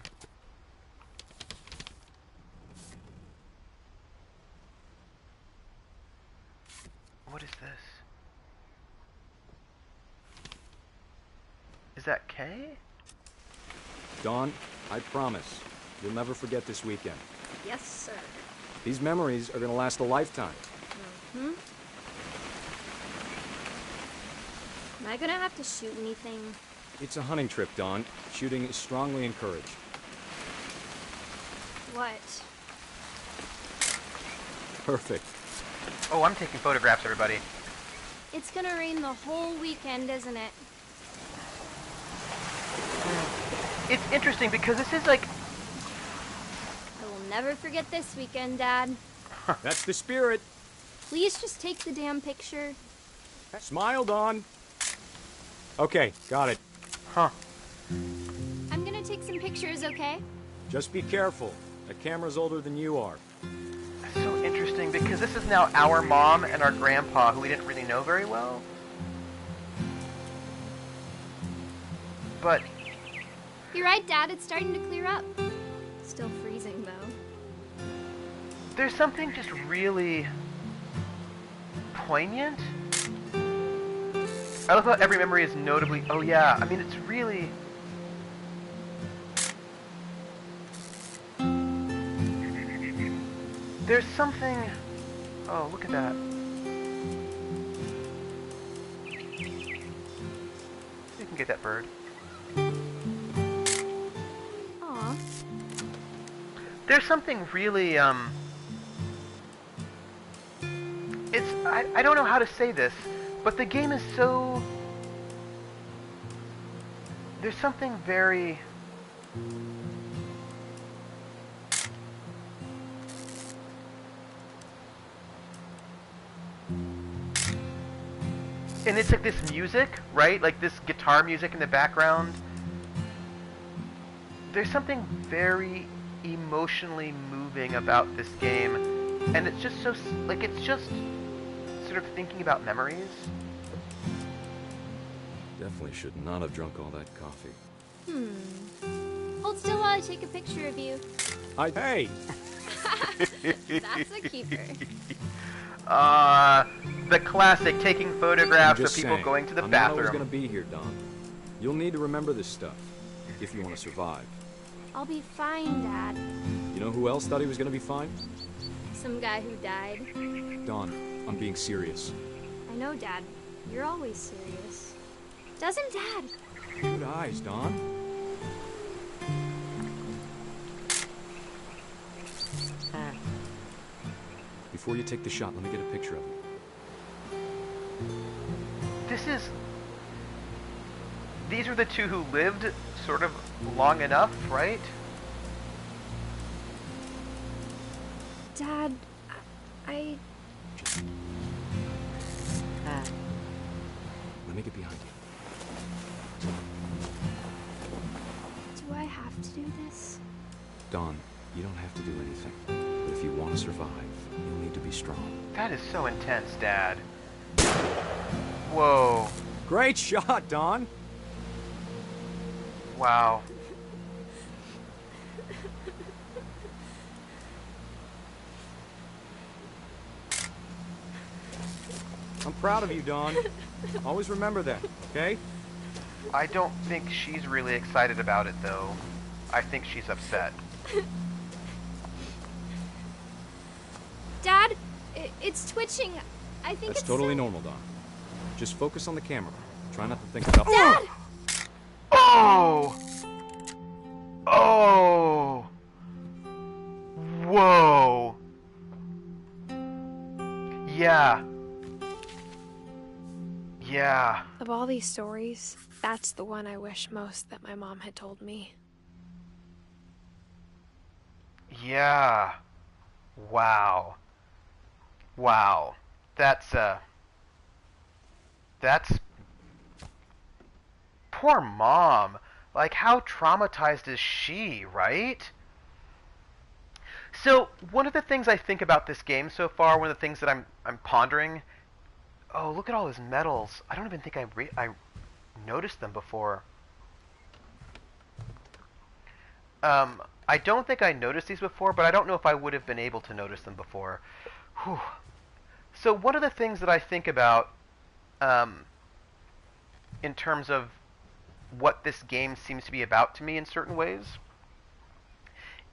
What is this? Is that Kay?
Dawn, I promise, you'll never forget this weekend.
Yes, sir.
These memories are gonna last a lifetime.
Am I gonna have to shoot anything?
It's a hunting trip, Dawn. Shooting is strongly encouraged.
What?
Perfect.
Oh, I'm taking photographs, everybody.
It's gonna rain the whole weekend, isn't it?
It's interesting because this is like...
never forget this weekend, Dad.
That's the spirit.
Please just take the damn picture.
Smile, Dawn. Okay, got it.
Huh.
I'm gonna take some pictures, okay?
Just be careful. That camera's older than you are.
So interesting, because this is now our mom and our grandpa, who we didn't really know very well. But...
You're right, Dad. It's starting to clear up. Still freezing, though.
There's something just really... poignant? I love how every memory is notably... Oh yeah, I mean, it's really... There's something... Oh, look at that. You can get that bird.
Aw.
There's something really, It's... I don't know how to say this, but the game is so... There's something very... And it's like this music, right? Like this guitar music in the background. There's something very emotionally moving about this game. And it's just so, like, it's just sort of thinking about memories.
Definitely should not have drunk all that coffee.
Hold still while I take a picture of you.
Hey!
That's a keeper.
The classic taking photographs of
Just
people
saying,
going to the
I'm
bathroom.
not always gonna be here, Don. You'll need to remember this stuff if you want to survive.
I'll be fine, Dad.
You know who else thought he was gonna be fine?
Some guy who died.
Don, I'm being serious.
I know, Dad. You're always serious. Doesn't Dad?
Good eyes, Don. Before you take the shot, let me get a picture of you.
These are the two who lived sort of long enough, right?
Dad, I...
Let me get behind you.
Do I have to do this?
Don, you don't have to do anything. But if you want to survive, you'll need to be strong.
That is so intense, Dad. Whoa.
Great shot, Don!
Wow.
I'm proud of you, Don. Always remember that, okay?
I don't think she's really excited about it, though. I think she's upset.
Dad, it's twitching. I think
That's
it's
totally normal, Don. Just focus on the camera. Try not to think about...
Dad!
Oh! Oh! Whoa! Yeah. Yeah.
Of all these stories, that's the one I wish most that my mom had told me.
Yeah. Wow. Wow. That's poor mom. Like, how traumatized is she, right? So, one of the things I think about this game so far, one of the things that I'm pondering, oh, look at all those medals. I don't even think I noticed them before. I don't think I noticed these before, but I don't know if I would have been able to notice them before. Whew. So one of the things that I think about in terms of what this game seems to be about to me in certain ways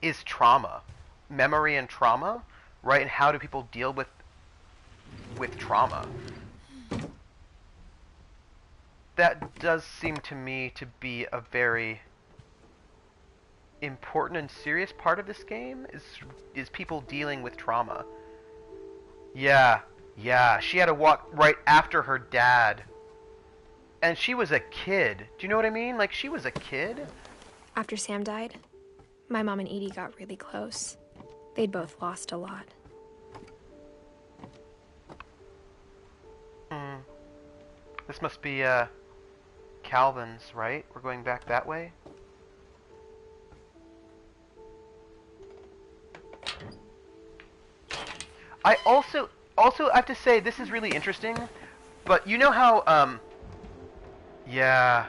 is trauma. Memory and trauma, right? And how do people deal with trauma? That does seem to me to be a very important and serious part of this game, is people dealing with trauma. Yeah, she had to walk right after her dad. And she was a kid. Do you know what I mean? Like, she was a kid.
After Sam died, my mom and Edie got really close. They'd both lost a lot.
This must be, Calvin's, right? We're going back that way? I also have to say, this is really interesting, but you know how, yeah.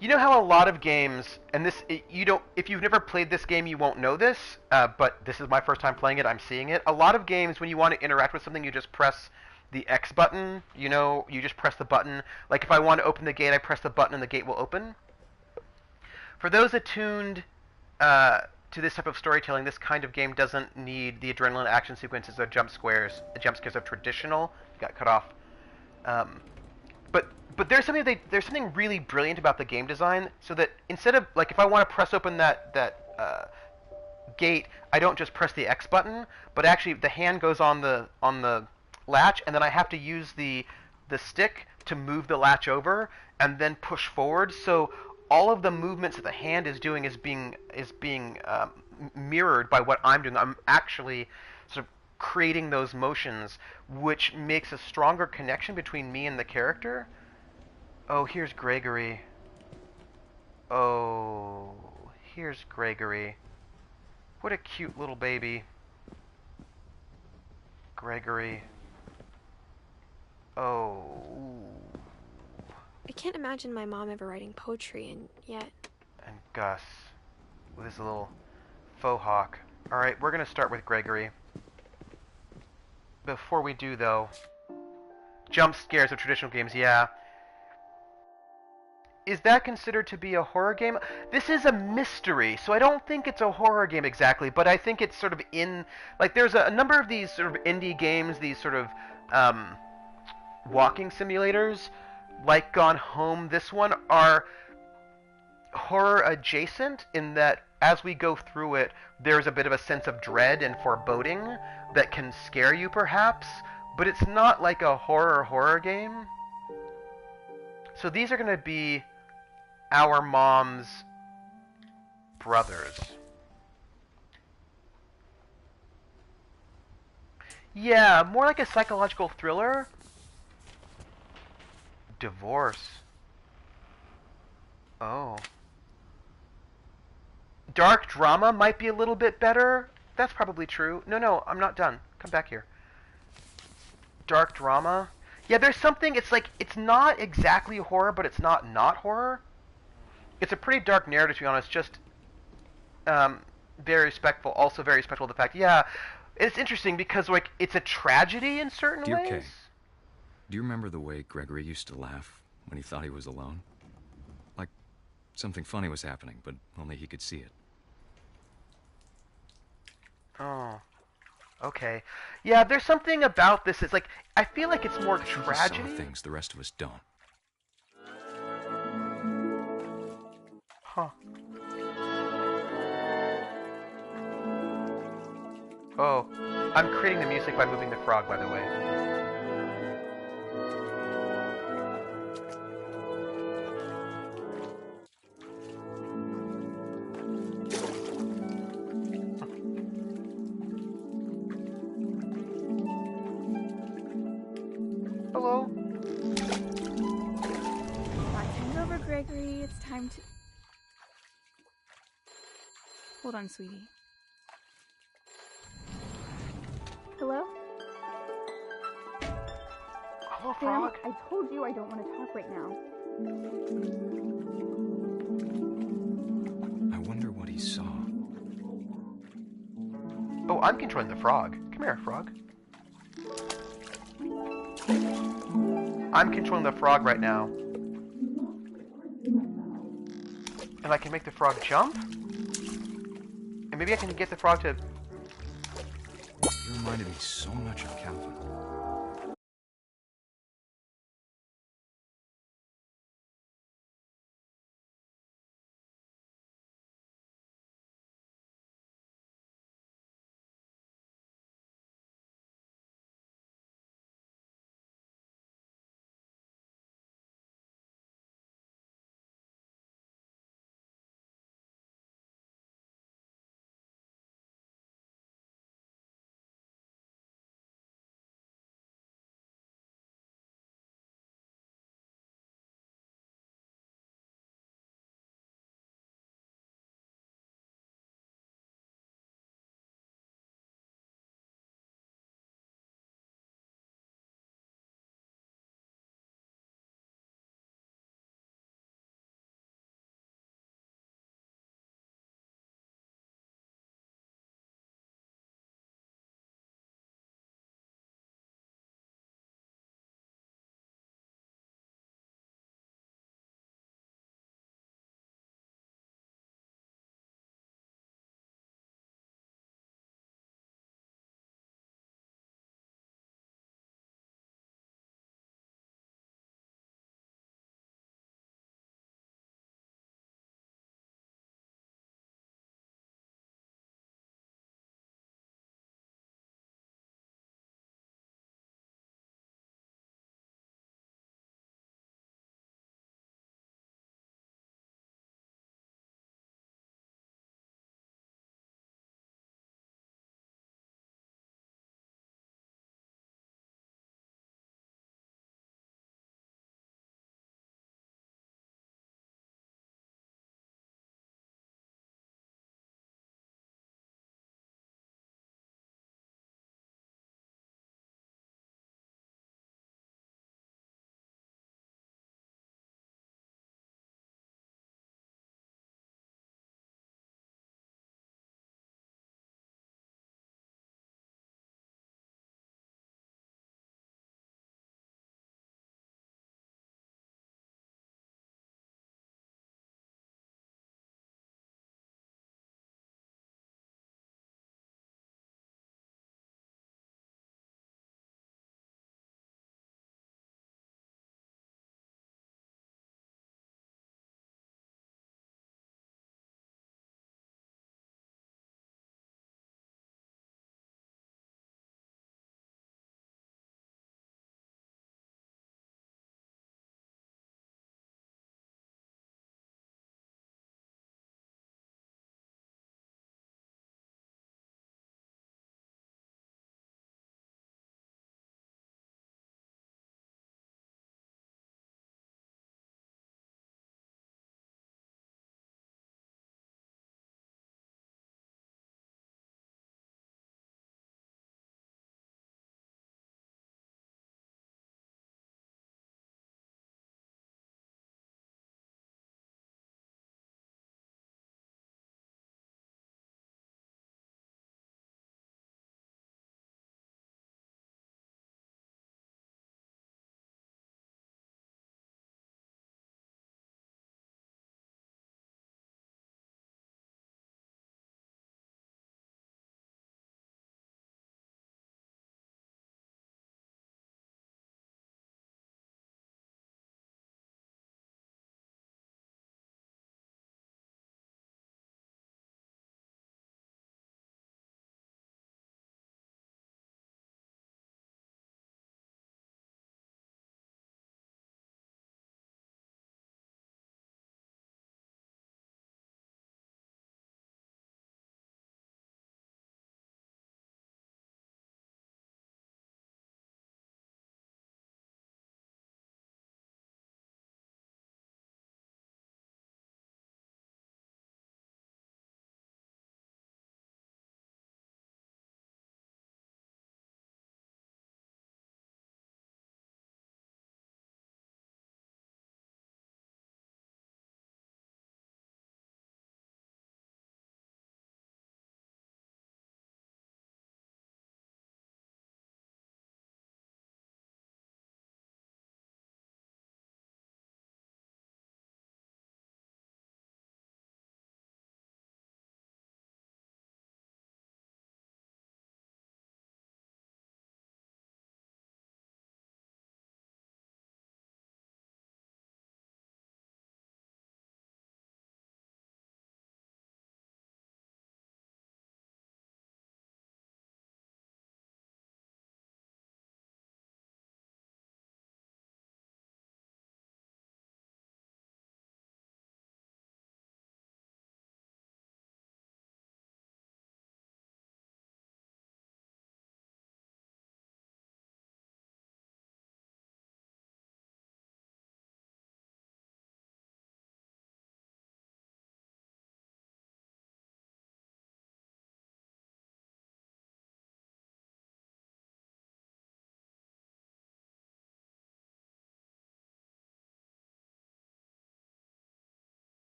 You know how a lot of games, and this, you don't, if you've never played this game, you won't know this, but this is my first time playing it, I'm seeing it. A lot of games, when you want to interact with something, you just press the X button, you know, you just press the button. Like if I want to open the gate, I press the button and the gate will open. For those attuned to this type of storytelling, this kind of game doesn't need the adrenaline action sequences or jump scares of traditional. Got cut off. But there's something really brilliant about the game design, so that instead of, like, if I want to press open that gate, I don't just press the X button, but actually the hand goes on the latch, and then I have to use the stick to move the latch over and then push forward. So all of the movements that the hand is doing is being mirrored by what I'm doing. I'm actually sort of creating those motions, which makes a stronger connection between me and the character. Oh, here's Gregory. Oh, here's Gregory. What a cute little baby. Gregory. Oh.
I can't imagine my mom ever writing poetry, and yet...
And Gus, with his little faux hawk. Alright, we're gonna start with Gregory. Before we do, though, jump scares of traditional games, yeah. Is that considered to be a horror game? This is a mystery, so I don't think it's a horror game exactly, but I think it's sort of in... Like, there's a number of these sort of indie games, these sort of walking simulators, like Gone Home. This one are horror adjacent in that as we go through it, there's a bit of a sense of dread and foreboding that can scare you, perhaps, but it's not like a horror game. So these are going to be our mom's brothers. Yeah, more like a psychological thriller. Divorce. Oh. Dark drama might be a little bit better. That's probably true. No, I'm not done. Come back here. Dark drama. Yeah, there's something, it's like, it's not exactly horror, but it's not horror. It's a pretty dark narrative, to be honest, just very respectful, also very respectful of the fact, yeah, it's interesting because, like, it's a tragedy in certain
Dear
ways.
Kay, do you remember the way Gregory used to laugh when he thought he was alone? Like something funny was happening, but only he could see it.
Oh. Okay. Yeah, there's something about this. It's like, I feel like it's more tragedy.
He saw things the rest of us don't.
Huh. Oh, I'm creating the music by moving the frog, by the way. Hello?
Hand over, Gregory. It's time to... Hold on, sweetie. Hello?
Hello,
Sam,
frog?
I told you I don't want to talk right now.
I wonder what he saw.
Oh, I'm controlling the frog. Come here, frog. I'm controlling the frog right now. And I can make the frog jump? And maybe I can get the frog to...
You reminded me so much of Calvin.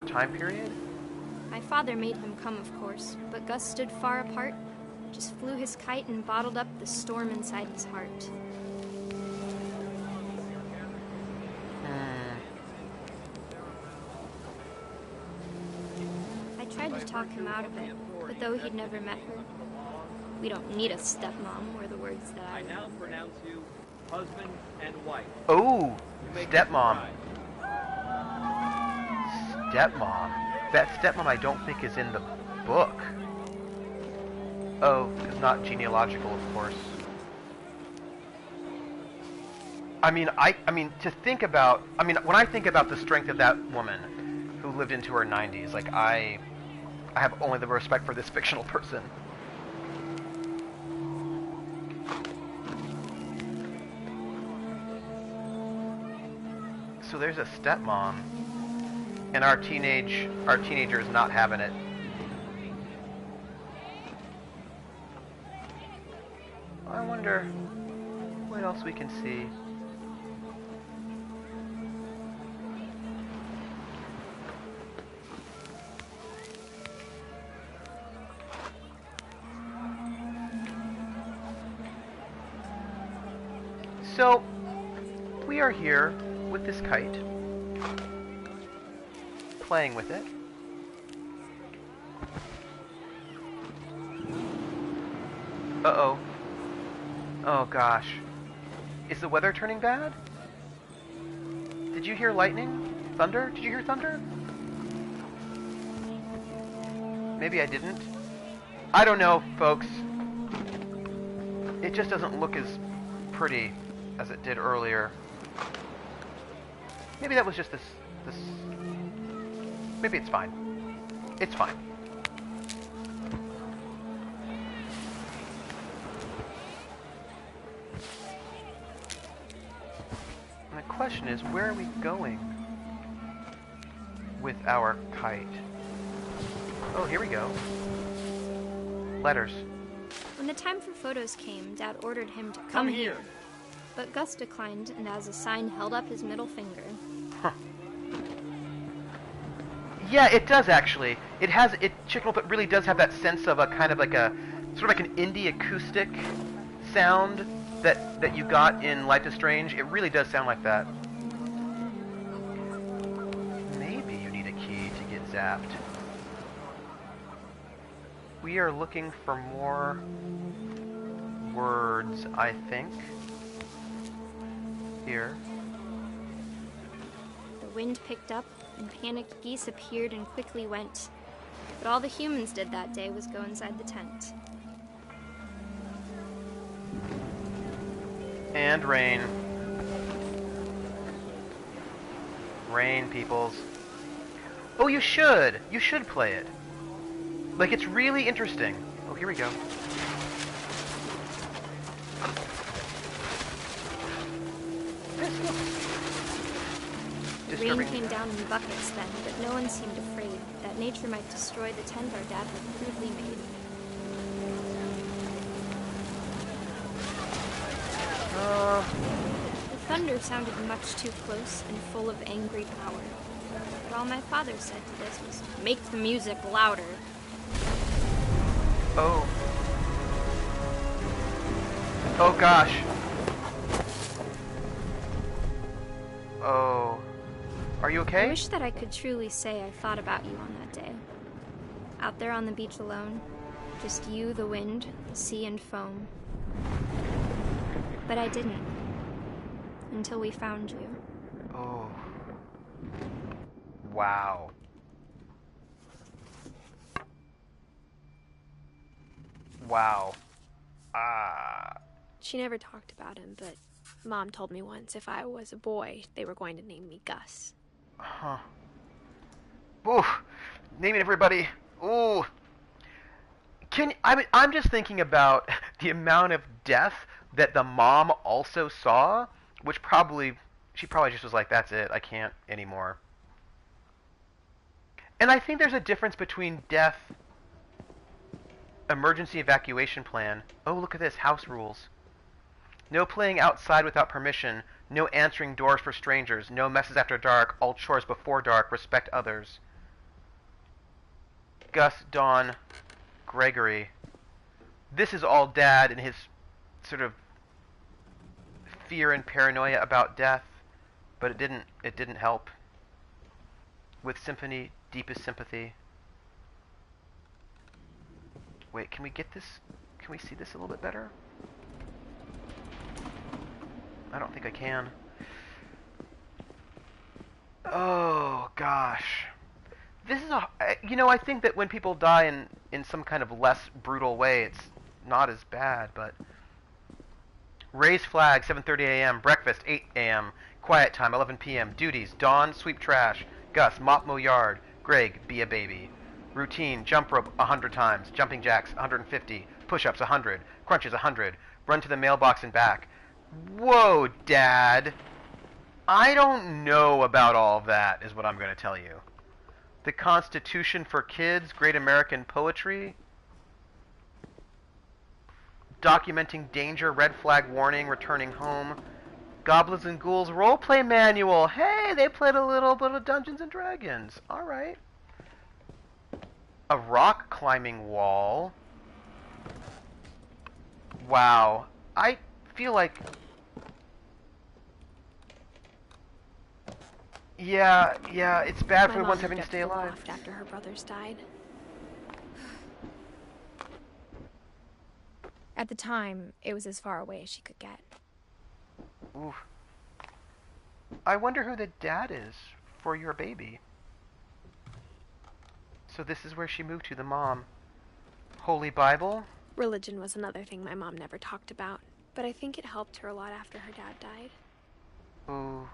time period?
My father made him come, of course, but Gus stood far apart, just flew his kite and bottled up the storm inside his heart. I tried to talk him out of it, but though he'd never met her, we don't need a stepmom, were the words that I
now pronounce you husband and wife.
Oh, stepmom. Stepmom. That stepmom I don't think is in the book. Oh, it's not genealogical, of course. I mean, to think about, when I think about the strength of that woman who lived into her 90s, like, I have only the respect for this fictional person. So there's a stepmom, and our teenager is not having it. I wonder what else we can see. So, we are here with this kite, playing with it. Uh-oh. Oh gosh. Is the weather turning bad? Did you hear lightning? Thunder? Did you hear thunder? Maybe I didn't. I don't know, folks. It just doesn't look as pretty as it did earlier. Maybe that was just this... Maybe it's fine. It's fine. And the question is, where are we going with our kite? Oh, here we go. Letters.
When the time for photos came, Dad ordered him to come here. But Gus declined, and as a sign held up his middle finger.
Huh. Yeah, it does actually. Chicken Little really does have that sense of a kind of like a, sort of like an indie acoustic sound that you got in Life is Strange. It really does sound like that. Maybe you need a key to get zapped. We are looking for more words, I think. Here.
The wind picked up, and panicked geese appeared and quickly went. But all the humans did that day was go inside the tent.
And rain. Rain, peoples. Oh, you should! You should play it. Like, it's really interesting. Oh, here we go.
The rain came down in buckets then, but no one seemed afraid that nature might destroy the tent our dad had crudely made. The thunder sounded much too close and full of angry power. But all my father said to this was, "Make the music louder."
Oh. Oh gosh. Oh. Are you okay?
I wish that I could truly say I thought about you on that day. Out there on the beach alone, just you, the wind, the sea, and foam. But I didn't. Until we found you.
Oh. Wow. Wow.
She never talked about him, but Mom told me once if I was a boy, they were going to name me Gus.
Huh. Ooh. Naming everybody. Ooh. I'm just thinking about the amount of death that the mom also saw, which she probably just was like, that's it, I can't anymore. And I think there's a difference between death, emergency evacuation plan. Oh, look at this, house rules. No playing outside without permission, no answering doors for strangers, no messes after dark, all chores before dark, respect others. Gus, Dawn, Gregory. This is all Dad and his sort of fear and paranoia about death, but it didn't help. With Symphony, deepest sympathy. Wait, can we get this? Can we see this a little bit better? I don't think I can. Oh, gosh. This is a... You know, I think that when people die in some kind of less brutal way, it's not as bad, but... Raise flag, 7:30 a.m. Breakfast, 8 a.m. Quiet time, 11 p.m. Duties, Dawn, sweep trash. Gus, mop mow yard. Greg, be a baby. Routine, jump rope 100 times. Jumping jacks, 150. Push-ups, 100. Crunches, 100. Run to the mailbox and back. Whoa, Dad. I don't know about all of that, is what I'm going to tell you. The Constitution for Kids, Great American Poetry. Documenting danger, red flag warning, returning home. Goblins and Ghouls roleplay manual. Hey, they played a little bit of Dungeons and Dragons. Alright. A rock climbing wall. Wow. I feel like... Yeah, it's bad for the ones having to stay alive.
After her brothers died. At the time, it was as far away as she could get.
Oof. I wonder who the dad is for your baby. So this is where she moved to, the mom. Holy Bible?
Religion was another thing my mom never talked about, but I think it helped her a lot after her dad died.
Ooh.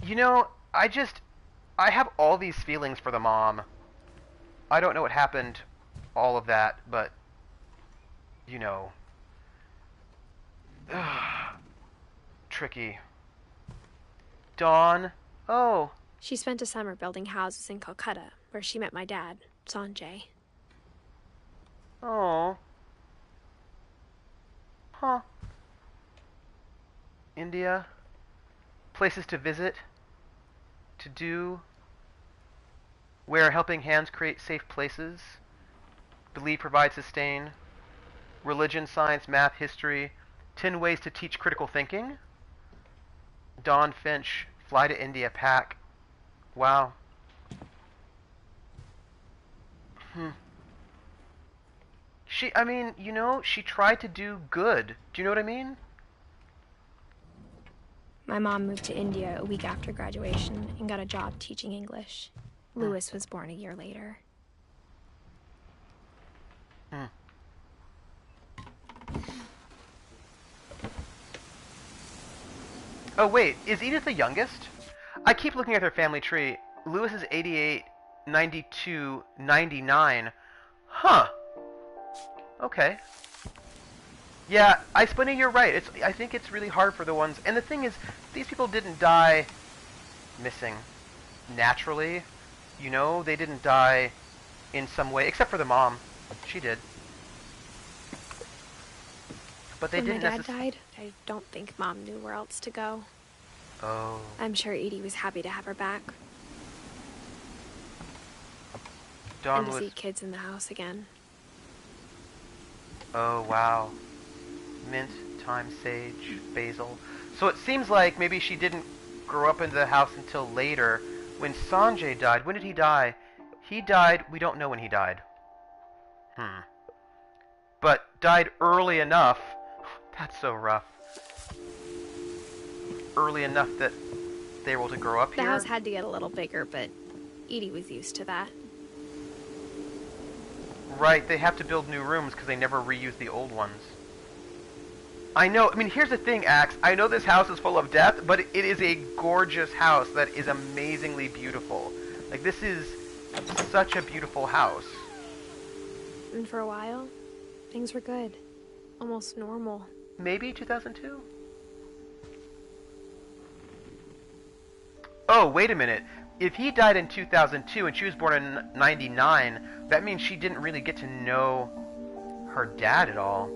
You know, I have all these feelings for the mom. I don't know what happened, all of that, but, you know. Tricky. Dawn? Oh.
She spent a summer building houses in Calcutta, where she met my dad, Sanjay.
Oh. Huh. India. Places to visit. To do. Where helping hands create safe places. Believe, provide, sustain. Religion, science, math, history. 10 ways to teach critical thinking. Dawn Finch. Fly to India, pack. Wow. I mean, you know, she tried to do good. Do you know what I mean?
My mom moved to India a week after graduation and got a job teaching English. Louis was born a year later.
Oh, wait, is Edith the youngest? I keep looking at her family tree. Louis is 88, 92, 99. Huh. Okay. Yeah, Spunny, you're right. I think it's really hard for the ones... And the thing is, these people didn't die missing naturally. You know, they didn't die in some way, except for the mom. She did. But they didn't.
When my dad died, I don't think Mom knew where else to go.
Oh.
I'm sure Edie was happy to have her back.
Dawn
and to
was...
see kids in the house again.
Oh, wow. Mint, thyme, sage, basil. So it seems like maybe she didn't grow up in the house until later. When Sanjay died, when did he die? He died, we don't know when he died. But died early enough. That's so rough. Early enough that they were able to grow up here.
The house had to get a little bigger, but Edie was used to that.
Right, they have to build new rooms because they never reuse the old ones. I know, I mean, here's the thing, Axe. I know this house is full of death, but it is a gorgeous house that is amazingly beautiful. Like, this is such a beautiful house.
And for a while, things were good. Almost normal.
Maybe 2002? Oh, wait a minute. If he died in 2002 and she was born in 99, that means she didn't really get to know her dad at all.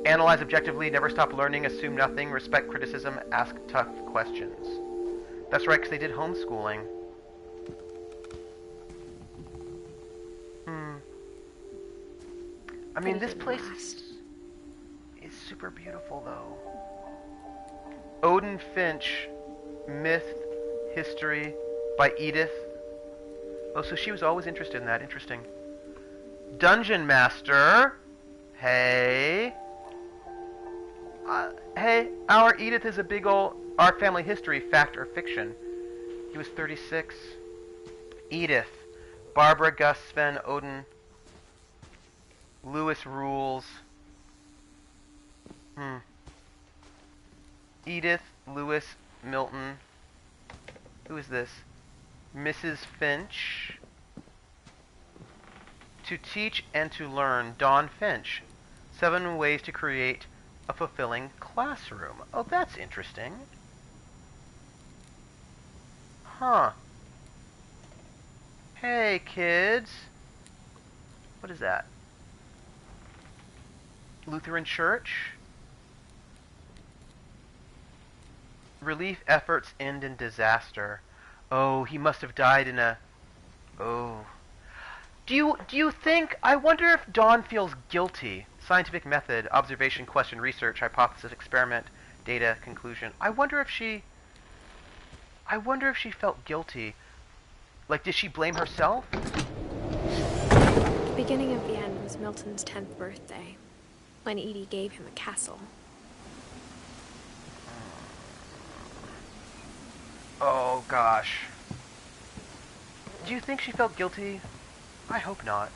Analyze objectively, never stop learning, assume nothing, respect criticism, ask tough questions. That's right, because they did homeschooling. I mean, this place is super beautiful, though. Odin Finch, Myth, History, by Edith. Oh, so she was always interested in that. Interesting. Dungeon Master. Hey. Hey, our Edith is a big old... Our family history, fact or fiction. He was 36. Edith. Barbara, Gus, Sven, Odin. Lewis rules. Edith, Lewis, Milton. Who is this? Mrs. Finch. To teach and to learn, Dawn Finch. 7 ways to create a fulfilling classroom. Oh, that's interesting. Huh. Hey, kids. What is that? Lutheran Church? Relief efforts end in disaster. Oh, he must have died in a... Oh. Do you think... I wonder if Dawn feels guilty. Scientific method, observation, question, research, hypothesis, experiment, data, conclusion. I wonder if she felt guilty. Like, did she blame herself?
The beginning of the end was Milton's 10th birthday, when Edie gave him a castle.
Oh, gosh. Do you think she felt guilty? I hope not.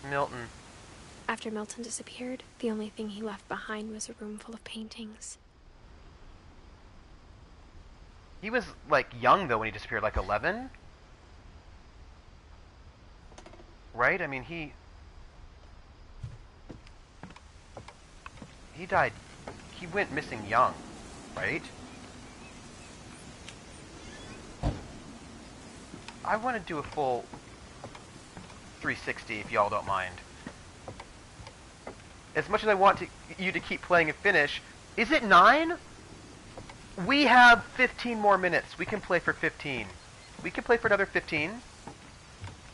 Milton.
After Milton disappeared, the only thing he left behind was a room full of paintings.
He was, like, young, though, when he disappeared, like 11? Right? I mean, he died, he went missing young, right? I want to do a full 360, if y'all don't mind. As much as I want you to keep playing and finish, is it 9? We have 15 more minutes. We can play for 15. We can play for another 15,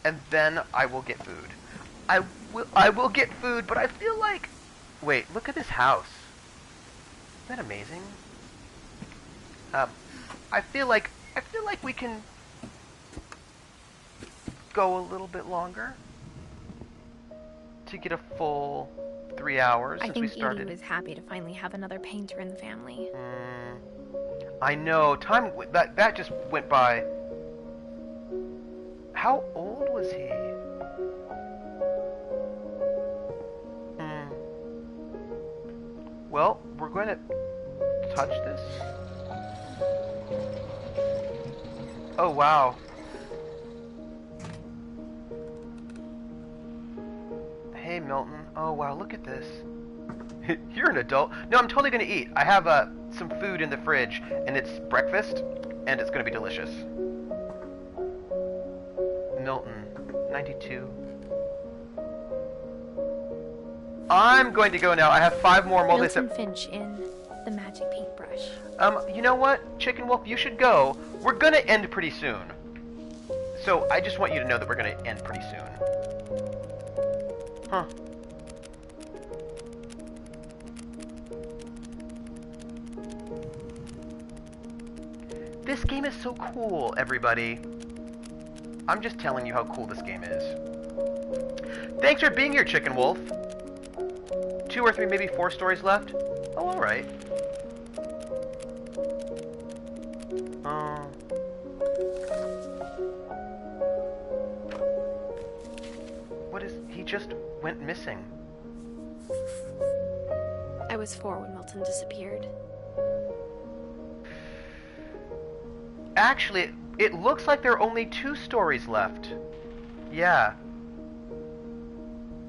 and then I will get food. I will get food, but I feel like... Wait, look at this house. Isn't that amazing? I feel like we can go a little bit longer to get a full 3 hours since we started.
Edie was happy to finally have another painter in the family.
I know. Time that just went by. How old was he? Well, we're going to touch this. Oh, wow. Hey, Milton. Oh, wow, look at this. You're an adult. No, I'm totally going to eat. I have some food in the fridge, and it's breakfast, and it's going to be delicious. Milton, 92. I'm going to go now. I have 5 more
Milton Finch in the magic paintbrush.
You know what, Chicken Wolf, you should go. We're going to end pretty soon. So I just want you to know that we're going to end pretty soon. Huh. This game is so cool, everybody. I'm just telling you how cool this game is. Thanks for being here, Chicken Wolf. 2 or 3, maybe 4 stories left? Oh, alright. What is... He just went missing.
I was 4 when Milton disappeared.
Actually, it looks like there are only 2 stories left. Yeah.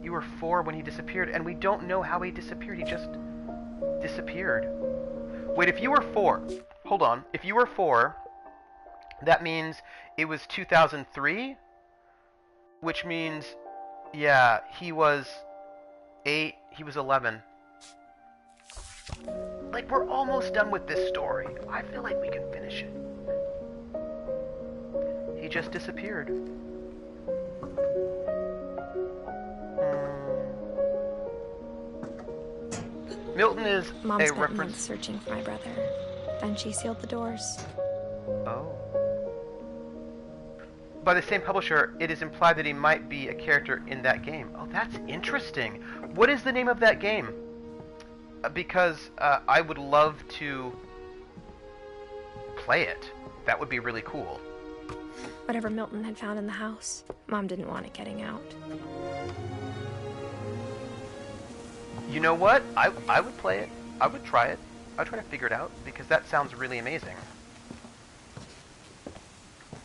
You were 4 when he disappeared, and we don't know how he disappeared. He just disappeared. Wait, if you were 4... Hold on. If you were 4, that means it was 2003? Which means... Yeah, he was 8, he was 11. Like, we're almost done with this story. I feel like we can finish it. He just disappeared. Milton is
Mom
a
spent
reference.
months searching for my brother. Then she sealed the doors.
Oh. By the same publisher, it is implied that he might be a character in that game. Oh, that's interesting. What is the name of that game? Because I would love to play it. That would be really cool.
Whatever Milton had found in the house, Mom didn't want it getting out.
You know what? I would play it. I would try it. I'd try to figure it out, because that sounds really amazing.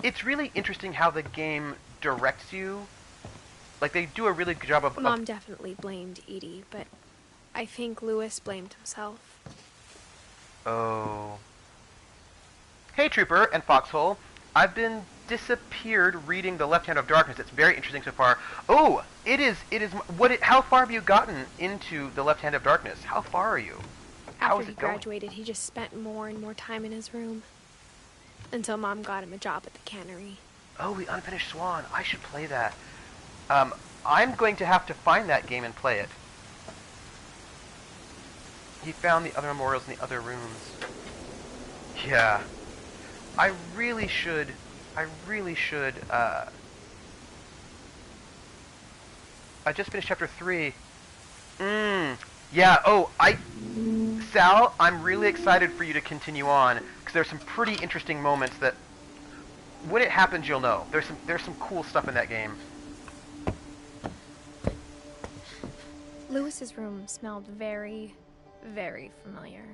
It's really interesting how the game directs you. Like, they do a really good job of...
Mom definitely blamed Edie, but I think Lewis blamed himself.
Oh. Hey, Trooper and Foxhole. I've been disappeared reading The Left Hand of Darkness. It's very interesting so far. Oh, how far have you gotten into The Left Hand of Darkness? How far are you? How
After
is
he
it going?
graduated, he just spent more and more time in his room. Until Mom got him a job at the cannery.
Oh, The Unfinished Swan. I should play that. I'm going to have to find that game and play it. He found the other memorials in the other rooms. Yeah. I really should. I just finished chapter 3. Yeah, Sal, I'm really excited for you to continue on, because there's some pretty interesting moments that, when it happens, you'll know. There's some cool stuff in that game.
Lewis's room smelled very, very familiar.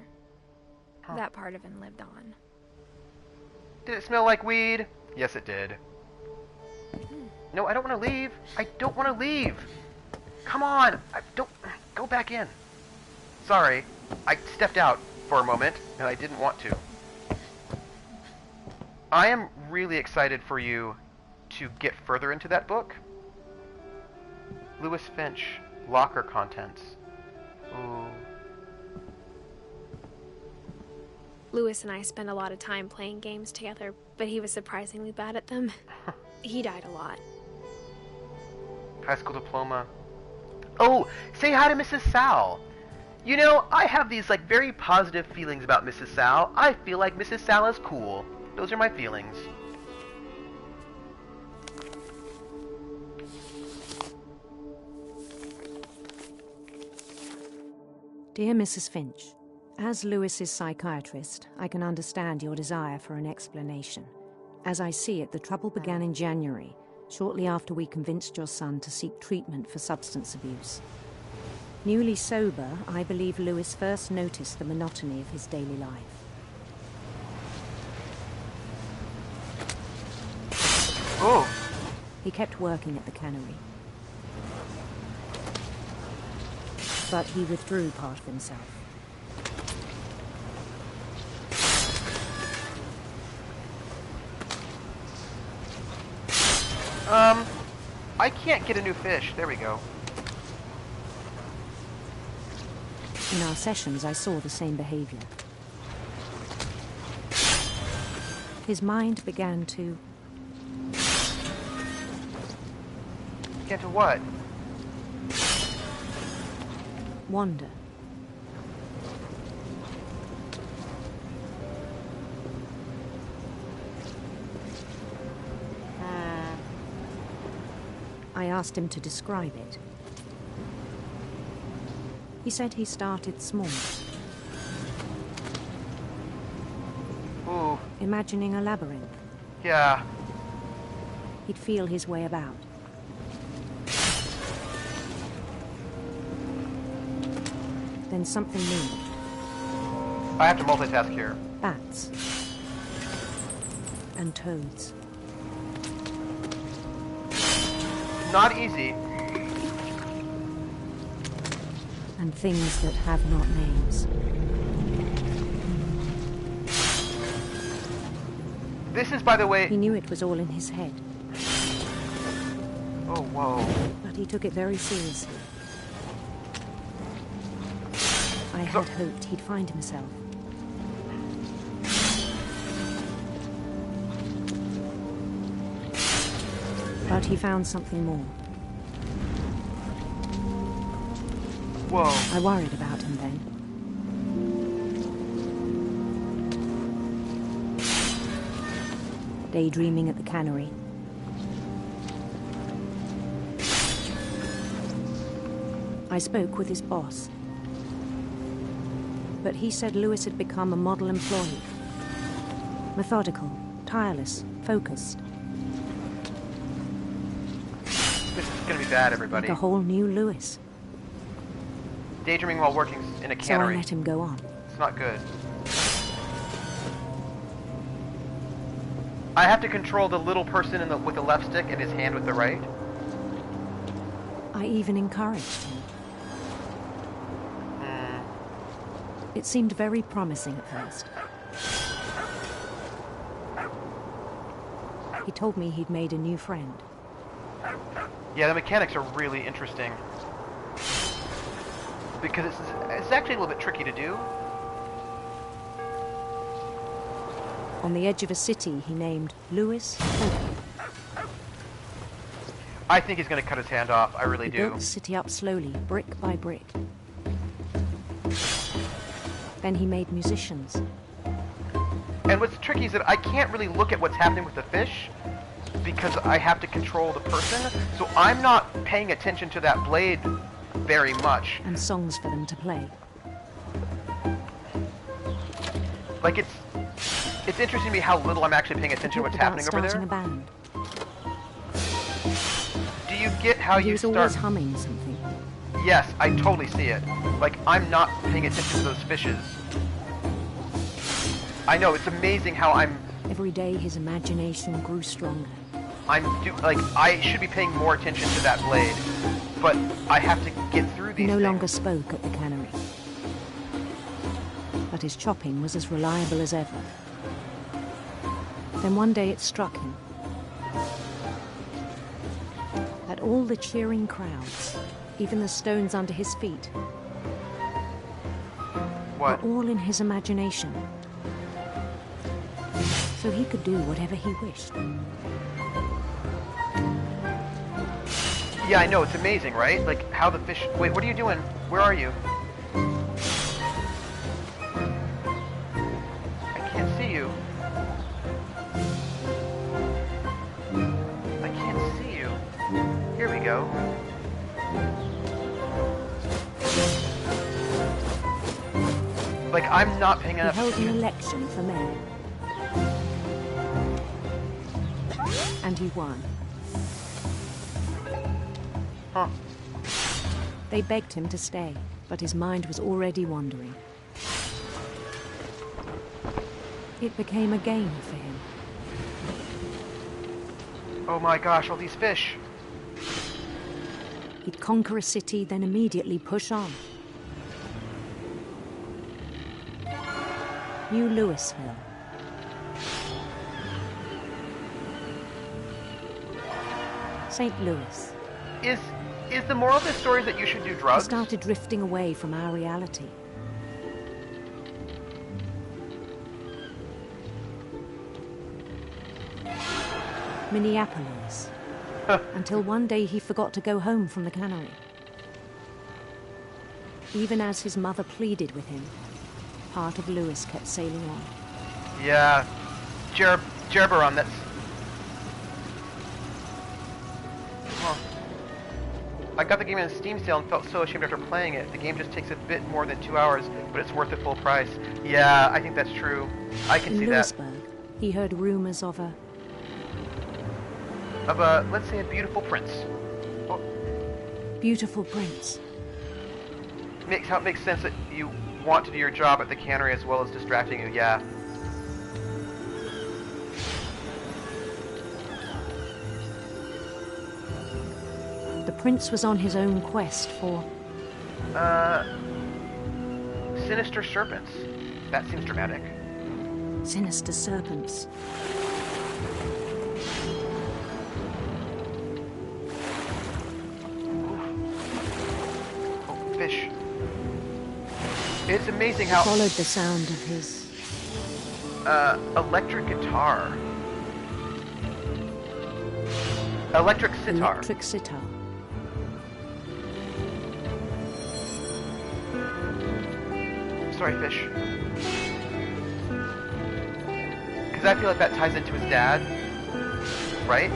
That part of him lived on.
Did it smell like weed? Yes, it did. No, I don't want to leave. I don't want to leave. Come on. Go back in. Sorry. I stepped out for a moment, and I didn't want to. I am really excited for you to get further into that book. Lewis Finch, locker contents. Ooh.
Lewis and I spent a lot of time playing games together, but he was surprisingly bad at them. He died a lot.
High school diploma. Oh, say hi to Mrs. Sal. You know, I have these very positive feelings about Mrs. Sal. I feel like Mrs. Sal is cool. Those are my feelings.
Dear Mrs. Finch, as Lewis's psychiatrist, I can understand your desire for an explanation. As I see it, the trouble began in January, shortly after we convinced your son to seek treatment for substance abuse. Newly sober, I believe Lewis first noticed the monotony of his daily life.
Oh!
He kept working at the cannery. But he withdrew part of himself.
I can't get a new fish. There we go.
In our sessions, I saw the same behavior. His mind began to...
Get to what?
wander. I asked him to describe it. He said he started small.
Ooh.
Imagining a labyrinth.
Yeah.
He'd feel his way about. Then something moved.
I have to multitask here.
Bats. And toads.
Not easy.
And things that have not names.
This is, by the way...
He knew it was all in his head.
Oh, whoa.
But he took it very seriously. I had hoped he'd find himself. But he found something more.
Whoa.
I worried about him then. daydreaming at the cannery. I spoke with his boss, but he said Lewis had become a model employee. Methodical, tireless, focused.
This is gonna be bad, everybody.
Like a whole new Lewis.
Daydreaming while working in a
So I
cannery.
let him go on.
It's not good. I have to control the little person with the left stick and his hand with the right.
I even encouraged him. It seemed very promising at first. He told me he'd made a new friend.
Yeah, the mechanics are really interesting. Because it's actually a little bit tricky to do.
On the edge of a city he named Lewis.
I think he's going to cut his hand off. I really
He
do.
built the city up slowly, brick by brick. Then he made musicians.
And what's tricky is that I can't really look at what's happening with the fish because I have to control the person. So I'm not paying attention to that blade very much.
And songs for them to play.
Like it's interesting to me how little I'm actually paying attention to what's happening over
starting
there.
a band.
Do you get how
He
you
was
start?
always humming something.
Yes, I totally see it. Like, I'm not paying attention to those fishes. I know, it's amazing how
Every day his imagination grew stronger.
I should be paying more attention to that blade, but I have to get through
He
these
no
things.
longer spoke at the cannery. But his chopping was as reliable as ever. Then one day it struck him that all the cheering crowds, even the stones under his feet, were all in his imagination. So he could do whatever he wished.
Yeah, I know, it's amazing, right? Like, how the fish... Wait, what are you doing? Where are you? I can't see you. I can't see you. Here we go. Like, I'm not paying enough...
He held an election for mayor. And he won.
Huh.
They begged him to stay, but his mind was already wandering. It became a game for him.
Oh my gosh, all these fish.
He'd conquer a city, then immediately push on. New Louisville. St. Louis.
Is the moral of this story that you should do
He
drugs?
started drifting away from our reality. Minneapolis. Until one day he forgot to go home from the cannery. Even as his mother pleaded with him, part of Lewis kept sailing on.
Yeah. Gerberon, that's... Huh. I got the game in a Steam sale and felt so ashamed after playing it. The game just takes a bit more than 2 hours, but it's worth the full price. Yeah, I think that's true. I can see
In
that.
Lewisburg, he heard rumors of a
Let's say a beautiful prince. Oh,
beautiful prince.
makes sense that you want to do your job at the cannery as well as distracting you, yeah.
The prince was on his own quest for
Sinister serpents. That seems dramatic.
sinister serpents.
Oh, fish. It's amazing how...
Followed the sound of his...
electric guitar. Electric sitar.
Electric sitar.
Sorry, fish. Because I feel like that ties into his dad. right?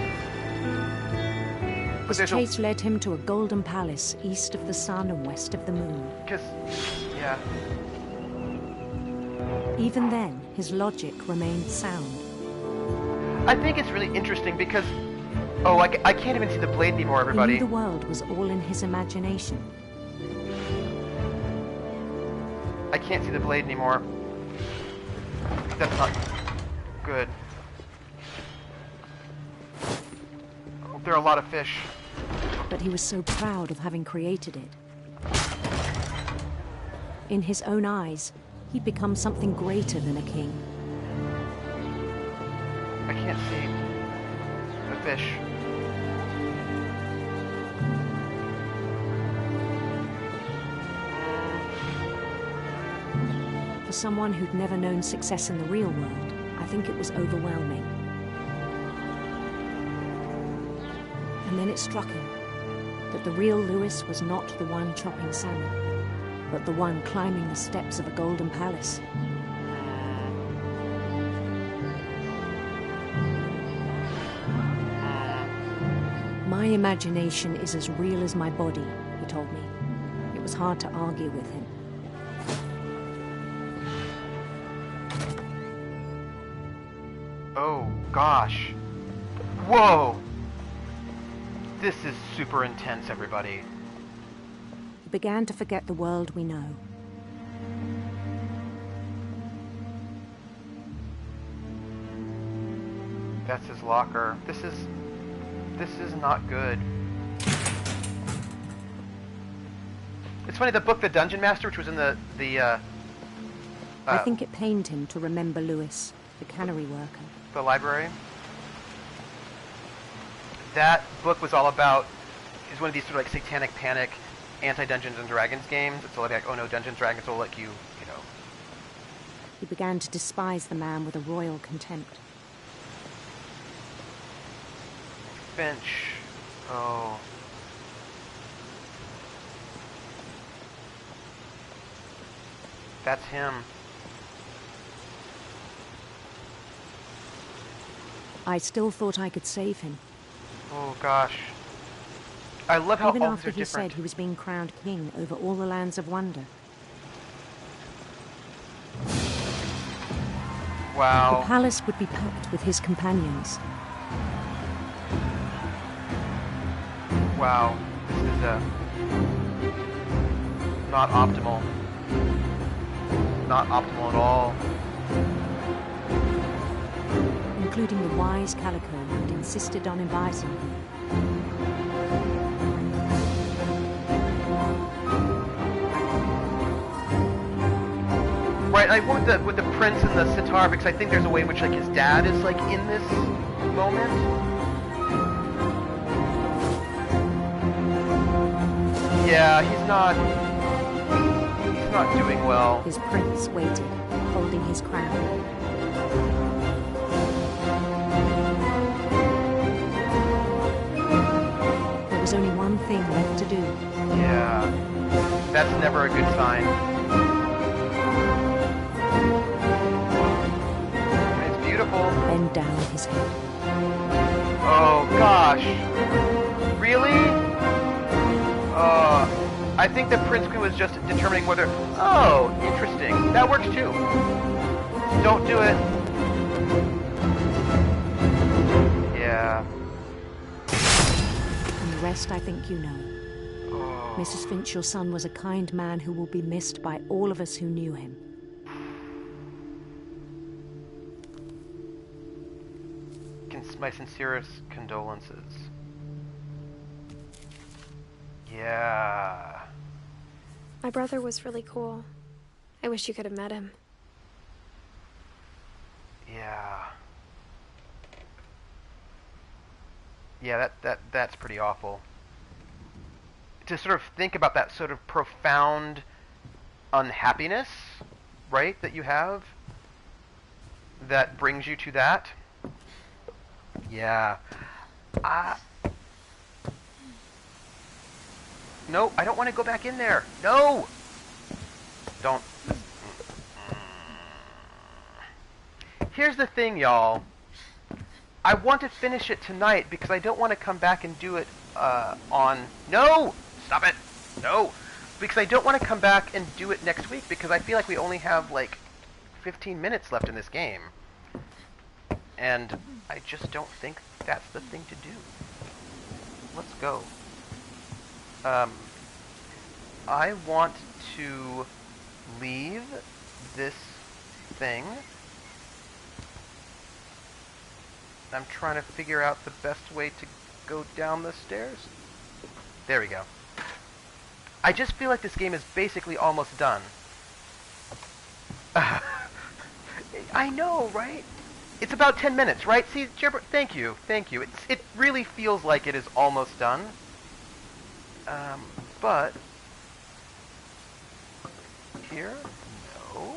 His chase led him to a golden palace east of the sun and west of the moon.
Yeah.
Even then, his logic remained sound.
I think it's really interesting because... Oh, I can't even see the blade anymore, everybody.
He knew the world was all in his imagination.
I can't see the blade anymore. That's not good. Oh, there are a lot of fish.
But he was so proud of having created it. In his own eyes, he'd become something greater than a king.
I can't see the fish.
For someone who'd never known success in the real world, I think it was overwhelming. And then it struck him that the real Lewis was not the one chopping salmon, but the one climbing the steps of a golden palace. My imagination is as real as my body, he told me. It was hard to argue with him.
Oh, gosh. Whoa! This is super intense, everybody.
He began to forget the world we know.
That's his locker. This is not good. It's funny, the book The Dungeon Master, which was in the
I think it pained him to remember Lewis, the cannery worker.
The library. That book was all about, is one of these sort of like satanic panic anti-Dungeons and Dragons games. It's all like, oh no, Dungeons and Dragons will let you, you know.
He began to despise the man with a royal contempt.
Finch. Oh. That's him.
I still thought I could save him.
Oh gosh. I love how
even
all
after
these are
he
different.
said he was being crowned king over all the lands of wonder.
Wow.
The palace would be packed with his companions.
Wow. This is not optimal. Not optimal at all.
Including the wise Calico who'd insisted on inviting him.
Right, I went with the prince and the sitar because I think there's a way in which like his dad is like in this moment. Yeah, he's not doing well.
His prince waited, holding his crown. There was only one thing left to do.
Yeah, that's never a good sign. It's beautiful.
Bend down his head.
Oh gosh. Really? I think the Prince Queen was just determining whether... Oh, interesting. That works too. Don't do it. Yeah.
And the rest I think you know.
Oh.
Mrs. Finch, your son was a kind man who will be missed by all of us who knew him.
My sincerest condolences. Yeah.
My brother was really cool. I wish you could have met him.
Yeah. Yeah, that's pretty awful. To sort of think about that sort of profound unhappiness, right, that you have, that brings you to that. Yeah. No, I don't want to go back in there. No! Don't. Here's the thing, y'all. I want to finish it tonight because I don't want to come back and do it on... No! Stop it! No! Because I don't want to come back and do it next week because I feel like we only have, like, 15 minutes left in this game. And I just don't think that's the thing to do. Let's go. I want to leave this thing. I'm trying to figure out the best way to go down the stairs. There we go. I just feel like this game is basically almost done. I know, right? It's about 10 minutes, right? See, thank you. It really feels like it is almost done. But... Here? No.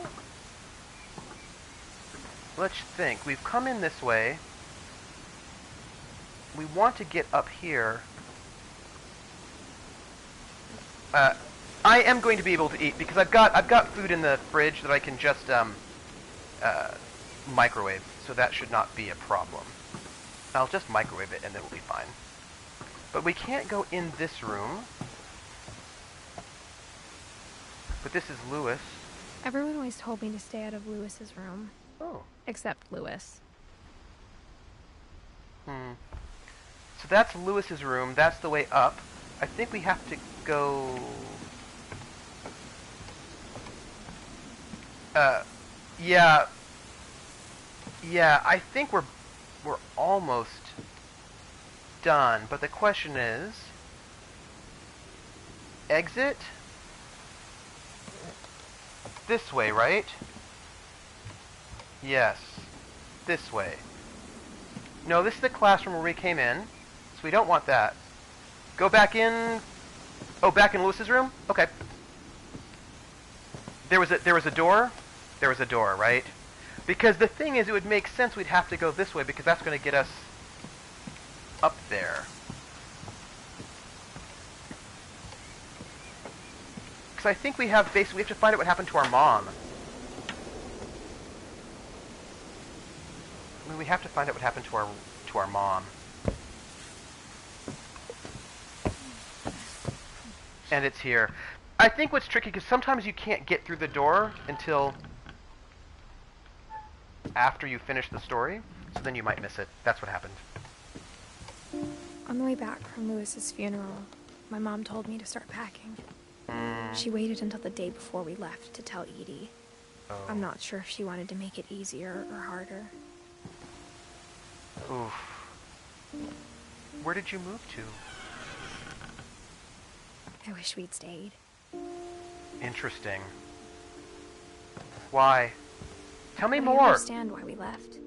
Let's think. We've come in this way. We want to get up here. I am going to be able to eat because I've got food in the fridge that I can just microwave, so that should not be a problem. I'll just microwave it and it'll be fine. But we can't go in this room. But this is Lewis.
Everyone always told me to stay out of Lewis's room.
Oh.
Except Lewis.
So that's Lewis's room. That's the way up. I think we have to go... Yeah. Yeah, I think we're almost done. But the question is... Exit? This way, right? Yes. This way. No, this is the classroom where we came in. So we don't want that. Go back in... Oh, back in Lewis's room? Okay. There was a door? There was a door, right? Because the thing is, it would make sense we'd have to go this way because that's going to get us up there. Because I think we have basically, we have to find out what happened to our mom. I mean, we have to find out what happened to our mom. And it's here. I think what's tricky, because sometimes you can't get through the door until after you finish the story, so then you might miss it. That's what happened.
On the way back from Lewis's funeral, my mom told me to start packing. She waited until the day before we left to tell Edie.
Oh.
I'm not sure if she wanted to make it easier or harder.
Oof. Where did you move to?
I wish we'd stayed.
Interesting. Why? Tell me more.
I understand why we left.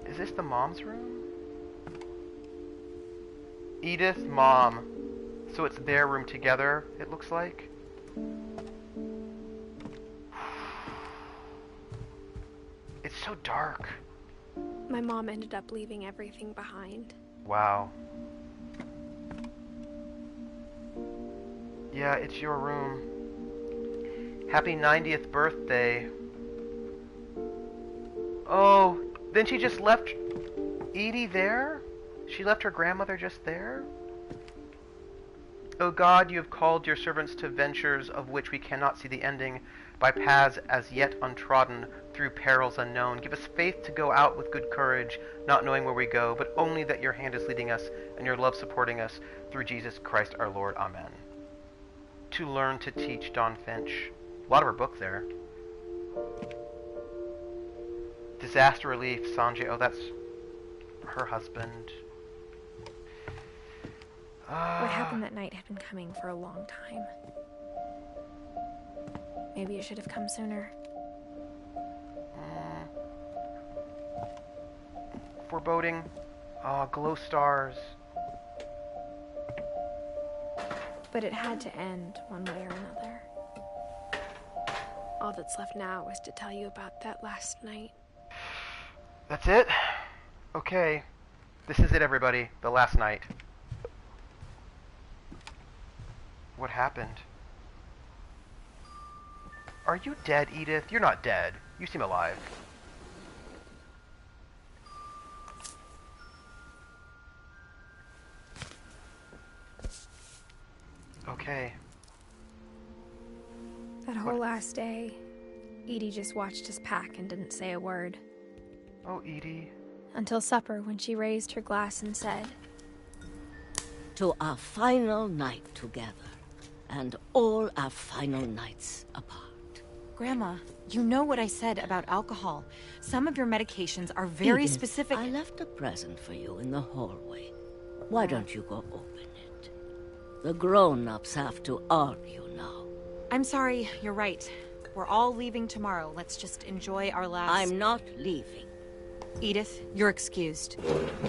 Is this the mom's room? Edith, mom. So it's their room together, it looks like. It's so dark.
My mom ended up leaving everything behind.
Wow. Yeah, it's your room. Happy 90th birthday. Oh, then she just left Edie there? She left her grandmother just there? O God, you have called your servants to ventures of which we cannot see the ending, by paths as yet untrodden, through perils unknown. Give us faith to go out with good courage, not knowing where we go, but only that your hand is leading us and your love supporting us, through Jesus Christ our Lord. Amen. To learn to teach, Dawn Finch. A lot of her book there. Disaster relief, Sanjay. Oh, that's her husband.
What happened that night had been coming for a long time. Maybe it should have come sooner.
Foreboding. Glow stars.
But it had to end one way or another. All that's left now is to tell you about that last night.
That's it? Okay. This is it, everybody. The last night. What happened? Are you dead, Edith? You're not dead. You seem alive. Okay.
That whole last day, Edie just watched us pack and didn't say a word.
Oh, Edie.
Until supper, when she raised her glass and said,
"To our final night together, and all our final nights apart."
Grandma, you know what I said about alcohol. Some of your medications are very
Edith,
specific.
I left a present for you in the hallway. Why don't you go open it? The grown-ups have to argue now.
I'm sorry, you're right. We're all leaving tomorrow. Let's just enjoy our last...
I'm not leaving.
Edith, you're excused.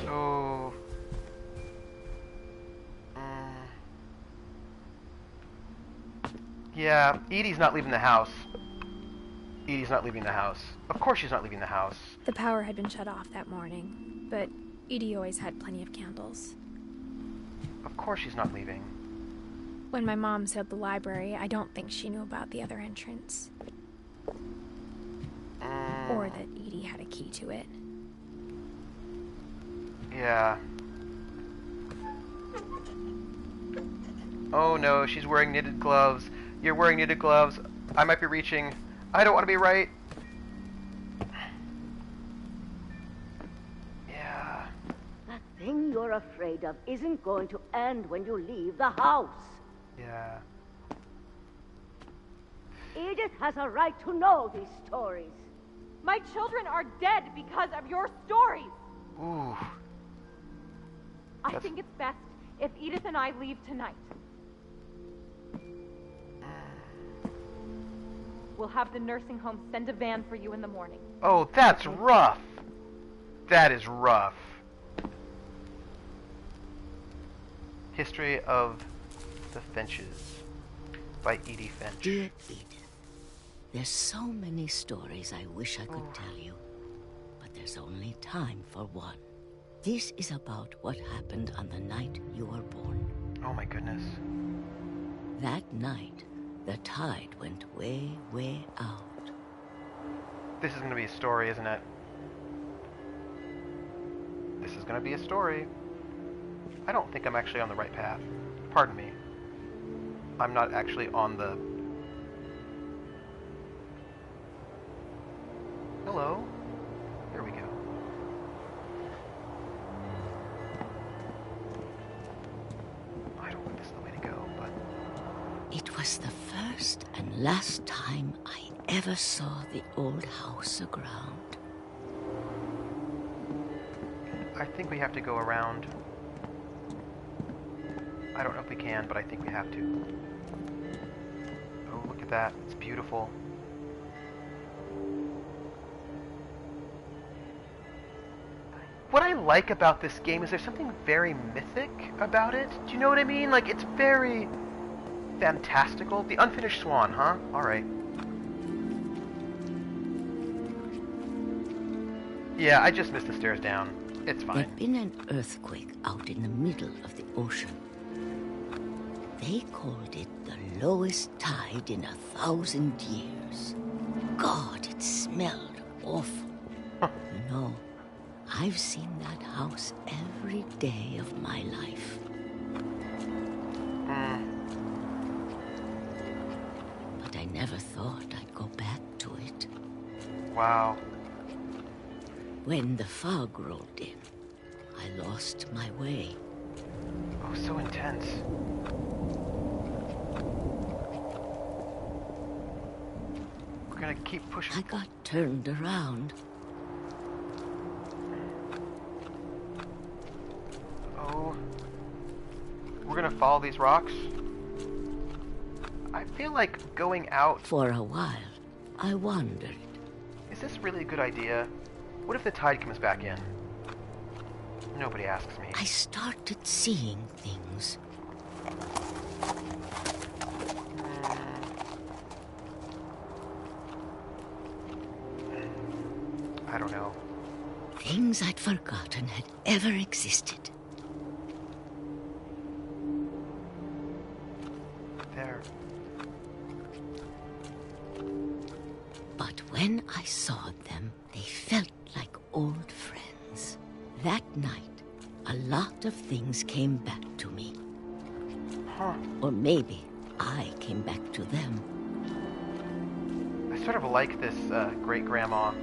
Oh. Yeah, Edie's not leaving the house. Edie's not leaving the house. Of course she's not leaving the house.
the power had been shut off that morning, but Edie always had plenty of candles.
Of course she's not leaving.
When my mom sealed the library, I don't think she knew about the other entrance. Or that Edie had a key to it.
Yeah. Oh no, she's wearing knitted gloves. You're wearing knitted gloves. I might be reaching. I don't want to be right. Yeah.
That thing you're afraid of isn't going to end when you leave the house.
Yeah.
Edith has a right to know these stories.
My children are dead because of your stories.
Ooh.
I think it's best if Edith and I leave tonight. We'll have the nursing home send a van for you in the morning.
Oh, that's rough. That is rough. History of the Finches by Edie Finch.
Dear Edith, there's so many stories I wish I could tell you, but there's only time for one. This is about what happened on the night you were born.
Oh my goodness.
That night, the tide went way, way out.
This is going to be a story, isn't it? This is going to be a story. I don't think I'm actually on the right path. Pardon me. I'm not actually on the... Hello? There we go. I don't think this is the way to go, but...
It was the first and last time I ever saw the old house aground.
I think we have to go around. I don't know if we can, but I think we have to. Oh, look at that. It's beautiful. What I like about this game is there's something very mythic about it. Do you know what I mean? Like, it's very fantastical. The Unfinished Swan, huh? Alright. Yeah, I just missed the stairs down. It's fine.
There'd been an earthquake out in the middle of the ocean. They called it the lowest tide in 1,000 years. God, it smelled awful. You know, I've seen that house every day of my life. But I never thought I'd go back to it.
Wow.
When the fog rolled in, I lost my way.
Oh, so intense. We're gonna keep pushing.
I got turned around.
Oh. We're gonna follow these rocks? I feel like going out...
For a while, I wondered.
Is this really a good idea? What if the tide comes back in? Nobody asks me.
I started seeing things.
I don't know.
Things I'd forgotten had ever existed.
There.
saw them, they felt like old friends. That night, a lot of things came back to me.
Huh.
Or maybe I came back to them.
I sort of like this great-grandma,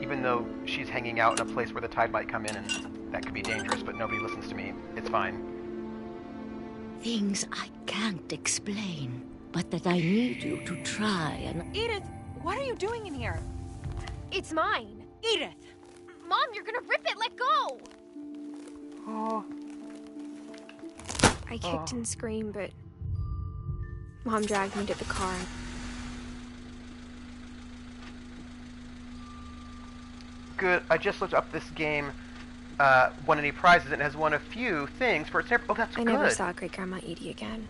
even though she's hanging out in a place where the tide might come in, and that could be dangerous, but nobody listens to me. It's fine.
Things I can't explain, but that I need you to try and...
Edith, what are you doing in here?
It's mine.
Edith!
Mom, you're gonna rip it. Let go!
Oh.
I kicked and screamed, but Mom dragged me to the car.
Good. I just looked up this game. Won any prizes, and has won a few things for its... Oh, that's good.
I never saw Great Grandma Edie again.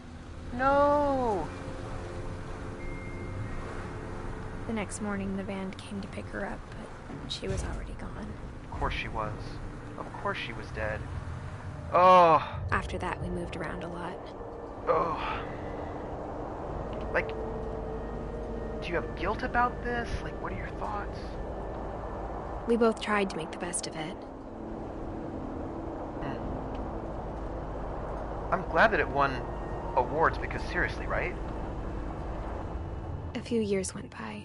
No!
The next morning, the van came to pick her up, but she was already gone.
Of course she was. Of course she was dead. Oh.
After that, we moved around a lot.
Oh. Like, do you have guilt about this? Like, what are your thoughts?
We both tried to make the best of it.
I'm glad that it won awards because seriously, right?
A few years went by.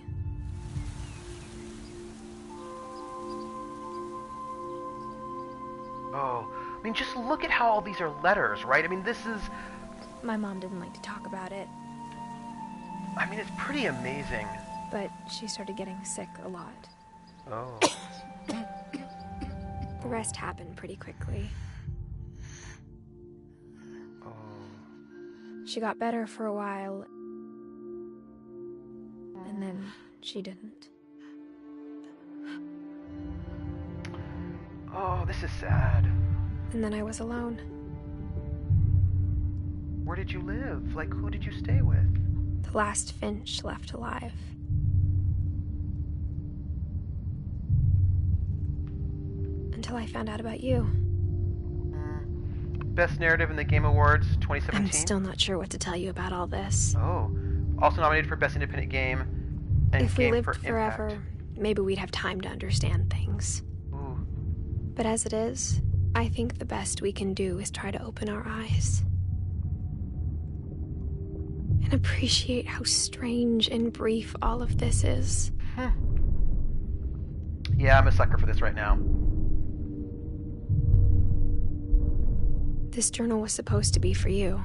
Oh, I mean, just look at how all these are letters, right? I mean, this is...
My mom didn't like to talk about it.
I mean, it's pretty amazing.
But she started getting sick a lot.
Oh.
The rest happened pretty quickly.
Oh.
She got better for a while, and then she didn't.
Oh, this is sad.
And then I was alone.
Where did you live? Like, who did you stay with?
The last Finch left alive. Until I found out about you.
Best Narrative in the Game Awards 2017.
I'm still not sure what to tell you about all this.
Oh. Also nominated for Best Independent Game and
If we
Game
lived
for
forever,
Impact.
maybe we'd have time to understand things.
Ooh.
But as it is, I think the best we can do is try to open our eyes. And appreciate how strange and brief all of this is.
Yeah, I'm a sucker for this right now.
This journal was supposed to be for you.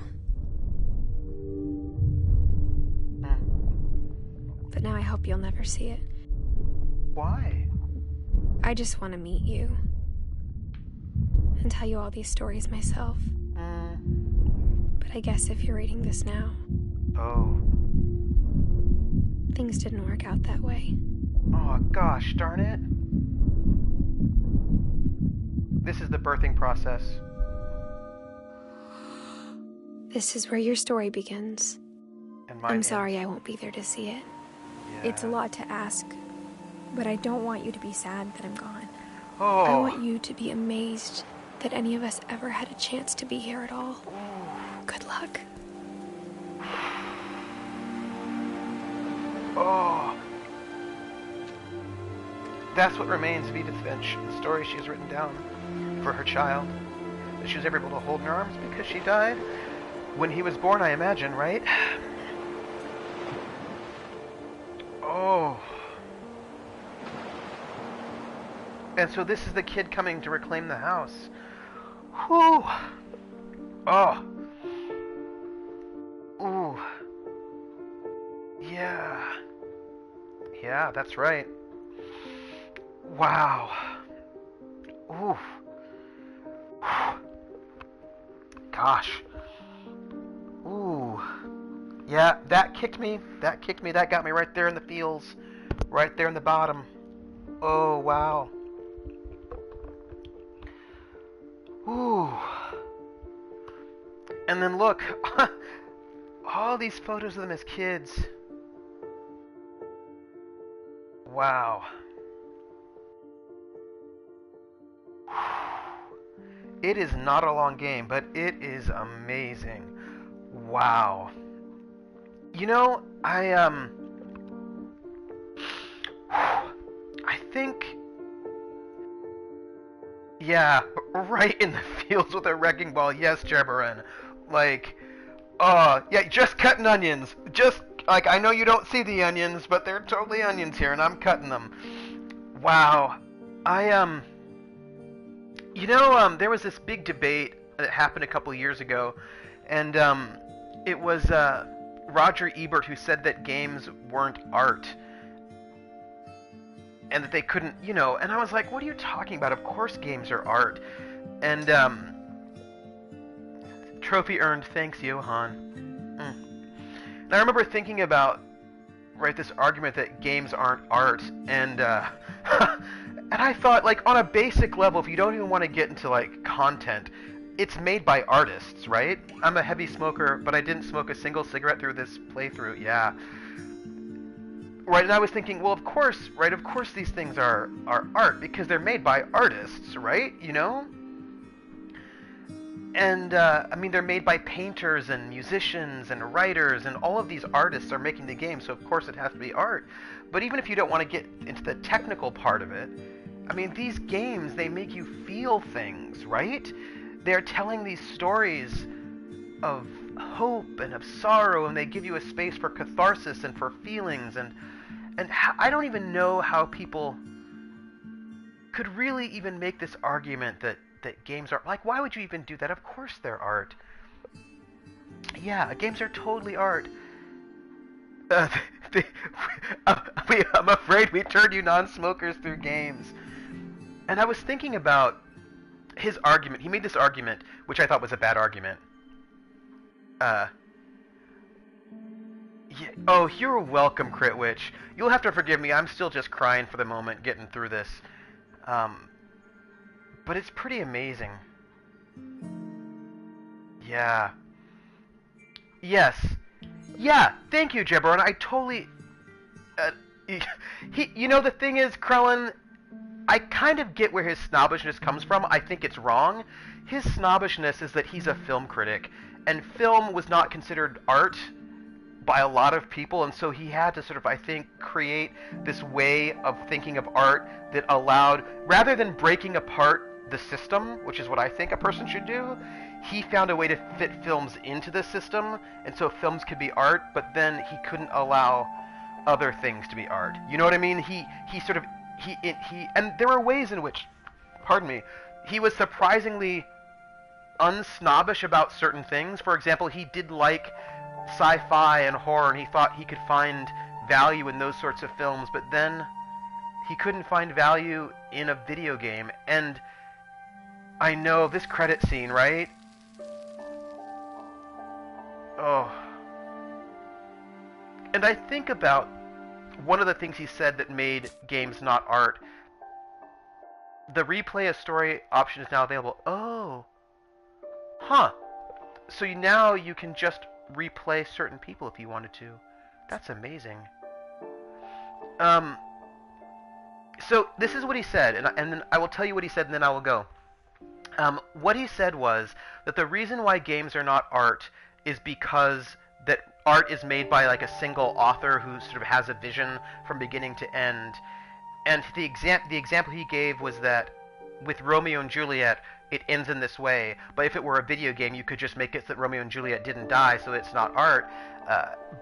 But now I hope you'll never see it.
Why?
I just want to meet you. And tell you all these stories myself. But I guess if you're reading this now...
Oh.
Things didn't work out that way.
Oh, gosh darn it. This is the birthing process.
This is where your story begins.
And mine
I'm
ends.
sorry I won't be there to see it.
Yeah.
It's a lot to ask, but I don't want you to be sad that I'm gone.
Oh.
I want you to be amazed that any of us ever had a chance to be here at all. Good luck.
Oh. That's what remains of Edith Finch, the story she has written down for her child. That she was ever able to hold in her arms because she died when he was born, I imagine, right? Oh. And so this is the kid coming to reclaim the house. Whew. Oh. Ooh. Yeah. Yeah, that's right. Wow. Ooh. Gosh. Ooh. Yeah, that kicked me. That kicked me. That got me right there in the feels. Right there in the bottom. Oh, wow. Ooh. And then look. All these photos of them as kids. Wow. It is not a long game, but it is amazing. Wow. You know, Yeah, right in the fields with a wrecking ball. Yes, Jebberin. Like, oh, yeah, just cutting onions. Just, like, I know you don't see the onions, but they're totally onions here, and I'm cutting them. Wow. There was this big debate that happened a couple years ago, and, it was, Roger Ebert who said that games weren't art. And that they couldn't, and I was like, what are you talking about? Of course games are art. And, trophy earned, thanks, Johan. And I remember thinking about, this argument that games aren't art, and, and I thought, like, on a basic level, if you don't even want to get into, like, content, it's made by artists, right? I'm a heavy smoker, but I didn't smoke a single cigarette through this playthrough, yeah. Right, and I was thinking, well, of course these things are art, because they're made by artists, right? And, they're made by painters and musicians and writers, and all of these artists are making the game, so of course it has to be art. But even if you don't want to get into the technical part of it, these games, they make you feel things, right? They're telling these stories of hope and of sorrow, and they give you a space for catharsis and for feelings, and I don't even know how people could really even make this argument that games are... Like, why would you even do that? Of course they're art. Yeah, games are totally art. I'm afraid we turned you non-smokers through games. And I was thinking about his argument. He made this argument, which I thought was a bad argument. Yeah. Oh, you're welcome, Crit Witch. You'll have to forgive me. I'm still just crying for the moment, getting through this. But it's pretty amazing. Yeah. Yes. Yeah, thank you, Jebberin. I totally... the thing is, Krellin, I kind of get where his snobbishness comes from. I think it's wrong. His snobbishness is that he's a film critic, and film was not considered art by a lot of people, and so he had to sort of, I think, create this way of thinking of art that allowed, rather than breaking apart the system, which is what I think a person should do, he found a way to fit films into the system, and so films could be art, but then he couldn't allow other things to be art. You know what I mean? He and there were ways in which, pardon me, he was surprisingly unsnobbish about certain things. For example, he did like sci-fi and horror, and he thought he could find value in those sorts of films, but then he couldn't find value in a video game. And I know this credit scene, right? Oh. And I think about one of the things he said that made games not art. The replay a story option is now available. Oh. Huh. So now you can just replay certain people if you wanted to. That's amazing. So this is what he said, and then I will tell you what he said, and then I will go. What he said was that the reason why games are not art is because that art is made by like a single author who sort of has a vision from beginning to end. And the example he gave was that with Romeo and Juliet, it ends in this way. But if it were a video game, you could just make it so that Romeo and Juliet didn't die, so it's not art.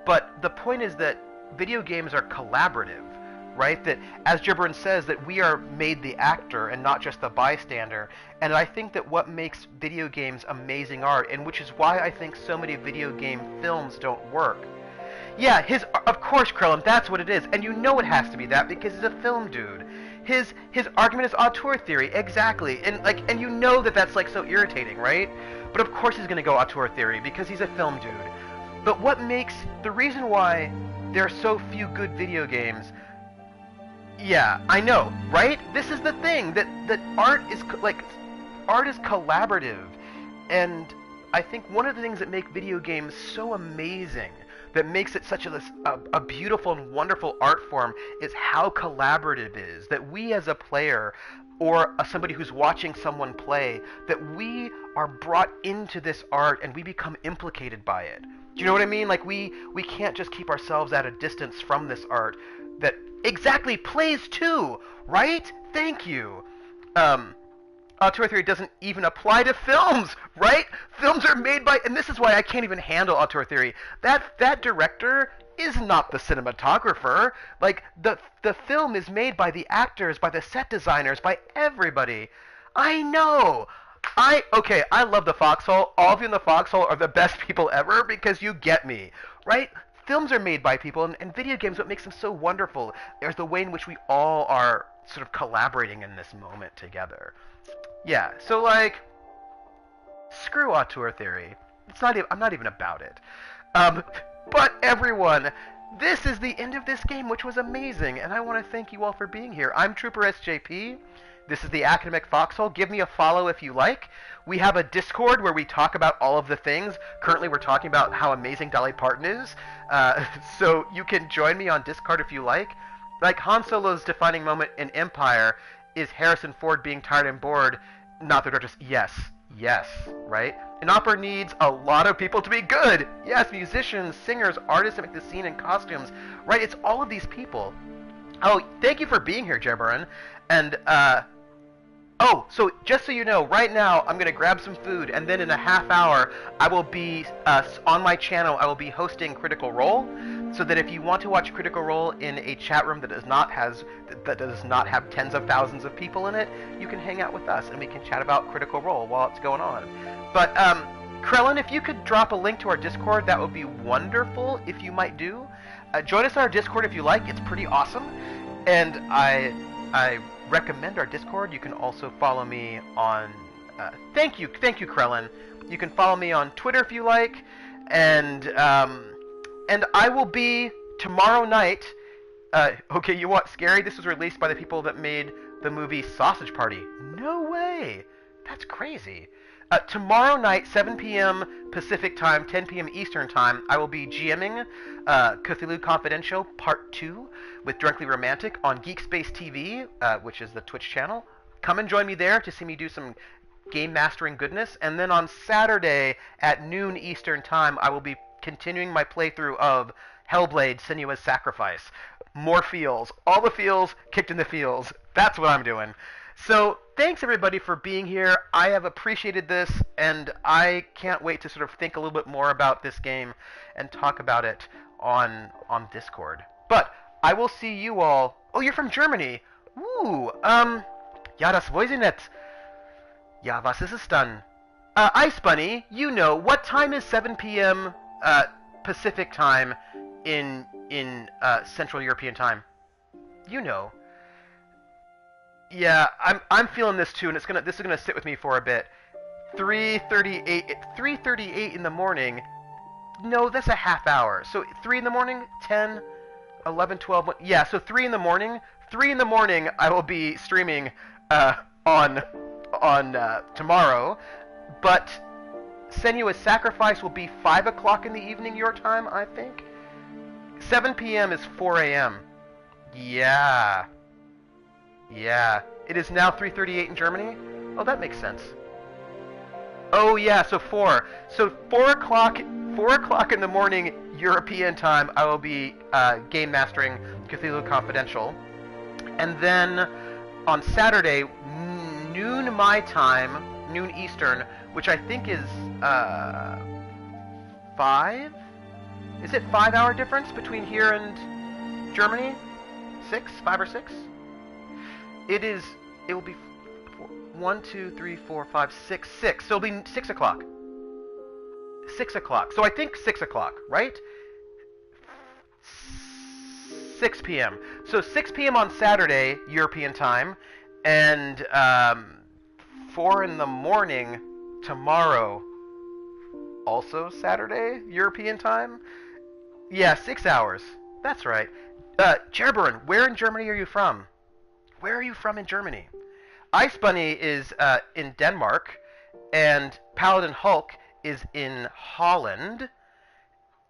But the point is that video games are collaborative, right? That, as Jibberin says, that we are made the actor and not just the bystander. And I think that what makes video games amazing art, and which is why I think so many video game films don't work. Yeah, of course, Krellin, that's what it is. And you know it has to be that because he's a film dude. His argument is auteur theory, exactly. And you know that that's like so irritating, right? But of course he's going to go auteur theory because he's a film dude. But what makes the reason why there are so few good video games? Yeah, I know, right? This is the thing that art is collaborative. And I think one of the things that make video games so amazing, that makes it such a beautiful and wonderful art form, is how collaborative it is. That we as a player, or somebody who's watching someone play, that we are brought into this art and we become implicated by it. Do you know what I mean? Like, we can't just keep ourselves at a distance from this art that exactly plays too, right? Thank you. Auteur theory doesn't even apply to films, right? Films are made by, and this is why I can't even handle auteur theory. That director is not the cinematographer. Like, the film is made by the actors, by the set designers, by everybody. I know. Okay, I love the Foxhole. All of you in the Foxhole are the best people ever because you get me, right? Films are made by people, and video games, what makes them so wonderful, there's the way in which we all are sort of collaborating in this moment together. Yeah, so, like, screw auteur theory. I'm not even about it. But everyone, this is the end of this game, which was amazing, and I want to thank you all for being here. I'm Trooper SJP. This is the Academic Foxhole. Give me a follow if you like. We have a Discord where we talk about all of the things. Currently, we're talking about how amazing Dolly Parton is. So you can join me on Discord if you like. Like, Han Solo's defining moment in Empire is Harrison Ford being tired and bored, not the director's. Yes, right? An opera needs a lot of people to be good. Yes, musicians, singers, artists that make the scene and costumes, right? It's all of these people. Oh, thank you for being here, Jebbaron. And, oh, so just so you know, right now I'm going to grab some food, and then in a half hour I will be, on my channel, I will be hosting Critical Role, so that if you want to watch Critical Role in a chat room that does not have tens of thousands of people in it, you can hang out with us, and we can chat about Critical Role while it's going on. But, Krellin, if you could drop a link to our Discord, that would be wonderful, if you might do. Join us on our Discord if you like, it's pretty awesome, and I recommend our Discord. You can also follow me on, thank you, Krellin. You can follow me on Twitter if you like, and I will be tomorrow night, okay, you want scary? This was released by the people that made the movie Sausage Party. No way! That's crazy. Tomorrow night, 7 p.m. Pacific Time, 10 p.m. Eastern Time, I will be GMing Cthulhu Confidential Part 2 with Drunkenly Romantic on Geekspace TV, which is the Twitch channel. Come and join me there to see me do some game mastering goodness. And then on Saturday at noon Eastern Time, I will be continuing my playthrough of Hellblade: Senua's Sacrifice. More feels. All the feels kicked in the feels. That's what I'm doing. So, thanks everybody for being here. I have appreciated this, and I can't wait to sort of think a little bit more about this game and talk about it on Discord. But I will see you all. Oh, you're from Germany. Ooh, ja, das weiß ich nicht. Ja, was ist es dann? Ice Bunny, you know, what time is 7 p.m. Pacific time in Central European time? You know. Yeah, I'm feeling this too, and this is gonna sit with me for a bit. 3:38 in the morning. No, that's a half hour. So 3 in the morning, 10, 11, 12. Yeah, so 3 in the morning. 3 in the morning, I will be streaming on tomorrow, but Senua's Sacrifice will be 5 o'clock in the evening your time, I think. 7 p.m. is 4 a.m. Yeah. Yeah, it is now 3:38 in Germany. Oh, that makes sense. Oh yeah, so 4. So 4 o'clock in the morning European time, I will be game mastering Cthulhu Confidential, and then on Saturday, noon my time, noon Eastern, which I think is 5. Is it 5-hour difference between here and Germany? 5 or 6? It will be 1, 2, 3, 4, 5, 6. So it'll be 6 o'clock. 6 o'clock. So I think 6 o'clock, right? 6 p.m. So 6 p.m. on Saturday, European time, and 4 in the morning tomorrow, also Saturday, European time? Yeah, 6 hours. That's right. Gerberin, where in Germany are you from? Where are you from in Germany? Ice Bunny is in Denmark, and Paladin Hulk is in Holland,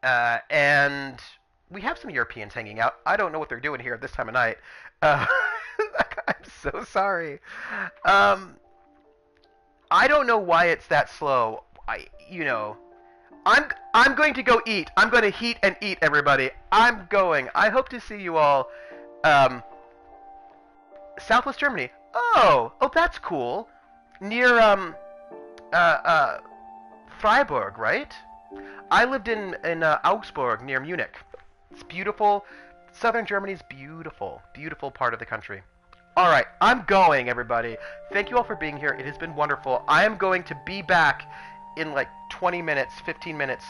and we have some Europeans hanging out. I don't know what they're doing here at this time of night. I'm so sorry. I don't know why it's that slow. I'm going to go eat. I'm going to heat and eat, everybody. I'm going. I hope to see you all. Southwest Germany. Oh, that's cool. Near, Freiburg, right? I lived in Augsburg, near Munich. It's beautiful. Southern Germany's beautiful. Beautiful part of the country. All right, I'm going, everybody. Thank you all for being here. It has been wonderful. I am going to be back in like 20 minutes, 15 minutes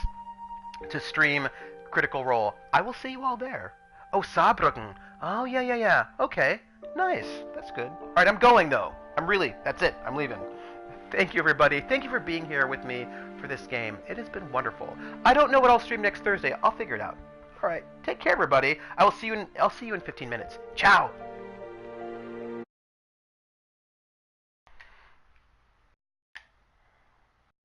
to stream Critical Role. I will see you all there. Oh, Saarbrücken. Oh, yeah. Okay, nice. That's good. All right, I'm going, though. That's it. I'm leaving. Thank you, everybody. Thank you for being here with me for this game. It has been wonderful. I don't know what I'll stream next Thursday. I'll figure it out. All right, take care, everybody. I'll see you in 15 minutes. Ciao.